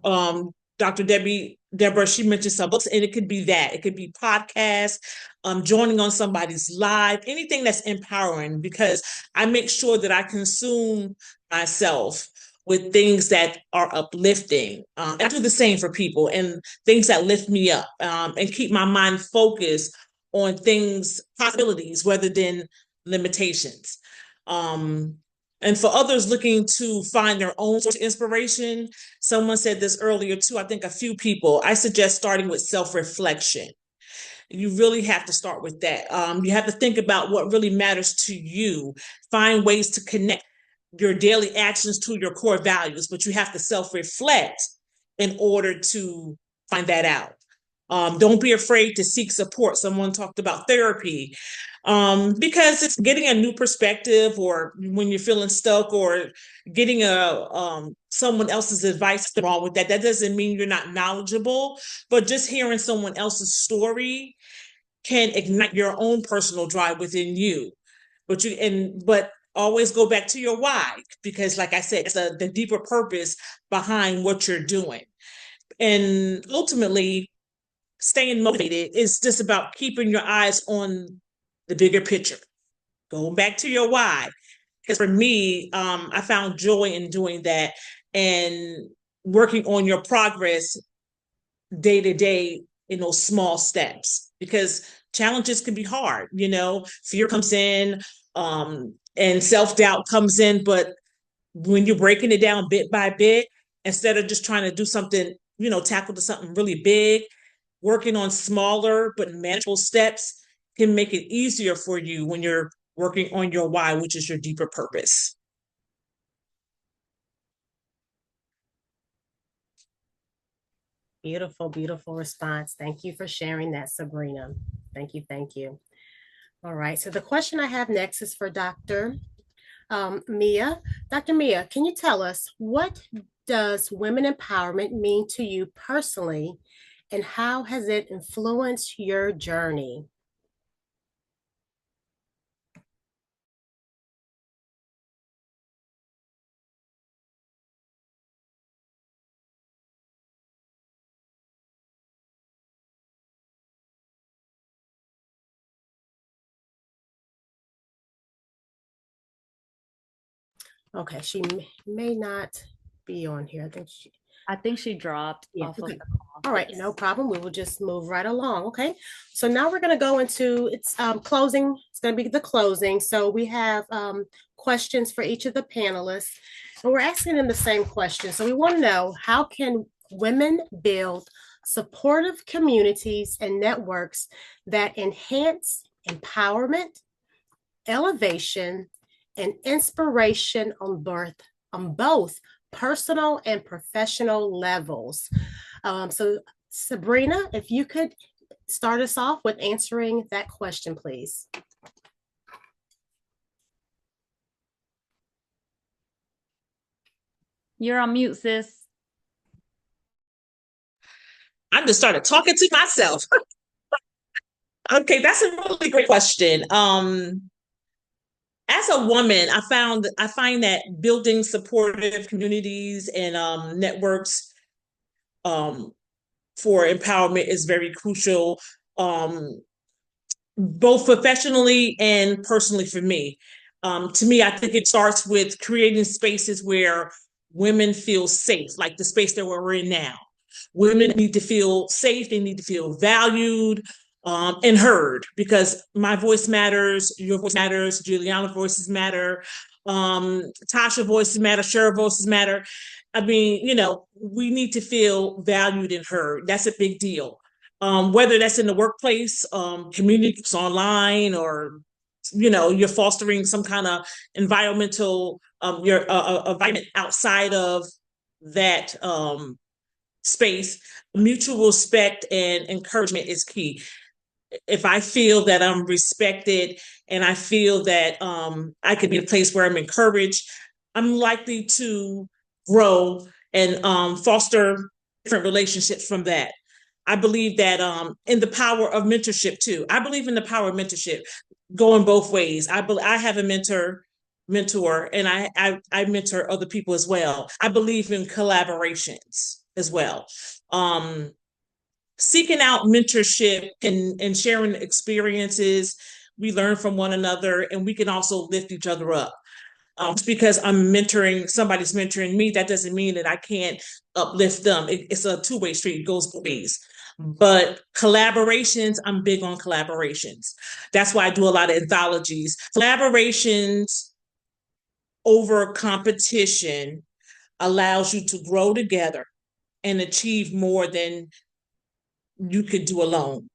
Deborah, she mentioned some books, and it could be that. It could be podcasts, joining on somebody's live, anything that's empowering, because I make sure that I consume myself with things that are uplifting. I do the same for people, and things that lift me up, and keep my mind focused on things, possibilities, rather than limitations. And for others looking to find their own source of inspiration, someone said this earlier too, I think a few people, I suggest starting with self-reflection. You really have to start with that. You have to think about what really matters to you, find ways to connect your daily actions to your core values, but you have to self-reflect in order to find that out. Don't be afraid to seek support. Someone talked about therapy, because it's getting a new perspective, or when you're feeling stuck, or getting someone else's advice. Wrong with that. That doesn't mean you're not knowledgeable, but just hearing someone else's story can ignite your own personal drive within you. But always go back to your why, because like I said, it's the deeper purpose behind what you're doing. And ultimately, staying motivated is just about keeping your eyes on the bigger picture. Going back to your why. Because for me, I found joy in doing that, and working on your progress day to day in those small steps, because challenges can be hard. Fear comes in, and self-doubt comes in, but when you're breaking it down bit by bit, instead of just trying to do something, tackle to something really big, working on smaller but manageable steps can make it easier for you when you're working on your why, which is your deeper purpose. Beautiful, beautiful response. Thank you for sharing that, Sabrina. Thank you, thank you. All right, so the question I have next is for Dr. Mia. Dr. Mia, can you tell us, what does women empowerment mean to you personally, and how has it influenced your journey? Okay, she may not be on here. I think she dropped off okay. of the call. All right, no problem. We will just move right along. Okay, so now we're going to go into closing. It's going to be the closing. So we have questions for each of the panelists, and we're asking them the same question. So we want to know, how can women build supportive communities and networks that enhance empowerment, elevation, and inspiration on both personal and professional levels? So Sabrina, if you could start us off with answering that question, please. You're on mute, sis. I just started talking to myself. Okay, that's a really great question. As a woman, I find that building supportive communities and networks for empowerment is very crucial, both professionally and personally for me. To me, I think it starts with creating spaces where women feel safe, like the space that we're in now. Women need to feel safe, they need to feel valued, and heard, because my voice matters, your voice matters, Juliana's voices matter, Tasha's voices matter, Cheryl's voices matter. I mean, we need to feel valued and heard. That's a big deal. Whether that's in the workplace, communities online, or you're fostering some kind of environmental, your environment outside of that space, mutual respect and encouragement is key. If I feel that I'm respected and I feel that I could be a place where I'm encouraged, I'm likely to grow and foster different relationships from that. I believe that in the power of mentorship too. I believe in the power of mentorship going both ways. I have a mentor, and I mentor other people as well. I believe in collaborations as well. Seeking out mentorship and sharing experiences, we learn from one another, and we can also lift each other up. Just because somebody's mentoring me, that doesn't mean that I can't uplift them. It's a two-way street. It goes both ways. But collaborations, I'm big on collaborations. That's why I do a lot of anthologies. Collaborations over competition allows you to grow together and achieve more than you could do alone.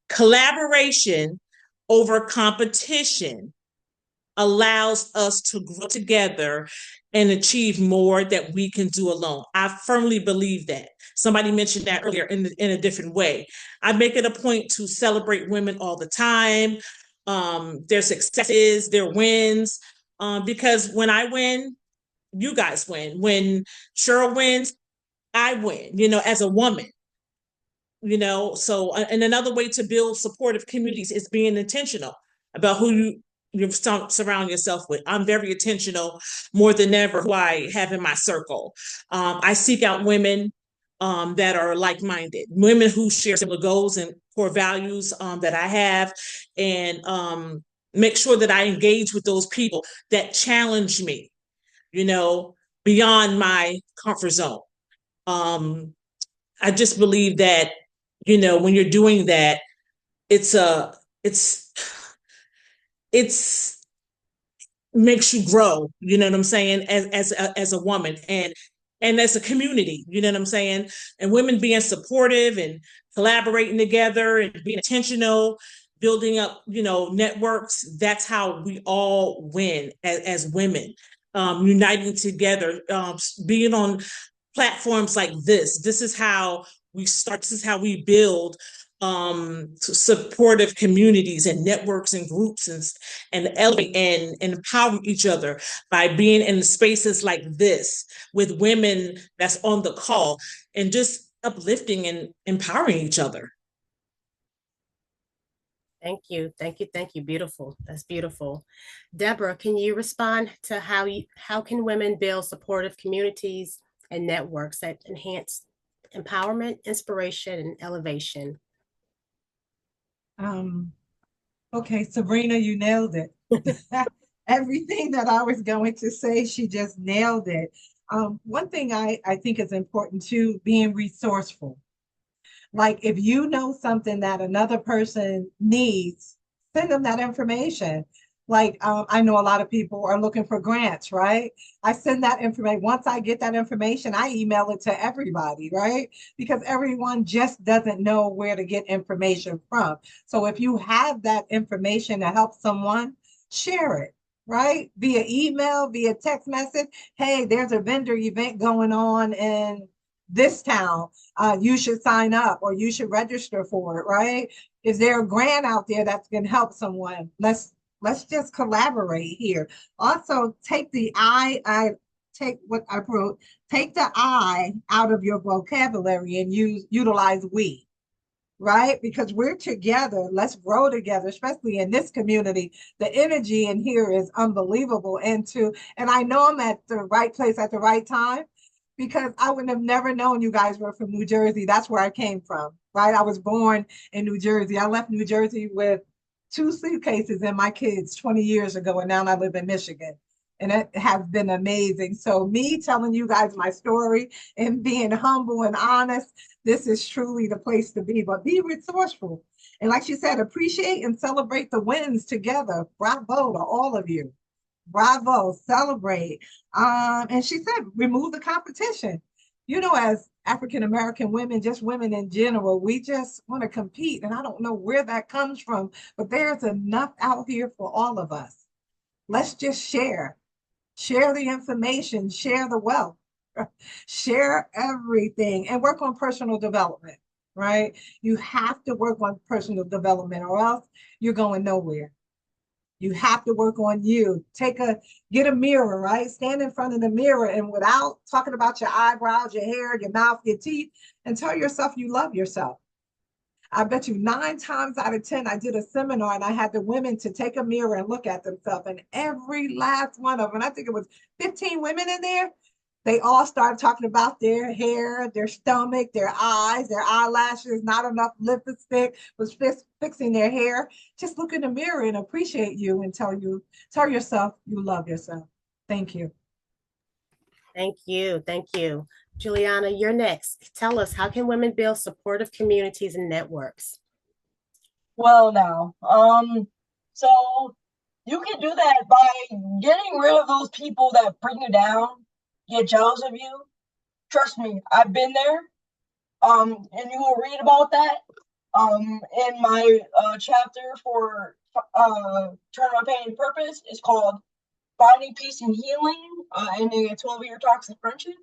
Collaboration over competition allows us to grow together and achieve more that we can do alone. I firmly believe that. Somebody mentioned that earlier in a different way. I make it a point to celebrate women all the time, their successes, their wins, because when I win, you guys win. When Cheryl wins, I win, as a woman. So and another way to build supportive communities is being intentional about who you surround yourself with. I'm very intentional more than ever who I have in my circle. I seek out women that are like-minded, women who share similar goals and core values that I have, and make sure that I engage with those people that challenge me, beyond my comfort zone. I just believe that when you're doing that, it's makes you grow, you know what I'm saying, as a woman and as a community, you know what I'm saying? And women being supportive and collaborating together and being intentional, building up, networks, that's how we all win as women. Uniting together, being on platforms like this. This is how we start. This is how we build supportive communities and networks and groups and elevate and empower each other by being in spaces like this with women that's on the call and just uplifting and empowering each other. Thank you. Thank you. Thank you. Beautiful. That's beautiful. Deborah, can you respond to how can women build supportive communities and networks that enhance empowerment, inspiration, and elevation? Okay, Sabrina, you nailed it. Everything that I was going to say, she just nailed it. One thing I think is important too, being resourceful. Like if you know something that another person needs, send them that information. Like I know a lot of people are looking for grants, right? I send that information. Once I get that information, I email it to everybody, right? Because everyone just doesn't know where to get information from. So if you have that information to help someone, share it, right? Via email, via text message. Hey, there's a vendor event going on in this town. You should sign up or you should register for it, right? Is there a grant out there that can help someone? Let's just collaborate here. Also, take the take what I wrote, take the I out of your vocabulary and utilize we, right? Because we're together, let's grow together, especially in this community. The energy in here is unbelievable. And I know I'm at the right place at the right time, because I would have never known you guys were from New Jersey. That's where I came from, right? I was born in New Jersey. I left New Jersey with 2 suitcases and my kids 20 years ago, and now I live in Michigan. And it has been amazing. So me telling you guys my story and being humble and honest, this is truly the place to be. But be resourceful. And like she said, appreciate and celebrate the wins together. Bravo to all of you. Bravo, celebrate. And she said, remove the competition. As African-American women, just women in general, we just want to compete. And I don't know where that comes from, but there's enough out here for all of us. Let's just share the information, share the wealth, Share everything and work on personal development, right? You have to work on personal development or else you're going nowhere. You have to work on you. Get a mirror, right? Stand in front of the mirror and without talking about your eyebrows, your hair, your mouth, your teeth, and tell yourself you love yourself. I bet you 9 times out of 10, I did a seminar and I had the women to take a mirror and look at themselves. And every last one of them, I think it was 15 women in there, they all started talking about their hair, their stomach, their eyes, their eyelashes, not enough lipstick, was fixing their hair. Just look in the mirror and appreciate you and tell yourself you love yourself. Thank you. Thank you. Thank you. Juliana, you're next. Tell us, how can women build supportive communities and networks? Well, now, so you can do that by getting rid of those people that bring you down, get jealous of you. Trust me, I've been there. And you will read about that in my chapter for Turn My Pain into Purpose. It's called Finding Peace and Healing in a 12-year toxic friendship.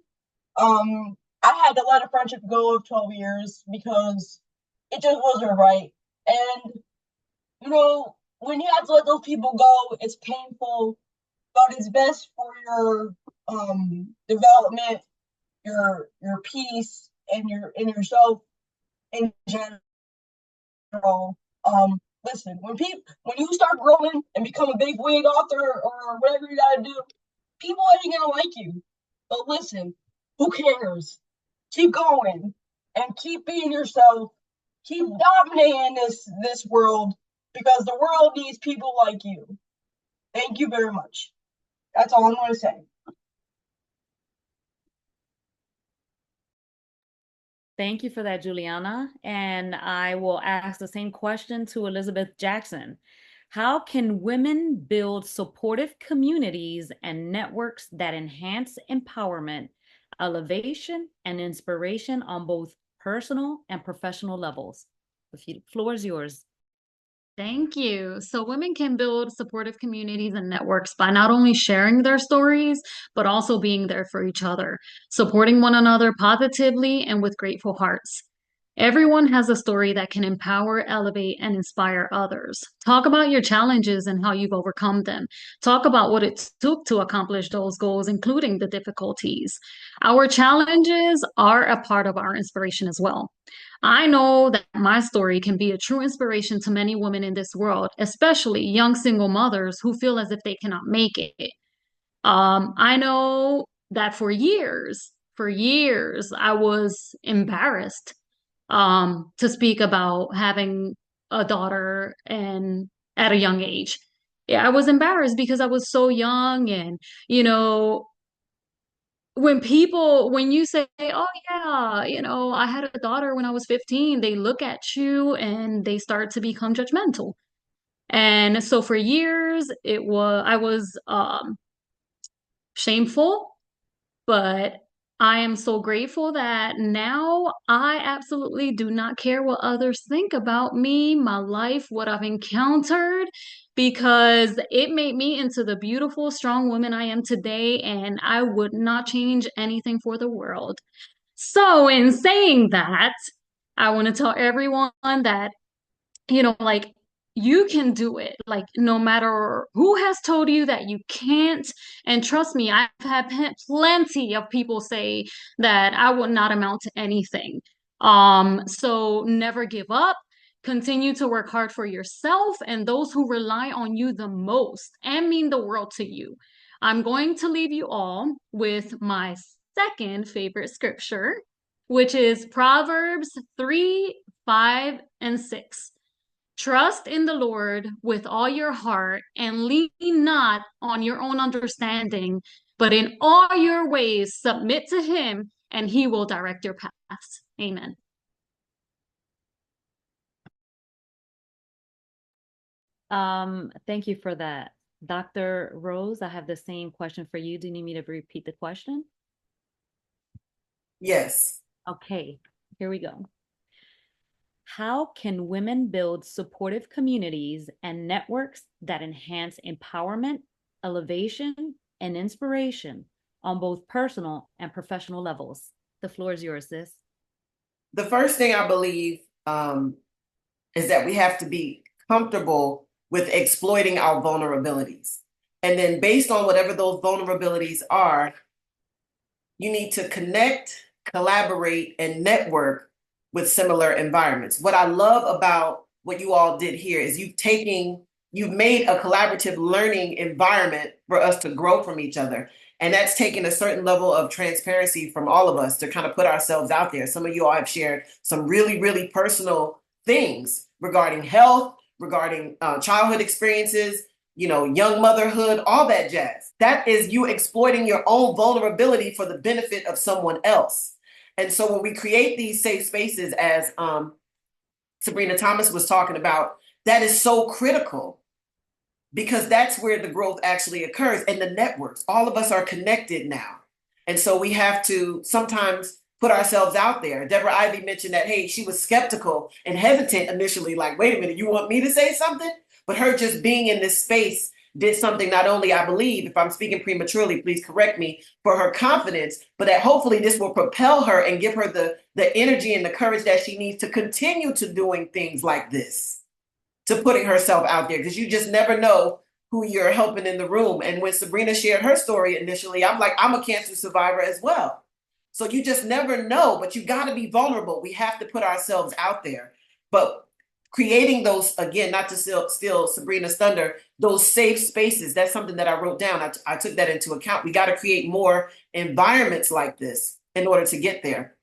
I had to let a friendship go of 12 years because it just wasn't right. And, you know, when you have to let those people go, it's painful, but it's best for your development, your peace, and yourself in general. Listen, when you start growing and become a big wig author or whatever you gotta do, people ain't gonna like you. But listen, who cares? Keep going and keep being yourself. Keep dominating this world because the world needs people like you. Thank you very much. That's all I'm going to say. Thank you for that, Juliana. And I will ask the same question to Elizabeth Jackson. How can women build supportive communities and networks that enhance empowerment, elevation, and inspiration on both personal and professional levels? The floor is yours. Thank you. So women can build supportive communities and networks by not only sharing their stories, but also being there for each other, supporting one another positively and with grateful hearts. Everyone has a story that can empower, elevate, and inspire others. Talk about your challenges and how you've overcome them. Talk about what it took to accomplish those goals, including the difficulties. Our challenges are a part of our inspiration as well. I know that my story can be a true inspiration to many women in this world, especially young single mothers who feel as if they cannot make it. I know that for years, I was embarrassed to speak about having a daughter and at a young age. Yeah, I was embarrassed because I was so young and, you know, when you say, oh yeah, I had a daughter when I was 15, they look at you and they start to become judgmental. And so for years I was shameful, but I am so grateful that now I absolutely do not care what others think about me, my life, what I've encountered, because it made me into the beautiful, strong woman I am today, and I would not change anything for the world. So, in saying that, I want to tell everyone that, like, you can do it. Like, no matter who has told you that you can't. And trust me, I've had plenty of people say that I would not amount to anything. So never give up. Continue to work hard for yourself and those who rely on you the most and mean the world to you. I'm going to leave you all with my second favorite scripture, which is Proverbs 3, 5, and 6. Trust in the Lord with all your heart and lean not on your own understanding, but in all your ways submit to him and he will direct your paths. Amen. Thank you for that. Dr. Rose, I have the same question for you. Do you need me to repeat the question? Yes. Okay, here we go. How can women build supportive communities and networks that enhance empowerment, elevation, and inspiration on both personal and professional levels? The floor is yours, sis. The first thing I believe is that we have to be comfortable with exploiting our vulnerabilities. And then based on whatever those vulnerabilities are, you need to connect, collaborate, and network with similar environments. What I love about what you all did here is you've made a collaborative learning environment for us to grow from each other. And that's taken a certain level of transparency from all of us to kind of put ourselves out there. Some of you all have shared some really, really personal things regarding health, regarding childhood experiences, young motherhood, all that jazz. That is you exploiting your own vulnerability for the benefit of someone else. And so when we create these safe spaces, as Sabrina Thomas was talking about, that is so critical, because that's where the growth actually occurs. And the networks, all of us are connected now. And so we have to sometimes put ourselves out there. Deborah Ivey mentioned that, hey, she was skeptical and hesitant initially, like, wait a minute, you want me to say something? But her just being in this space did something, not only, I believe, if I'm speaking prematurely, please correct me, for her confidence, but that hopefully this will propel her and give her the energy and the courage that she needs to continue to doing things like this, to putting herself out there, because you just never know who you're helping in the room. And when Sabrina shared her story initially, I'm like, I'm a cancer survivor as well. So you just never know, but you got to be vulnerable. We have to put ourselves out there. But creating those, again, not to steal Sabrina's thunder, those safe spaces, that's something that I wrote down. I took that into account. We got to create more environments like this in order to get there.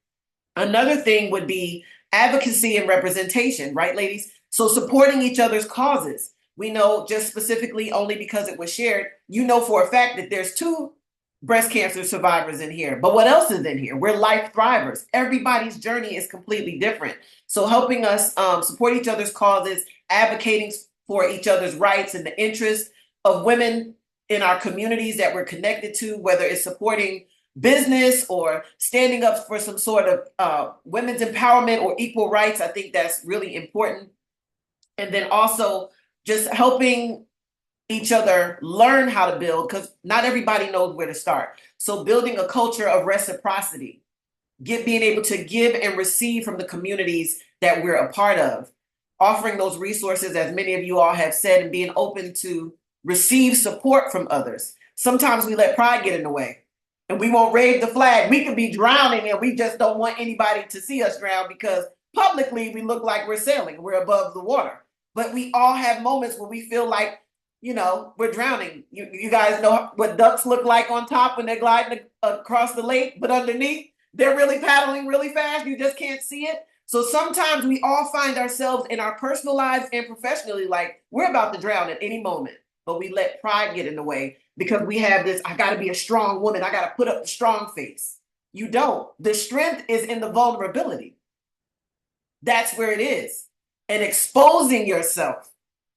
Another thing would be advocacy and representation, right, ladies? So supporting each other's causes. We know, just specifically only because it was shared, for a fact that there's 2 breast cancer survivors in here. But what else is in here? We're life thrivers. Everybody's journey is completely different. So helping us support each other's causes, advocating for each other's rights and the interests of women in our communities that we're connected to, whether it's supporting business or standing up for some sort of women's empowerment or equal rights. I think that's really important. And then also just helping each other learn how to build, because not everybody knows where to start. So building a culture of reciprocity, being able to give and receive from the communities that we're a part of, offering those resources, as many of you all have said, and being open to receive support from others. Sometimes we let pride get in the way and we won't wave the flag. We could be drowning and we just don't want anybody to see us drown, because publicly we look like we're sailing, we're above the water. But we all have moments where we feel like, we're drowning. You guys know what ducks look like on top when they're gliding across the lake, but underneath, they're really paddling really fast. You just can't see it. So sometimes we all find ourselves in our personal lives and professionally like we're about to drown at any moment, but we let pride get in the way because we have this, I got to be a strong woman. I got to put up the strong face. You don't. The strength is in the vulnerability. That's where it is. And exposing yourself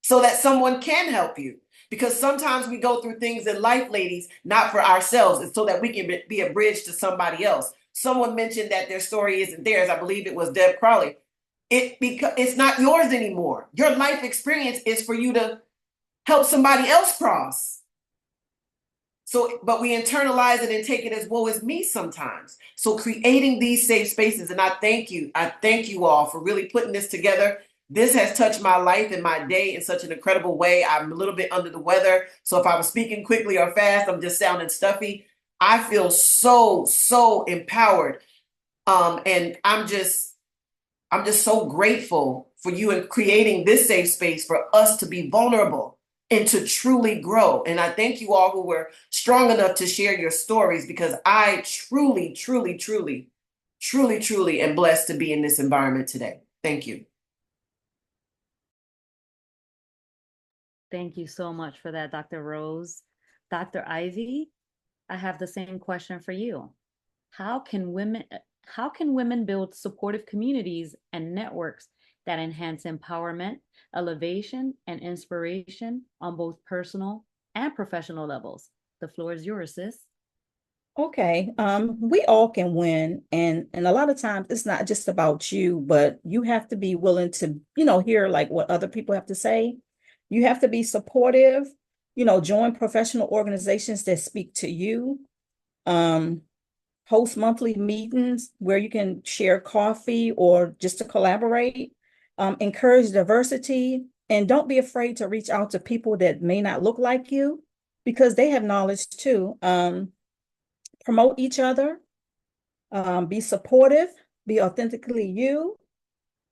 so that someone can help you. Because sometimes we go through things in life, ladies, not for ourselves, it's so that we can be a bridge to somebody else. Someone mentioned that their story isn't theirs. I believe it was Deborah Crowley. It's not yours anymore. Your life experience is for you to help somebody else cross. So, but we internalize it and take it as woe is me sometimes. So creating these safe spaces, and I thank you all for really putting this together. This has touched my life and my day in such an incredible way. I'm a little bit under the weather. So if I was speaking quickly or fast, I'm just sounding stuffy. I feel so empowered. And I'm just so grateful for you in creating this safe space for us to be vulnerable and to truly grow. And I thank you all who were strong enough to share your stories, because I truly am blessed to be in this environment today. Thank you. Thank you so much for that, Dr. Rose. Dr. Ivey, I have the same question for you. How can women build supportive communities and networks that enhance empowerment, elevation, and inspiration on both personal and professional levels? The floor is yours, sis. Okay, we all can win, and a lot of times it's not just about you, but you have to be willing to, hear like what other people have to say. You have to be supportive, join professional organizations that speak to you. host monthly meetings where you can share coffee or just to collaborate, encourage diversity, and don't be afraid to reach out to people that may not look like you because they have knowledge too. Promote each other, be supportive, be authentically you,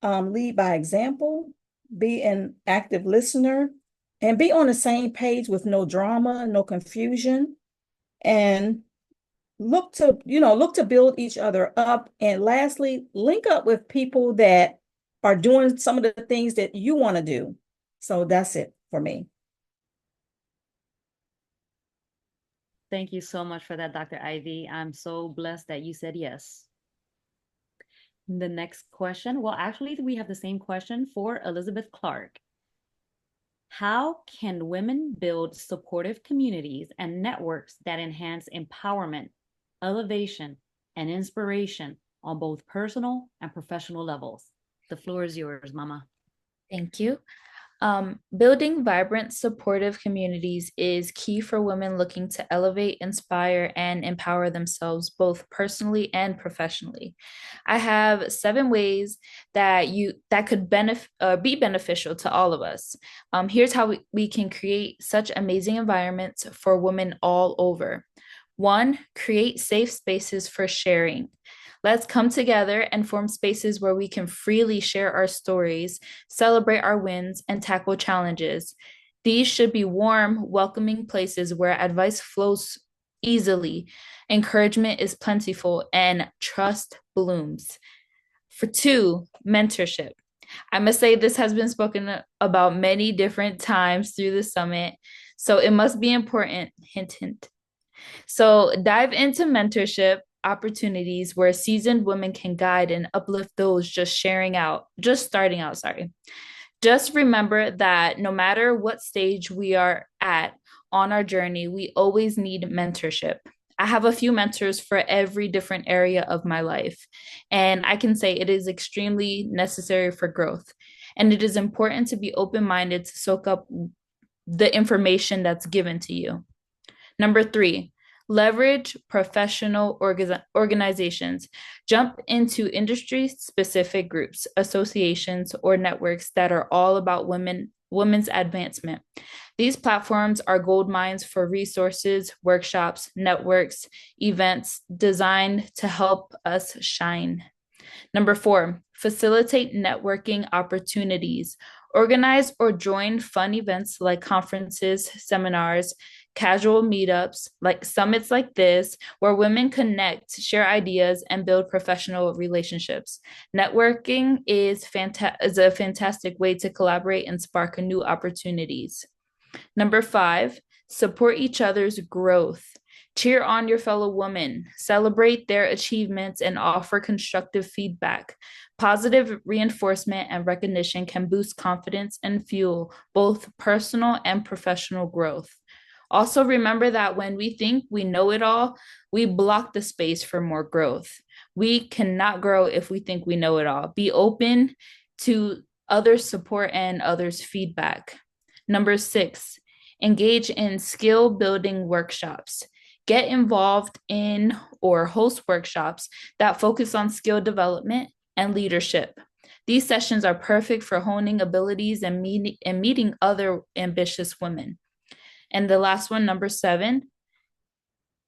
lead by example, be an active listener, and be on the same page with no drama, no confusion, and look to build each other up. And lastly, link up with people that are doing some of the things that you want to do. So that's it for me. Thank you so much for that, Dr. Ivey. I'm so blessed that you said yes. The next question, well, actually, we have the same question for Elizabeth Clark. How can women build supportive communities and networks that enhance empowerment, elevation, and inspiration on both personal and professional levels? The floor is yours, Mama. Thank you. Building vibrant, supportive communities is key for women looking to elevate, inspire, and empower themselves both personally and professionally. I have 7 ways that could be beneficial to all of us. Here's how we can create such amazing environments for women all over. 1, create safe spaces for sharing. Let's come together and form spaces where we can freely share our stories, celebrate our wins, and tackle challenges. These should be warm, welcoming places where advice flows easily, encouragement is plentiful, and trust blooms. For 2, mentorship. I must say this has been spoken about many different times through the summit, so it must be important. Hint, hint. So dive into mentorship opportunities where seasoned women can guide and uplift those just starting out. Just remember that no matter what stage we are at on our journey, we always need mentorship. I have a few mentors for every different area of my life, and I can say it is extremely necessary for growth. And it is important to be open-minded to soak up the information that's given to you. Number 3, leverage professional organizations. Jump into industry-specific groups, associations, or networks that are all about women's advancement. These platforms are gold mines for resources, workshops, networks, events designed to help us shine. Number 4, facilitate networking opportunities. Organize or join fun events like conferences, seminars, casual meetups, like summits like this, where women connect, share ideas, and build professional relationships. Networking is a fantastic way to collaborate and spark new opportunities. Number 5, support each other's growth. Cheer on your fellow women, celebrate their achievements, and offer constructive feedback. Positive reinforcement and recognition can boost confidence and fuel both personal and professional growth. Also, remember that when we think we know it all, we block the space for more growth. We cannot grow if we think we know it all. Be open to others' support and others' feedback. Number 6, engage in skill building workshops. Get involved in or host workshops that focus on skill development and leadership. These sessions are perfect for honing abilities and meeting other ambitious women. And the last one, number 7,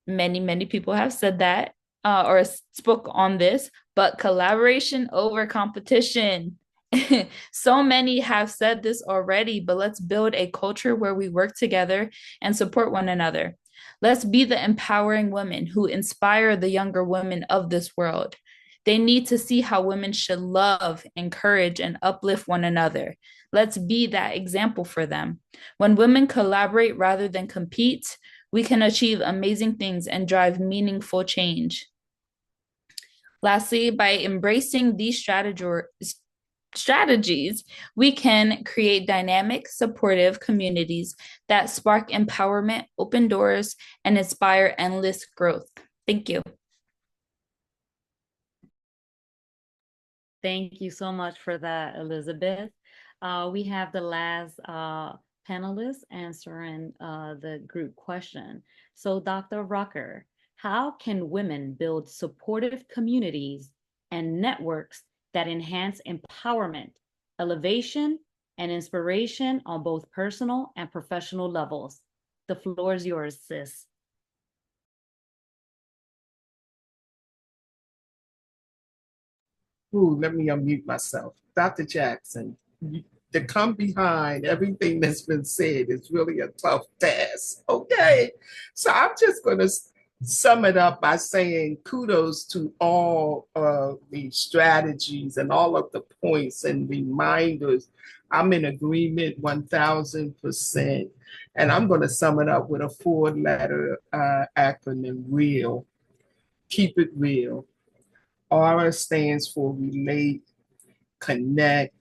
many people have said that or spoke on this, but collaboration over competition. So many have said this already, but let's build a culture where we work together and support one another. Let's be the empowering women who inspire the younger women of this world. They need to see how women should love, encourage, and uplift one another. Let's be that example for them. When women collaborate rather than compete, we can achieve amazing things and drive meaningful change. Lastly, by embracing these strategies, we can create dynamic, supportive communities that spark empowerment, open doors, and inspire endless growth. Thank you. Thank you so much for that, Elizabeth. We have the last panelist answering the group question. So Dr. Rucker, how can women build supportive communities and networks that enhance empowerment, elevation, and inspiration on both personal and professional levels? The floor is yours, sis. Ooh, let me unmute myself. Dr. Jackson, to come behind everything that's been said is really a tough task. Okay. So I'm just going to sum it up by saying kudos to all of the strategies and all of the points and reminders. I'm in agreement 1000%. And I'm going to sum it up with a 4-letter acronym, REAL. Keep it real. R stands for relate, connect,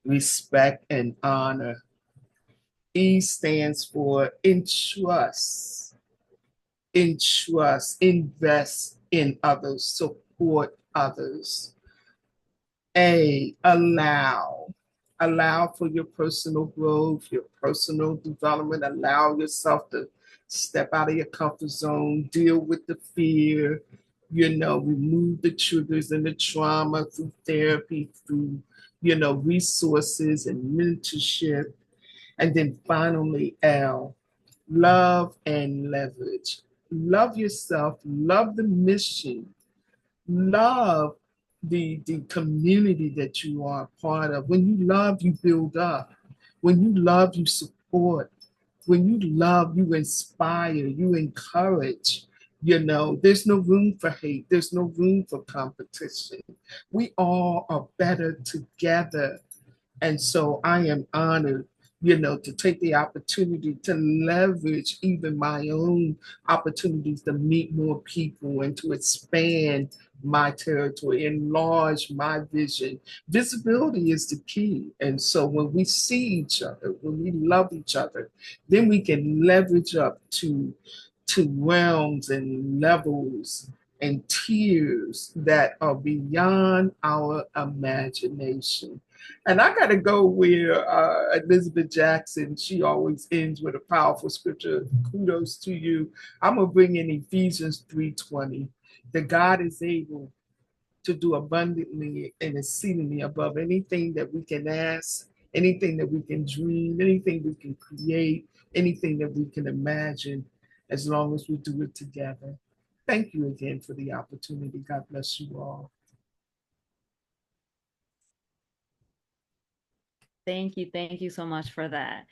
respect, and honor. E stands for entrust, invest in others, support others. A, allow for your personal growth, your personal development. Allow yourself to step out of your comfort zone, deal with the fear, remove the triggers and the trauma through therapy, through, resources and mentorship. And then finally, L, love and leverage. Love yourself, love the mission, love the community that you are a part of. When you love, you build up. When you love, you support. When you love, you inspire, you encourage. There's no room for hate. There's no room for competition. We all are better together. And so I am honored, to take the opportunity to leverage even my own opportunities to meet more people and to expand my territory, enlarge my vision. Visibility is the key. And so when we see each other, when we love each other, then we can leverage up to realms and levels and tiers that are beyond our imagination. And I got to go where Elizabeth Jackson, she always ends with a powerful scripture. Kudos to you. I'm going to bring in Ephesians 3:20. That God is able to do abundantly and exceedingly above anything that we can ask, anything that we can dream, anything we can create, anything that we can imagine, as long as we do it together. Thank you again for the opportunity. God bless you all. Thank you so much for that.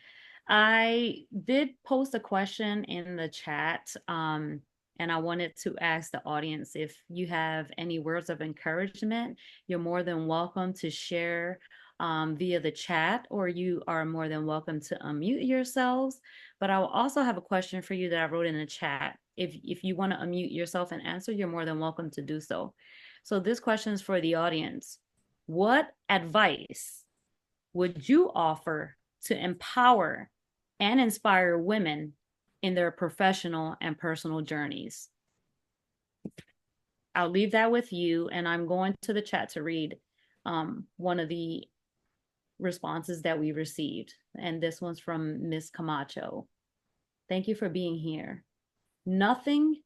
I did post a question in the chat, and I wanted to ask the audience if you have any words of encouragement. You're more than welcome to share via the chat, or you are more than welcome to unmute yourselves. But I will also have a question for you that I wrote in the chat. If you want to unmute yourself and answer, you're more than welcome to do so. So this question is for the audience. What advice would you offer to empower and inspire women in their professional and personal journeys? I'll leave that with you, and I'm going to the chat to read one of the responses that we received, and this one's from Ms. Camacho. Thank you for being here. Nothing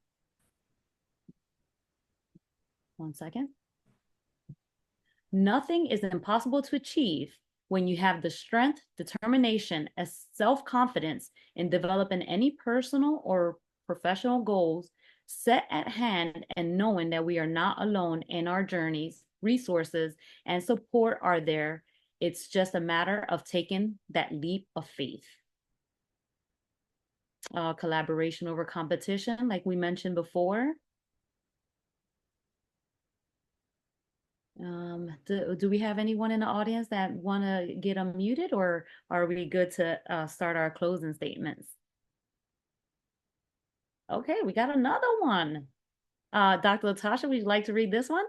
is impossible to achieve when you have the strength, determination, and self-confidence in developing any personal or professional goals set at hand, and knowing that we are not alone in our journeys. Resources and support are there. It's just a matter of taking that leap of faith. Collaboration over competition, like we mentioned before. Do we have anyone in the audience that want to get unmuted, or are we good to start our closing statements? Okay, we got another one. Dr. Latasha, would you like to read this one?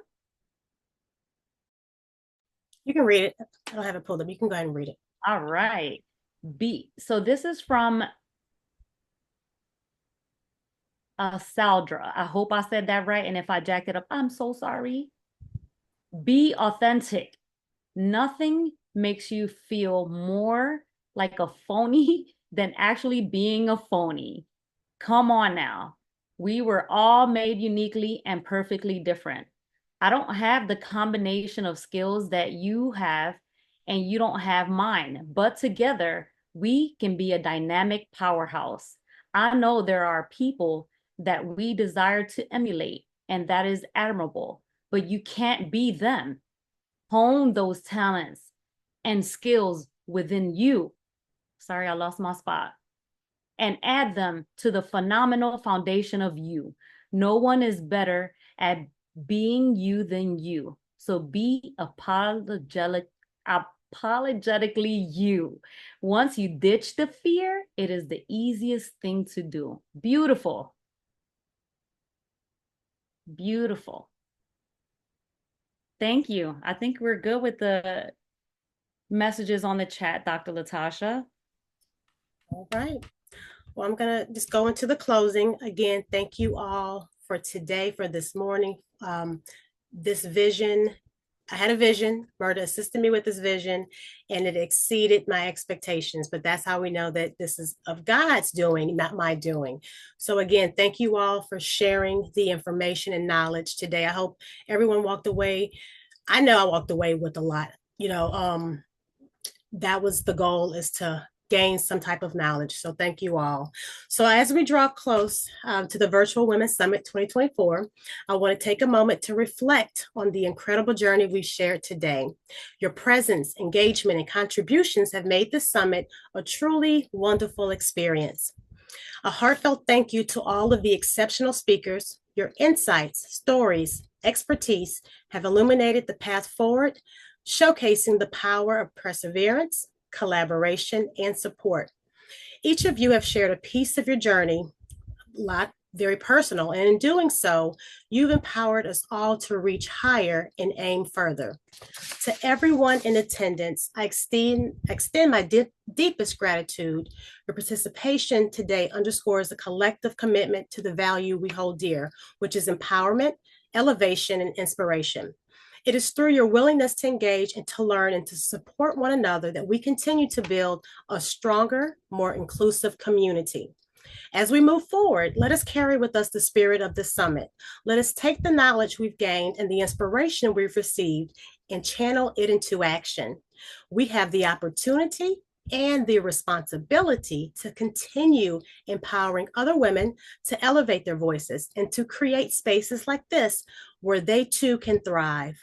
You can read it. I don't have it pulled up. You can go ahead and read it. All right. B. So this is from Saldra. I hope I said that right. And if I jacked it up, I'm so sorry. Be authentic. Nothing makes you feel more like a phony than actually being a phony. Come on now. We were all made uniquely and perfectly different. I don't have the combination of skills that you have, and you don't have mine, but together we can be a dynamic powerhouse. I know there are people that we desire to emulate, and that is admirable, but you can't be them. Hone those talents and skills within you. Sorry, I lost my spot. And add them to the phenomenal foundation of you. No one is better at being you than you. So be apologetically you. Once you ditch the fear, it is the easiest thing to do. Beautiful. Beautiful. Thank you. I think we're good with the messages on the chat, Dr. Latasha. All right. Well, I'm going to just go into the closing. Again, thank you all for today, for this morning. This vision, I had a vision. Murda assisted me with this vision, and it exceeded my expectations. But that's how we know that this is of God's doing, not my doing. So again, thank you all for sharing the information and knowledge today. I hope everyone walked away. I know I walked away with a lot. That was the goal, is to gain some type of knowledge. So thank you all. So as we draw close to the Virtual Women's Summit 2024, I want to take a moment to reflect on the incredible journey we've shared today. Your presence, engagement, and contributions have made this summit a truly wonderful experience. A heartfelt thank you to all of the exceptional speakers. Your insights, stories, expertise have illuminated the path forward, showcasing the power of perseverance, collaboration, and support. Each of you have shared a piece of your journey, a lot very personal, and in doing so, you've empowered us all to reach higher and aim further. To everyone in attendance, I extend my deepest gratitude. Your participation today underscores a collective commitment to the value we hold dear, which is empowerment, elevation, and inspiration. It is through your willingness to engage and to learn and to support one another that we continue to build a stronger, more inclusive community. As we move forward, let us carry with us the spirit of the summit. Let us take the knowledge we've gained and the inspiration we've received and channel it into action. We have the opportunity and the responsibility to continue empowering other women to elevate their voices and to create spaces like this where they too can thrive.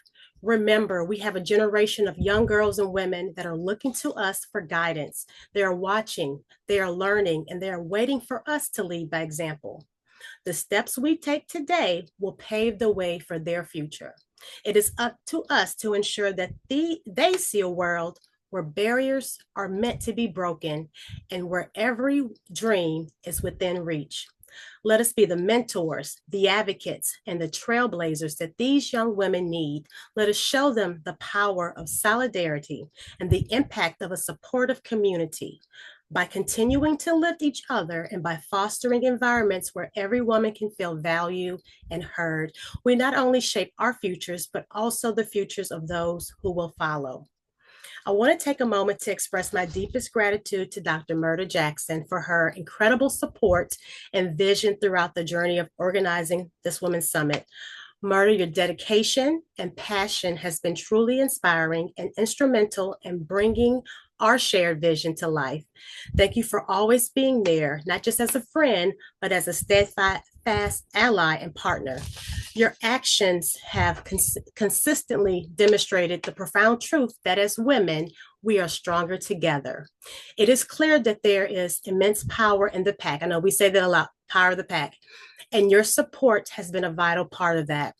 Remember, we have a generation of young girls and women that are looking to us for guidance. They are watching, they are learning, and they are waiting for us to lead by example. The steps we take today will pave the way for their future. It is up to us to ensure that they see a world where barriers are meant to be broken and where every dream is within reach. Let us be the mentors, the advocates, and the trailblazers that these young women need. Let us show them the power of solidarity and the impact of a supportive community. By continuing to lift each other and by fostering environments where every woman can feel valued and heard, we not only shape our futures, but also the futures of those who will follow. I want to take a moment to express my deepest gratitude to Dr. Murda Jackson for her incredible support and vision throughout the journey of organizing this Women's Summit. Murda, your dedication and passion has been truly inspiring and instrumental in bringing our shared vision to life. Thank you for always being there, not just as a friend, but as a steadfast ally and partner. Your actions have consistently demonstrated the profound truth that as women, we are stronger together. It is clear that there is immense power in the pack. I know we say that a lot, power of the pack, and your support has been a vital part of that.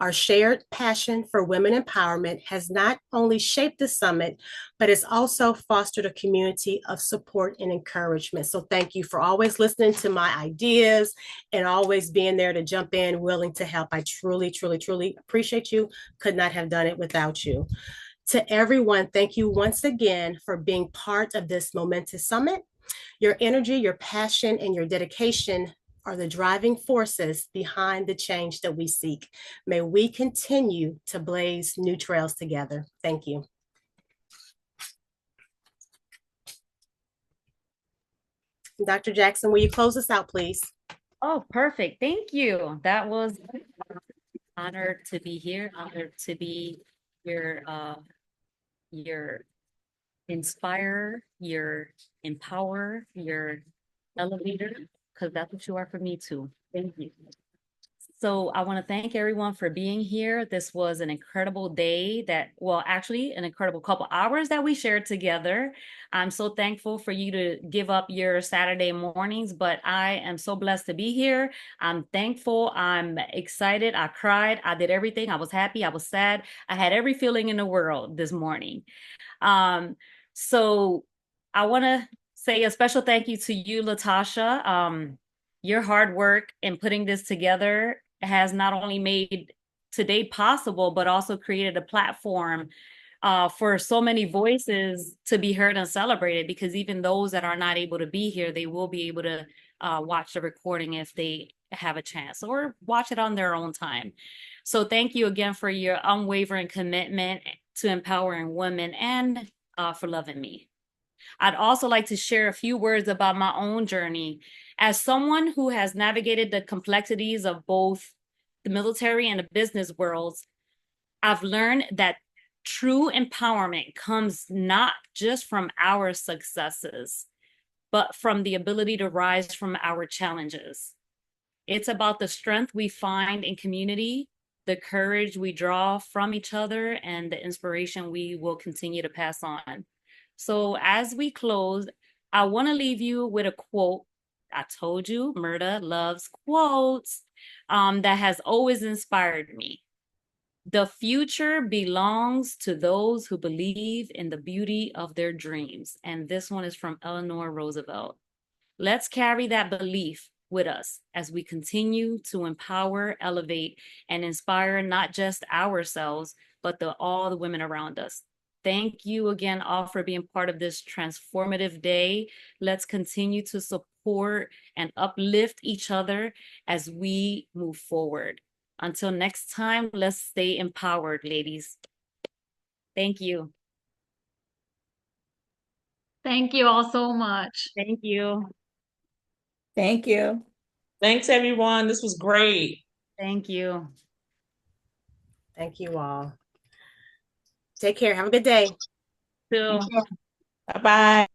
Our shared passion for women empowerment has not only shaped the summit, but it's also fostered a community of support and encouragement. So thank you for always listening to my ideas and always being there to jump in, willing to help. I truly, truly, truly appreciate you. Could not have done it without you. To everyone, thank you once again for being part of this momentous summit. Your energy, your passion, and your dedication are the driving forces behind the change that we seek. May we continue to blaze new trails together. Thank you. Dr. Jackson, will you close us out, please? Oh, perfect. Thank you. That was honored to be here, honored to be your inspire, your empower, your elevator, because that's what you are for me too. Thank you. So I want to thank everyone for being here. This was an incredible day well, actually an incredible couple hours that we shared together. I'm so thankful for you to give up your Saturday mornings, but I am so blessed to be here. I'm thankful. I'm excited. I cried. I did everything. I was happy. I was sad. I had every feeling in the world this morning. So I want to say a special thank you to you, Latasha. Your hard work in putting this together has not only made today possible, but also created a platform for so many voices to be heard and celebrated, because even those that are not able to be here, they will be able to watch the recording if they have a chance, or watch it on their own time. So thank you again for your unwavering commitment to empowering women and for loving me. I'd also like to share a few words about my own journey. As someone who has navigated the complexities of both the military and the business worlds, I've learned that true empowerment comes not just from our successes, but from the ability to rise from our challenges. It's about the strength we find in community, the courage we draw from each other, and the inspiration we will continue to pass on. So as we close, I want to leave you with a quote. I told you, Murda loves quotes, that has always inspired me. The future belongs to those who believe in the beauty of their dreams. And this one is from Eleanor Roosevelt. Let's carry that belief with us as we continue to empower, elevate, and inspire not just ourselves, but all the women around us. Thank you again all for being part of this transformative day. Let's continue to support and uplift each other as we move forward. Until next time, let's stay empowered, ladies. Thank you. Thank you all so much. Thank you. Thank you. Thanks, everyone. This was great. Thank you. Thank you all. Take care. Have a good day. Too. Bye-bye.